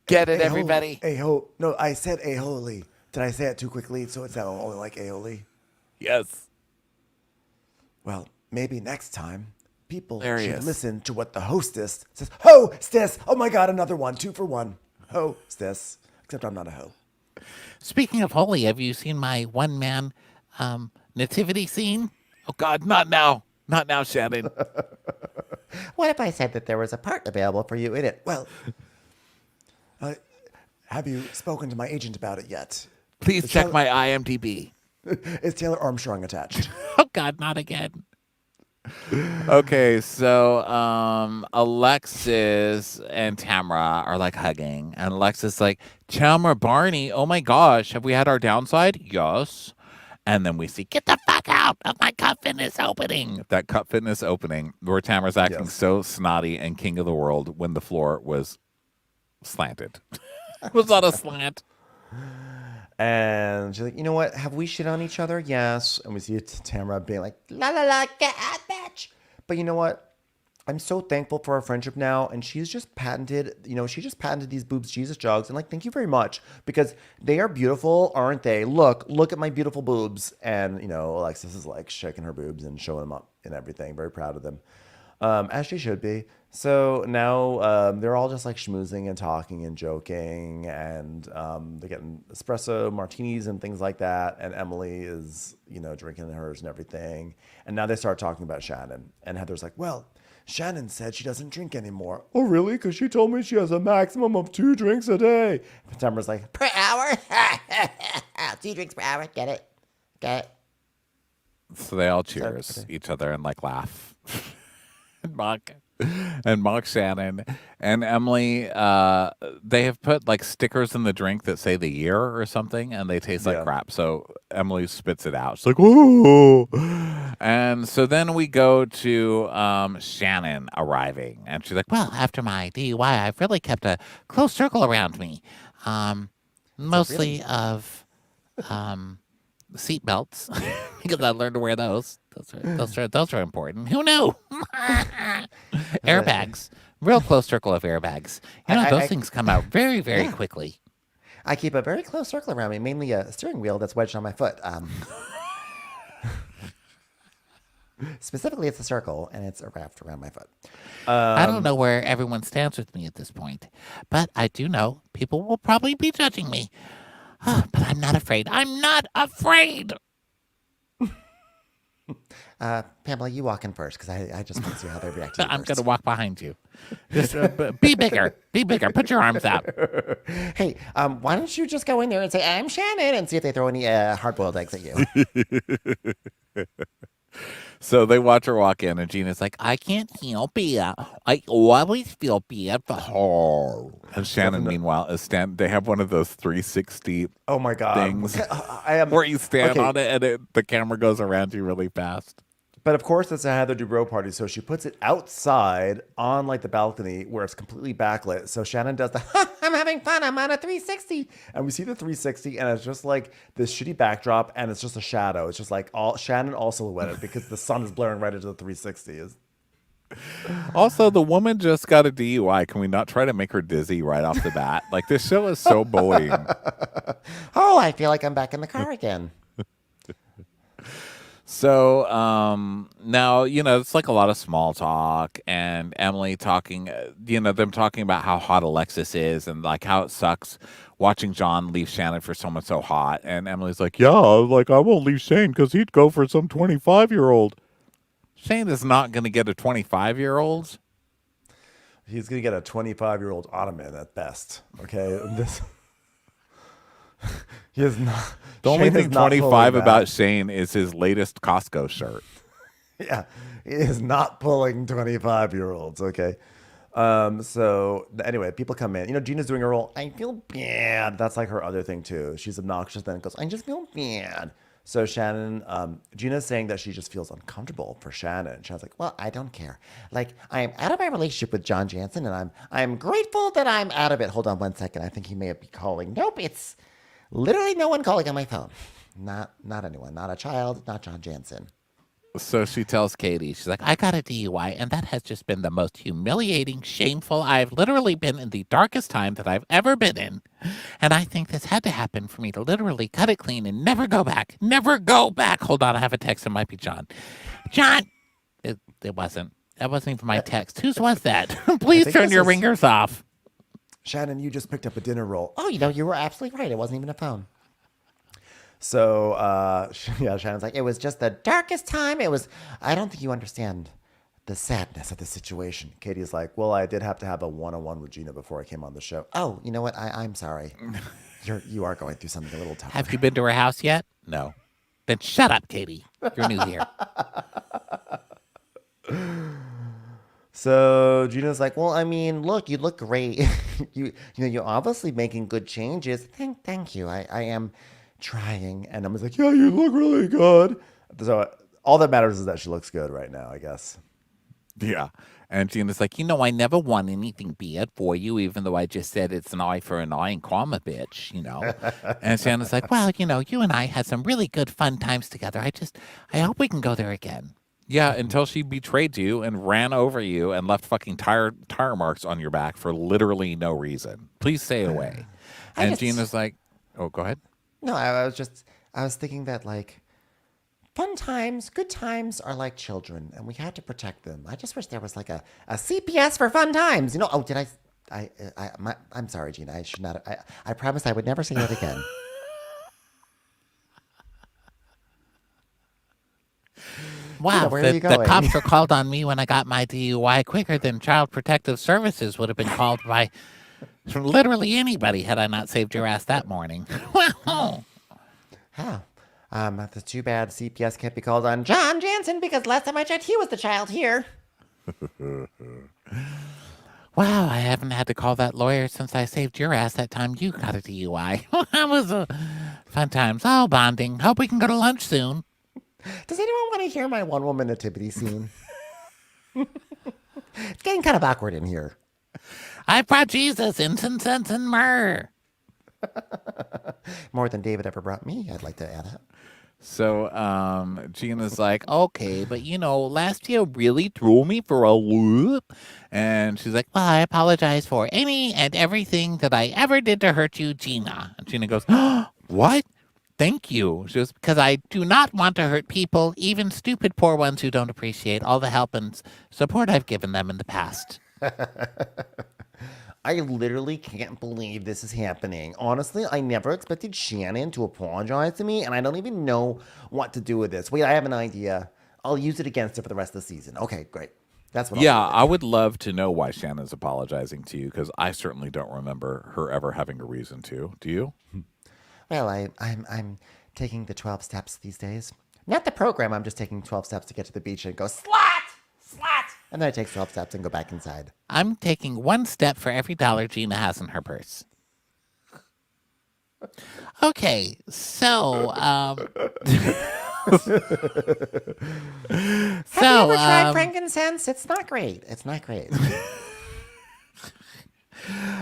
Get it, A everybody? No, I said a holy. Did I say it too quickly so it's only like a holy? Yes. Well, maybe next time people Hilarious. should listen to what the hostess says. Hostess! Oh my god, another one. 2 for 1. Hostess. Except I'm not a hoe. Speaking of holy, have you seen my one-man nativity scene? Oh, God, not now. Not now, Shannon. What if I said that there was a part available for you in it? Well, have you spoken to my agent about it yet? Please check my IMDb. Is Taylor Armstrong attached? Oh, God, not again. Okay, so Alexis and Tamara are like hugging, and Alexis like, "Tamara, Barney, oh my gosh, have we had our downside?" "Yes." And then we see Get the fuck out of my Cut Fitness opening. that Cut Fitness opening where Tamara's acting Yes. so snotty and king of the world when the floor was slanted. It was not a slant. And she's like, you know what? Have we shit on each other? Yes. And we see Tamara being like, la la la, get out, bitch. But you know what? I'm so thankful for our friendship now. And she's just patented, she just patented these boobs Jesus jugs. And like, thank you very much because they are beautiful, aren't they? Look at my beautiful boobs. And, Alexis is like shaking her boobs and showing them up and everything. Very proud of them. As she should be. So now they're all just like schmoozing and talking and joking. And they're getting espresso martinis and things like that. And Emily is, drinking hers and everything. And now they start talking about Shannon. And Heather's like, well, Shannon said she doesn't drink anymore. Oh, really? Because she told me she has a maximum of 2 drinks a day. And Tamara's like, Per hour? 2 drinks per hour. Get it? Get it? So they all cheers each other and like laugh. and mock Shannon and Emily. They have put like stickers in the drink that say the year or something, and they taste like crap. So Emily spits it out. She's like, "Ooh!" And so then we go to Shannon arriving, and she's like, Well, after my DUI, I've really kept a close circle around me. Mostly of seat belts because I learned to wear those. Those are important. Who knew? Airbags, real close circle of airbags. Those things come out very, very quickly. I keep a very close circle around me, mainly a steering wheel that's wedged on my foot. Specifically, it's a circle, and it's wrapped around my foot. I don't know where everyone stands with me at this point, but I do know people will probably be judging me. But I'm not afraid. I'm not afraid. Pamela, you walk in first, because I just want to see how they react to you I'm first. going to walk behind you. Just be bigger. Be bigger. Put your arms out. Hey, why don't you just go in there and say, I'm Shannon, and see if they throw any hard-boiled eggs at you. So they watch her walk in, and Gina's like, I can't help it. I always feel bad for her. and Shannon, meanwhile, is they have one of those 360 oh my God. things I am, where you stand okay. on it, and the camera goes around you really fast. But of course, it's a Heather Dubrow party, so she puts it outside on like the balcony where it's completely backlit. So Shannon does the I'm having fun, I'm on a 360, and we see the 360, and it's just like this shitty backdrop, and it's just a shadow. It's just like all Shannon all silhouetted because the sun is blaring right into the 360. Also, the woman just got a DUI. Can we not try to make her dizzy right off the bat? Like, this show is so bullying. Oh, I feel like I'm back in the car again. So now, it's like a lot of small talk and Emily talking, them talking about how hot Alexis is and like how it sucks watching John leave Shannon for someone so hot. And Emily's like, yeah, like I won't leave Shane because he'd go for some 25-year-old. Shane is not going to get a 25-year-old. He's going to get a 25-year-old ottoman at best. Okay. He is not. The only Shane is thing not 25 pulling about that. Shane is his latest Costco shirt. Yeah, he is not pulling 25-year-olds. Okay. So anyway, people come in. Gina's doing her role. I feel bad. That's like her other thing too. She's obnoxious. Then goes, I just feel bad. So Shannon, Gina's saying that she just feels uncomfortable for Shannon. Shannon's like, well, I don't care. Like, I am out of my relationship with John Jansen, and I'm grateful that I'm out of it. Hold on 1 second. I think he may be calling. Nope, it's literally no one calling on my phone. Not anyone. Not a child. Not John Jansen. So she tells Katie, she's like, I got a DUI, and that has just been the most humiliating, shameful. I've literally been in the darkest time that I've ever been in. And I think this had to happen for me to literally cut it clean and never go back. Never go back. Hold on, I have a text. It might be John. John! It wasn't. That wasn't even my text. Whose was that? Please think turn this your is- ringers off. Shannon, you just picked up a dinner roll. Oh, you were absolutely right. It wasn't even a phone. So Shannon's like, It was just the darkest time. I don't think you understand the sadness of the situation. Katie's like, well, I did have to have a one-on-one with Gina before I came on the show. Oh, you know what? I'm sorry. You are going through something a little tough. Have you been to her house yet? no. Then shut up, Katie. You're new here. So Gina's like, well, Well, I mean, look, you look great. You're obviously making good changes. Thank you. I am trying. and Emma's like, yeah, you look really good. So all that matters is that she looks good right now, I guess. Yeah. And Gina's like, I never want anything bad for you, even though I just said it's an eye for an eye and karma, bitch, And Shannon's like, well, you and I had some really good fun times together. I hope we can go there again. Yeah, until she betrayed you and ran over you and left fucking tire marks on your back for literally no reason. Please stay away. I And just Gina's like, "Oh, go ahead." no. I was thinking that like fun times, good times are like children, and we have to protect them. I just wish there was like a CPS for fun times. You know? Oh, did I? I'm sorry, Gina. I should not. I promise I would never say that again. Gina, Wow, where are you the going? cops were called on me when I got my DUI quicker than Child Protective Services would have been called by literally anybody had I not saved your ass that morning. Wow. Huh. That's too bad CPS can't be called on John Jansen because last time I checked, he was the child here. Wow, I haven't had to call that lawyer since I saved your ass that time you got a DUI. That was fun times. Oh, bonding. Hope we can go to lunch soon. Does anyone want to hear my one woman nativity scene? It's getting kind of awkward in here. I brought Jesus, incense, and myrrh. More than David ever brought me, I'd like to add up. So Gina's like, Okay, but last year really threw me for a loop. and she's like, Well, I apologize for any and everything that I ever did to hurt you, Gina. and Gina goes, "What? Thank you." She goes, Because I do not want to hurt people, even stupid poor ones who don't appreciate all the help and support I've given them in the past. I literally can't believe this is happening. Honestly, I never expected Shannon to apologize to me, and I don't even know what to do with this. Wait, I have an idea. I'll use it against her for the rest of the season. Okay, great. That's what "Yeah, I'll do. I would love to know why Shannon's apologizing to you because I certainly don't remember her ever having a reason to. Do you?" Well, I'm taking the 12 steps these days. Not the program, I'm just taking 12 steps to get to the beach and go, slut! Slut! And then I take 12 steps and go back inside. I'm taking one step for every dollar Gina has in her purse. Okay, so Have you ever tried frankincense? It's not great. It's not great.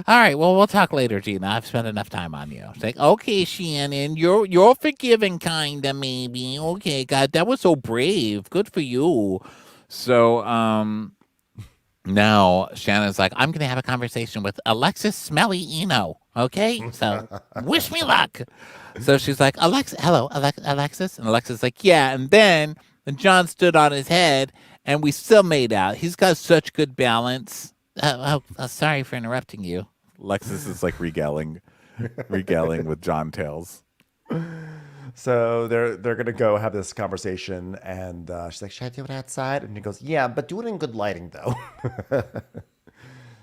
all right, well, we'll talk later, Gina. I've spent enough time on you. It's like, okay, Shannon, you're forgiving kinda, maybe. Okay, God, that was so brave. Good for you. So Now Shannon's like, I'm gonna have a conversation with Alexis Smelly Eno. Okay, so wish me luck. so she's like, Hello, Alexis. and Alexa's like, "Yeah." And then John stood on his head, and we still made out. He's got such good balance. Sorry for interrupting you. Alexis is like regaling with John tales. So they're gonna go have this conversation, and she's like, "Should I do it outside?" And he goes, "Yeah, but do it in good lighting, though."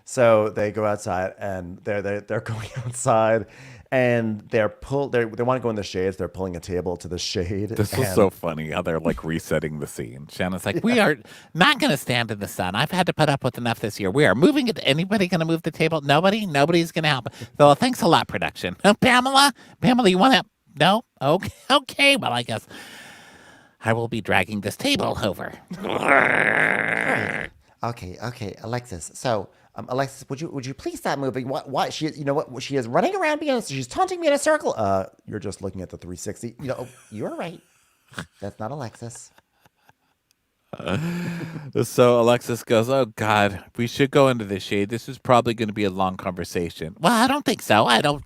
So they go outside, and they're going outside, and they want to go in the shades. They're pulling a table to the shade. This was and- so funny how they're like resetting the scene. Shannon's like, We are not going to stand in the sun. I've had to put up with enough this year. We are moving it. Anybody going to move the table? Nobody? Nobody's going to help. Well, thanks a lot, production. Pamela, you want to? No? Okay. Well, I guess I will be dragging this table over. Okay, Alexis. So, Alexis, would you please stop moving? What she, what she is running around me, she's taunting me in a circle. You're just looking at the 360. You're right. That's not Alexis. So Alexis goes, "Oh God, we should go into the shade. This is probably going to be a long conversation." Well, I don't think so. I don't.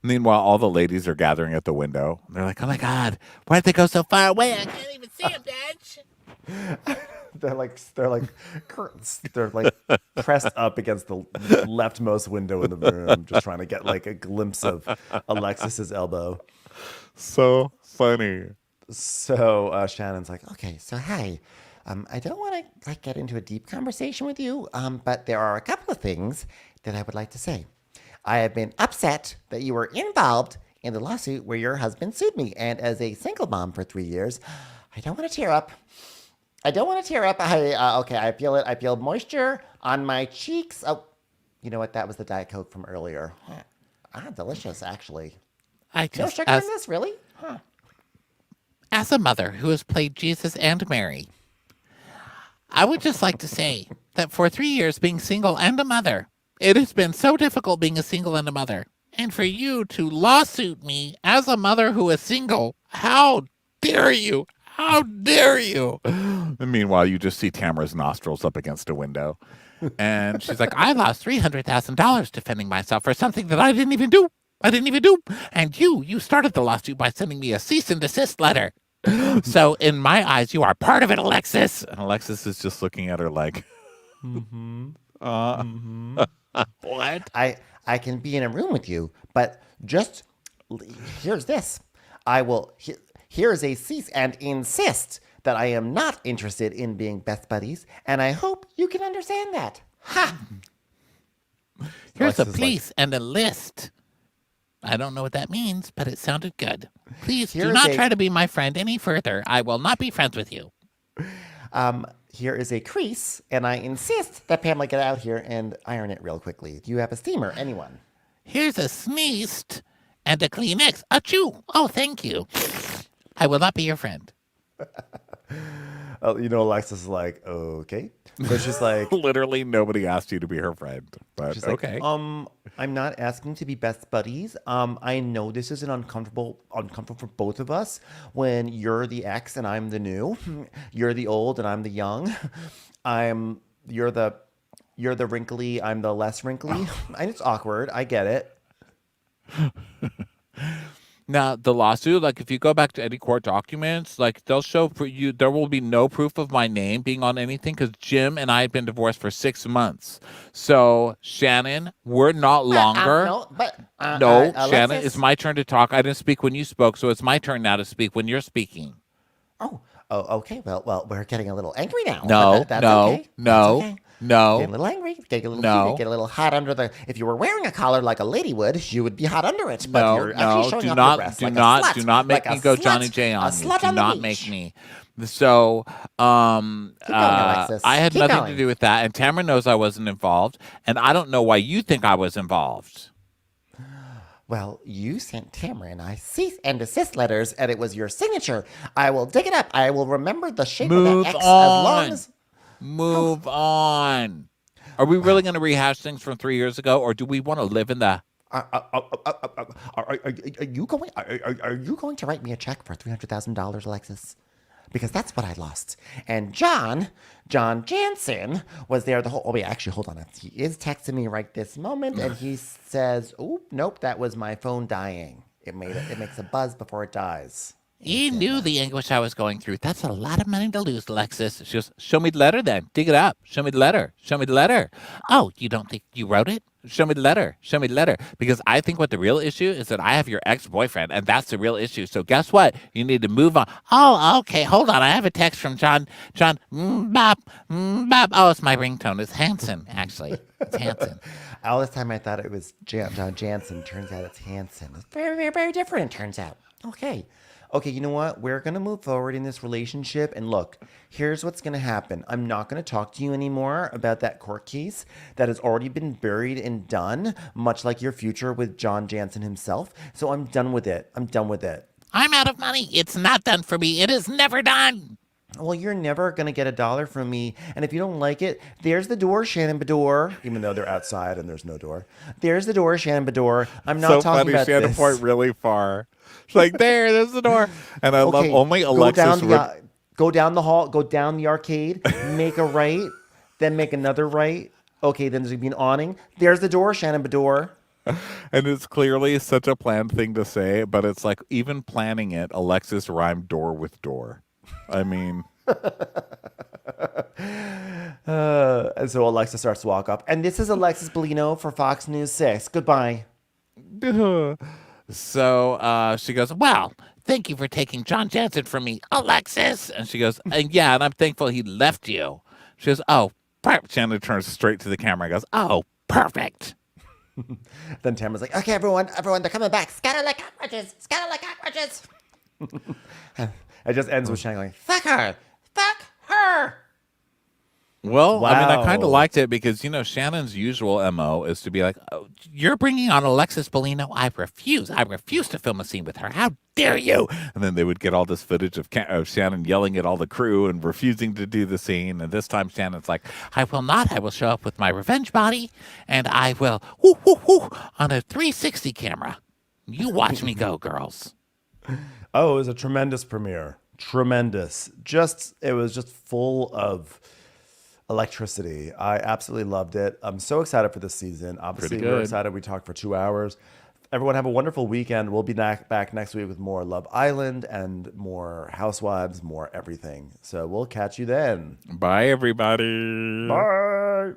Meanwhile, all the ladies are gathering at the window. They're like, "Oh my God, why'd they go so far away? I can't even see them, Dad." they're like pressed up against the leftmost window in the room, just trying to get like a glimpse of Alexis's elbow. So funny. So Shannon's like, okay, so hi. I don't want to get into a deep conversation with you, but there are a couple of things that I would like to say. I have been upset that you were involved in the lawsuit where your husband sued me, and as a single mom for 3 years, I don't want to tear up. I feel it. I feel moisture on my cheeks. Oh, you know what? That was the Diet Coke from earlier. Delicious, actually. I No just, sugar in this, really? Huh. as a mother who has played Jesus and Mary, I would just like to say that for 3 years being single and a mother, it has been so difficult being a single and a mother. And for you to lawsuit me as a mother who is single, how dare you? How dare you? And meanwhile, you just see Tamara's nostrils up against a window. And she's like, I lost $300,000 defending myself for something that I didn't even do. I didn't even do. And you started the lawsuit by sending me a cease and desist letter. So in my eyes, you are part of it, Alexis. and Alexis is just looking at her like, What? I can be in a room with you, but just here's this. I will. Here is a cease and insist that I am not interested in being best buddies, and I hope you can understand that. Ha! Here's a Alexis is please and a list. I don't know what that means, but it sounded good. Please do Here's not a- try to be my friend any further. I will not be friends with you. Here is a crease, and I insist that Pamela get out here and iron it real quickly. Do you have a steamer? Anyone? Here's a sneezed and a Kleenex. Achoo! Oh, thank you. I will not be your friend. Alexis is like, okay. So she's like, literally nobody asked you to be her friend. But she's like, okay. I'm not asking to be best buddies. I know this is an uncomfortable for both of us when you're the ex and I'm the new. You're the old and I'm the young. You're the wrinkly, I'm the less wrinkly. And it's awkward. I get it. Now, the lawsuit, like if you go back to any court documents, like they'll show for you, there will be no proof of my name being on anything because Jim and I had been divorced for 6 months. So, Shannon, we're not longer. No, Shannon, Alexis. it's my turn to talk. I didn't speak when you spoke, so it's my turn now to speak when you're speaking. Oh, okay. Well, we're getting a little angry now. No, But that's no, okay. no, That's okay. no. Getting a little angry, getting a little No. heated, get a little hot under the. If you were wearing a collar like a lady would, you would be hot under it. But No, you're actually no, showing do off your not, breasts do like a not, slut, do not make like me a go slut, Johnny J a on you. slut Do on the not beach. make me. So, Alexis. I had Keep nothing going. to do with that, and Tamara knows I wasn't involved, and I don't know why you think I was involved. Well, you sent Tamara and I cease and desist letters, and it was your signature. I will dig it up. I will remember the shape Move of that X on. as long as. Move on. Are we really going to rehash things from 3 years ago, or do we want to live in the? Are you going? Are you going to write me a check for $300,000, Alexis? Because that's what I lost. And John Jansen was there the whole. Oh wait, actually, hold on. He is texting me right this moment, and he says, "Oh nope, that was my phone dying. It makes a buzz before it dies." You knew the anguish I was going through. That's a lot of money to lose, Alexis. She goes, show me the letter then. Dig it up. Show me the letter. Show me the letter. Oh, you don't think you wrote it? Show me the letter. Show me the letter. Because I think what the real issue is that I have your ex-boyfriend, and that's the real issue. So guess what? You need to move on. Oh, okay. Hold on. I have a text from John. Bop, bop. Oh, it's my ringtone. It's Hanson, actually. It's Hanson. All this time I thought it was John Jansen. Turns out it's Hansen. It's very, very, very different. It turns out. Okay, you know what? We're going to move forward in this relationship. And look, here's what's going to happen. I'm not going to talk to you anymore about that court case that has already been buried and done, much like your future with John Jansen himself. So I'm done with it. I'm out of money. It's not done for me. It is never done. Well, you're never going to get $1 from me. And if you don't like it, there's the door, Shannon Bador. Even though they're outside and there's no door. There's the door, Shannon Bador. I'm not so talking funny. about She had to this. point really far. She's like, there's the door. And I love Okay, only Alexis. Go down the hall, go down the arcade, make a right, then make another right. Okay, then there's going to be an awning. There's the door, Shannon Bador. And it's clearly such a planned thing to say, but it's like even planning it, Alexis rhymed door with door. I mean, And so Alexa starts to walk up. And this is Alexis Bellino for Fox News 6. Goodbye. so she goes, Well, thank you for taking John Jansen from me, Alexis. and she goes, yeah, and I'm thankful he left you. She goes, oh, Shannon turns straight to the camera and goes, oh, Perfect. Then Tamara's like, okay, everyone, they're coming back. Scatter like cockroaches. Scatter like cockroaches. It just ends with Shannon going, fuck her. Fuck her. well, I mean, I kind Wow. of liked it because, Shannon's usual MO is to be like, oh, You're bringing on Alexis Bellino. I refuse. I refuse to film a scene with her. How dare you? and then they would get all this footage of Shannon yelling at all the crew and refusing to do the scene. And this time Shannon's like, I will not. I will show up with my revenge body, and I will whoo, whoo, whoo, on a 360 camera. You watch me go, girls. Oh, it was a tremendous premiere. Tremendous. It was just full of electricity. I absolutely loved it. I'm so excited for this season. Pretty Obviously, we're good. excited. We talked for 2 hours. Everyone have a wonderful weekend. We'll be back next week with more Love Island and more Housewives, more everything. So we'll catch you then. Bye, everybody. Bye.